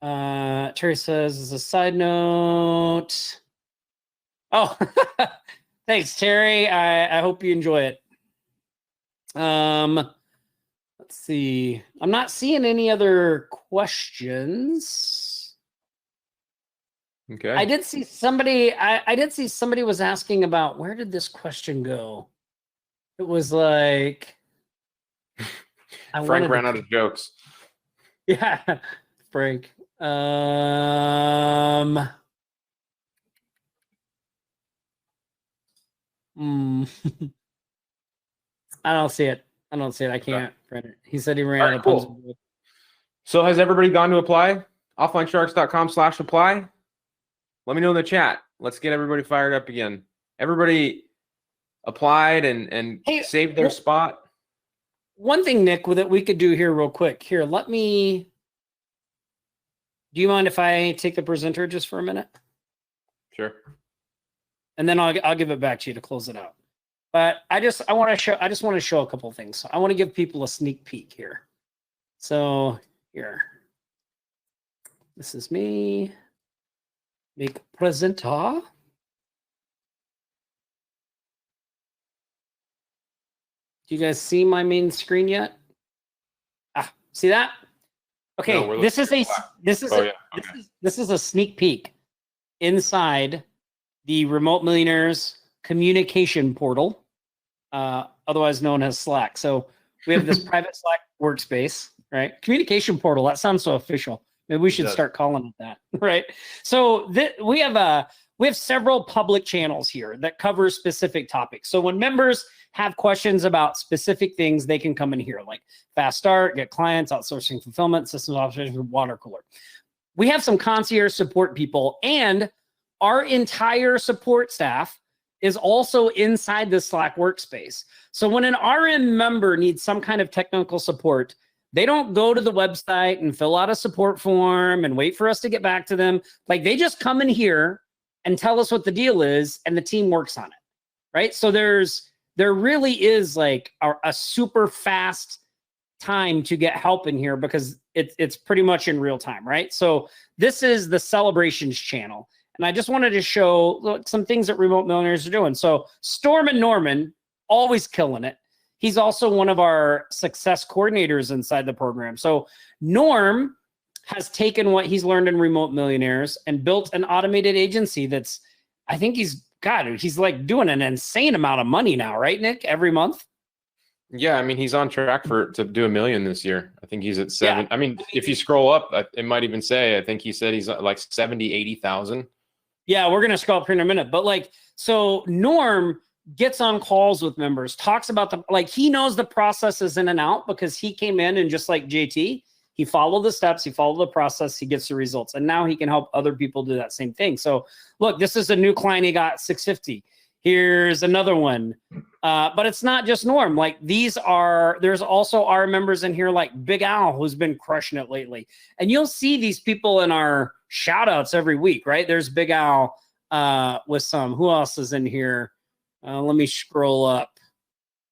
Terry says, as a side note. Oh, thanks, Terry. I hope you enjoy it. Let's see. I'm not seeing any other questions. Okay. I did see somebody. I did see somebody was asking about, where did this question go? It was like Frank ran out of jokes. Yeah, Frank. I don't see it. I can't print it. He said he ran out of cool. So has everybody gone to apply? offlinesharks.com/apply. Let me know in the chat. Let's get everybody fired up again. Everybody applied and saved their spot. One thing, Nick, that we could do here real quick. Here, do you mind if I take the presenter just for a minute? Sure. And then I'll give it back to you to close it out. But I just want to show a couple of things. I want to give people a sneak peek here. So here. This is me. Make presenter. Do you guys see my main screen yet? See that? Okay, No, this is a sneak peek inside the Remote Millionaires communication portal, otherwise known as Slack. So we have this private Slack workspace. right? Communication portal. That sounds so official. Maybe we should does. start calling it that, right? So we have several public channels here that cover specific topics. So when members have questions about specific things, they can come in here, like fast start, get clients, outsourcing fulfillment, systems optimization, water cooler. We have some concierge support people, and our entire support staff is also inside the Slack workspace. So when an RM member needs some kind of technical support, they don't go to the website and fill out a support form and wait for us to get back to them. Like, they just come in here and tell us what the deal is, and the team works on it, right? So there really is like a super fast time to get help in here, because it's pretty much in real time, right? So this is the celebrations channel. And I just wanted to show some things that Remote Millionaires are doing. So Storm and Norman, always killing it. He's also one of our success coordinators inside the program. So Norm has taken what he's learned in Remote Millionaires and built an automated agency that's, I think he's like doing an insane amount of money now, right, Nick? Every month? Yeah, I mean, he's on track to do $1 million this year. I think he's at 7. Yeah. I mean, if you scroll up, it might even say, I think he said he's like 70, 80,000. Yeah, we're going to scroll up here in a minute. But like, so Norm gets on calls with members, talks about he knows the processes in and out, because he came in and, just like JT, he followed the steps, he followed the process, he gets the results. And now he can help other people do that same thing. So look, this is a new client. He got 650. Here's another one. But it's not just Norm. Like, there's also our members in here, like Big Al, who's been crushing it lately. And you'll see these people in our shout outs every week, right? There's Big Al with some. Who else is in here? Let me scroll up.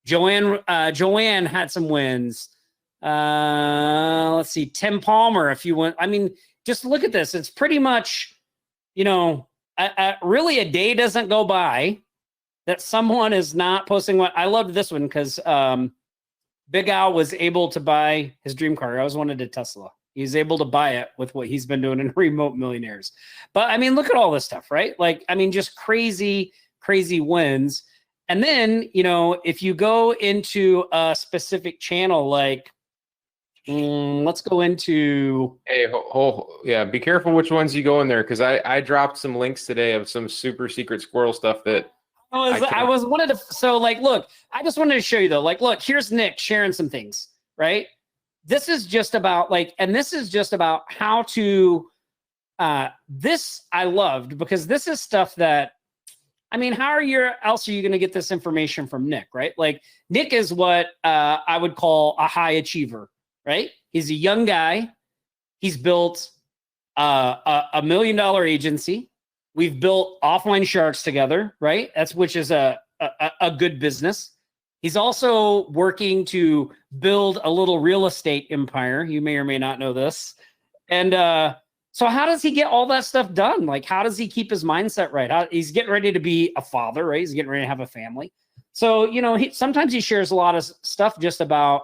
Joanne had some wins. Let's see. Tim Palmer, if you want. I mean, just look at this. It's pretty much, really a day doesn't go by that someone is not posting what. I loved this one because Big Al was able to buy his dream car. I always wanted a Tesla. He's able to buy it with what he's been doing in Remote Millionaires. But I mean, look at all this stuff, right? Like, I mean, just crazy wins. And then, if you go into a specific channel, like, let's go into. Hey, yeah, be careful which ones you go in there, because I dropped some links today of some super secret squirrel stuff that So like, look, I just wanted to show you though, like, look, here's Nick sharing some things, right? This is just about how to, this I loved, because this is stuff that, I mean, how else are you going to get this information from Nick, right? Like, Nick is what I would call a high achiever, right? He's a young guy. He's built a $1 million agency. We've built Offline Sharks together, right? Which is a good business. He's also working to build a little real estate empire. You may or may not know this. And so how does he get all that stuff done? Like, how does he keep his mindset right? He's getting ready to be a father, right? He's getting ready to have a family. So, sometimes he shares a lot of stuff just about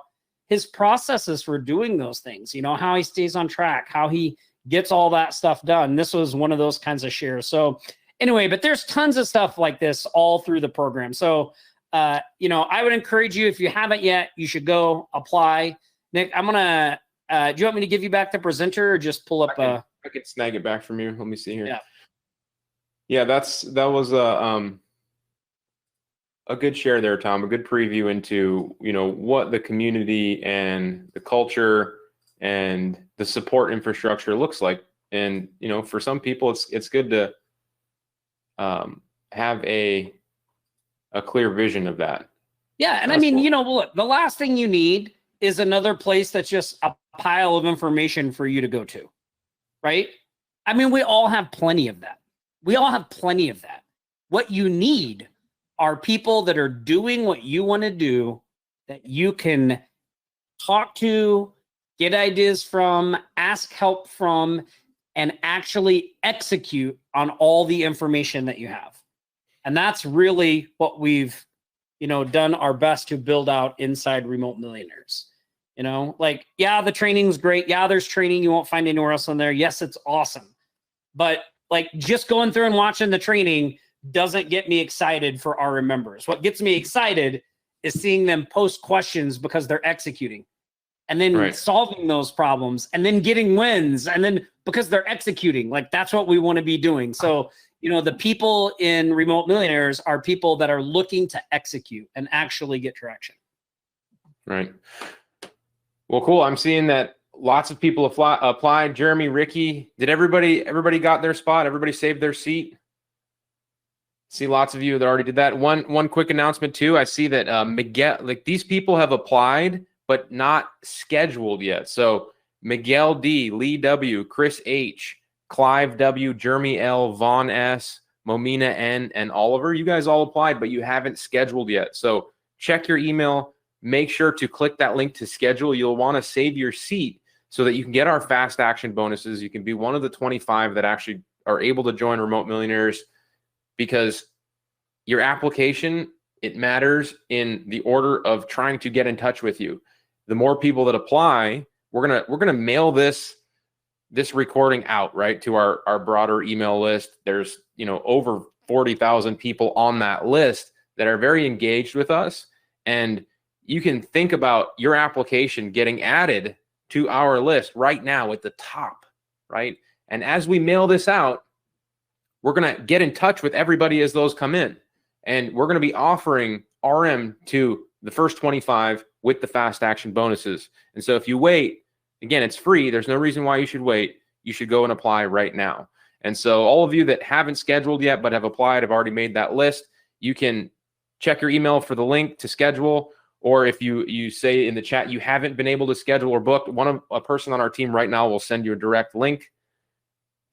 his processes for doing those things, how he stays on track, how he gets all that stuff done. This was one of those kinds of shares. So anyway, but there's tons of stuff like this all through the program. So, I would encourage you, if you haven't yet, you should go apply. Nick, I'm going to, do you want me to give you back the presenter, or just pull up I could snag it back from you. Let me see here. Yeah. That was a good share there, Tom. A good preview into what the community and the culture and the support infrastructure looks like. And for some people, it's good to have a clear vision of that. Yeah, and I mean, look, the last thing you need is another place that's just a pile of information for you to go to. Right? I mean, we all have plenty of that. What you need are people that are doing what you want to do, that you can talk to, get ideas from, ask help from, and actually execute on all the information that you have. And that's really what we've, done our best to build out inside Remote Millionaires. The training's great. Yeah, there's training you won't find anywhere else on there. Yes, it's awesome. But just going through and watching the training doesn't get me excited for our members. What gets me excited is seeing them post questions, because they're executing. and then Right. solving those problems and then getting wins. And then because they're executing, like that's what we want to be doing. So, the people in Remote Millionaires are people that are looking to execute and actually get traction. Right. Well, cool. I'm seeing that lots of people applied. Jeremy, Ricky, did everybody got their spot? Everybody saved their seat? See lots of you that already did that. One quick announcement too. I see that Miguel, like these people have applied, but not scheduled yet. So Miguel D, Lee W, Chris H, Clive W, Jeremy L, Vaughn S, Momina N, and Oliver. You guys all applied, but you haven't scheduled yet. So check your email. Make sure to click that link to schedule. You'll want to save your seat so that you can get our fast action bonuses. You can be one of the 25 that actually are able to join Remote Millionaires, because your application, it matters in the order of trying to get in touch with you. The more people that apply, we're gonna mail this recording out, right, to our broader email list. There's over 40,000 people on that list that are very engaged with us, and you can think about your application getting added to our list right now at the top, right? And as we mail this out, we're going to get in touch with everybody as those come in. And we're going to be offering RM to the first 25 with the fast action bonuses. And so if you wait, again, it's free. There's no reason why you should wait. You should go and apply right now. And so all of you that haven't scheduled yet but have applied, have already made that list, you can check your email for the link to schedule. Or if you say in the chat you haven't been able to schedule or book, a person on our team right now will send you a direct link.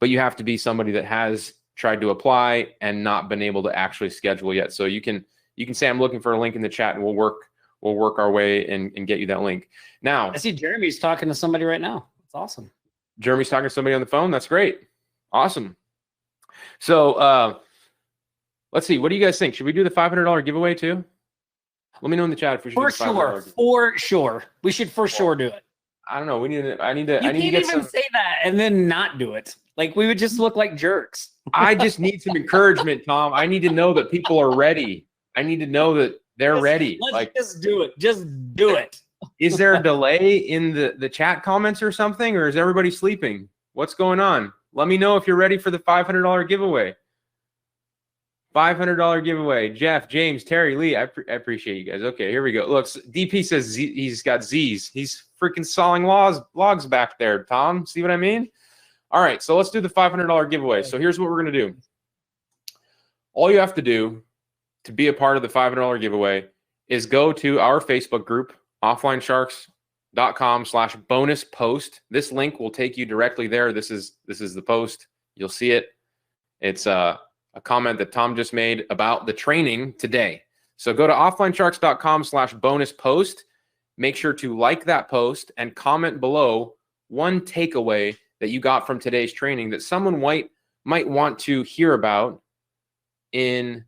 But you have to be somebody that has tried to apply and not been able to actually schedule yet. So you can say I'm looking for a link in the chat, and we'll work our way and get you that link. Now, I see Jeremy's talking to somebody right now. That's awesome. Jeremy's talking to somebody on the phone. That's great. Awesome. So let's see. What do you guys think? Should we do the $500 giveaway too? Let me know in the chat if we should. For do the $500 giveaway. For sure. We should for sure do it. I don't know. I need to You get can't even some. say that and then not do it. Like we would just look like jerks. I just need some encouragement, Tom. I need to know that people are ready. I need to know that they're ready. Let's just do it. Just do it. Is there a delay in the chat comments or something, or is everybody sleeping? What's going on? Let me know if you're ready for the $500 giveaway. $500 giveaway. Jeff, James, Terry, Lee. I appreciate you guys. Okay, here we go. Look, DP says he's got Z's. He's freaking sawing logs back there, Tom. See what I mean? All right, so let's do the $500 giveaway. So here's what we're going to do. All you have to do to be a part of the $500 giveaway is go to our Facebook group, offlinesharks.com/bonus post. This link will take you directly there. This is the post. You'll see it. It's a comment that Tom just made about the training today. So go to offlinesharks.com/bonus post. Make sure to like that post and comment below one takeaway that you got from today's training that someone might want to hear about in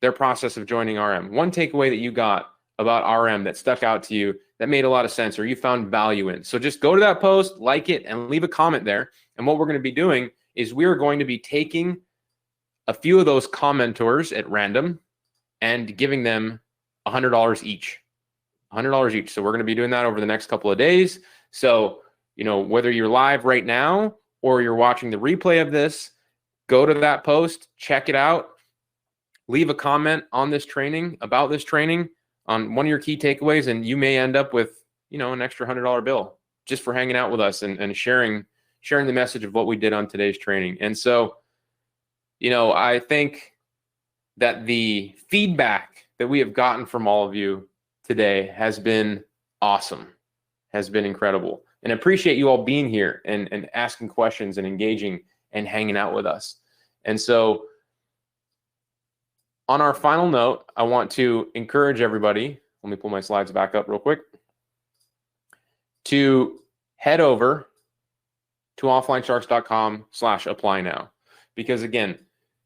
their process of joining RM. One takeaway that you got about RM that stuck out to you, that made a lot of sense, or you found value in. So just go to that post, like it, and leave a comment there. And what we're going to be doing is we're going to be taking a few of those commentors at random and giving them $100 each. $100 each. So we're going to be doing that over the next couple of days. So, whether you're live right now or you're watching the replay of this, go to that post, check it out, leave a comment on this training, about this training, on one of your key takeaways, and you may end up with, an extra $100 bill just for hanging out with us and sharing the message of what we did on today's training. And so, I think that the feedback that we have gotten from all of you today has been awesome, has been incredible. And appreciate you all being here and asking questions and engaging and hanging out with us. And so on our final note, I want to encourage everybody, let me pull my slides back up real quick, to head over to offlinesharks.com/apply now. Because again,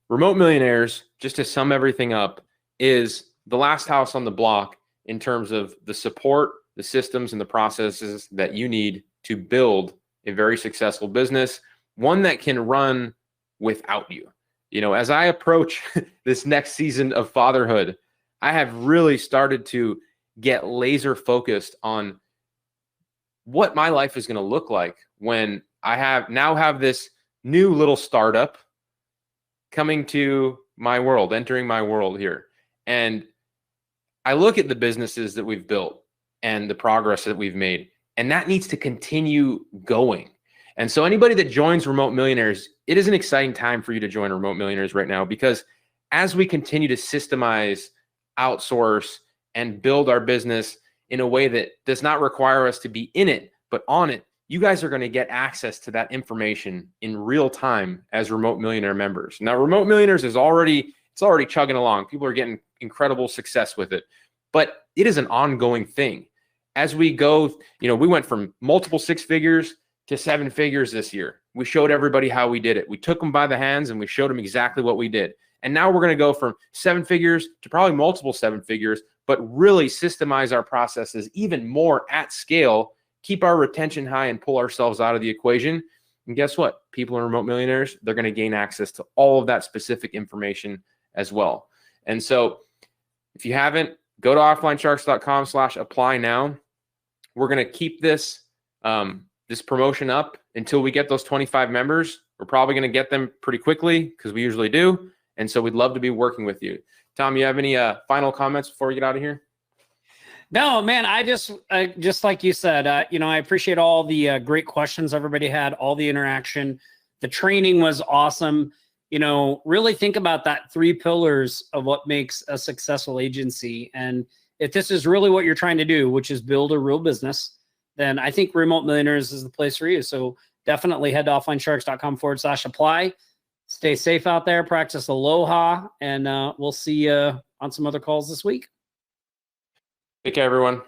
Remote Millionaires, just to sum everything up, is the last house on the block in terms of the support, the systems, and the processes that you need to build a very successful business, one that can run without you. As I approach this next season of fatherhood, I have really started to get laser focused on what my life is going to look like when I have this new little startup coming to my world, entering my world here. And I look at the businesses that we've built and the progress that we've made, and that needs to continue going. And so anybody that joins Remote Millionaires, it is an exciting time for you to join Remote Millionaires right now, because as we continue to systemize, outsource, and build our business in a way that does not require us to be in it, but on it, you guys are going to get access to that information in real time as Remote Millionaire members. Now, Remote Millionaires is already chugging along. People are getting incredible success with it, but it is an ongoing thing. As we go, we went from multiple 6 figures to 7 figures this year. We showed everybody how we did it. We took them by the hands and we showed them exactly what we did. And now we're going to go from 7 figures to probably multiple 7 figures, but really systemize our processes even more at scale, keep our retention high, and pull ourselves out of the equation. And guess what? People in Remote Millionaires, they're going to gain access to all of that specific information as well. And so if you haven't, go to offlinesharks.com/apply now. We're going to keep this promotion up until we get those 25 members. We're probably going to get them pretty quickly because we usually do. And so we'd love to be working with you. Tom, you have any final comments before we get out of here? No, man, I just like you said, I appreciate all the great questions everybody had, all the interaction. The training was awesome. Really think about that 3 pillars of what makes a successful agency. And if this is really what you're trying to do, which is build a real business, then I think Remote Millionaires is the place for you. So definitely head to offlinesharks.com/apply. Stay safe out there, practice aloha, and we'll see you on some other calls this week. Take care, everyone.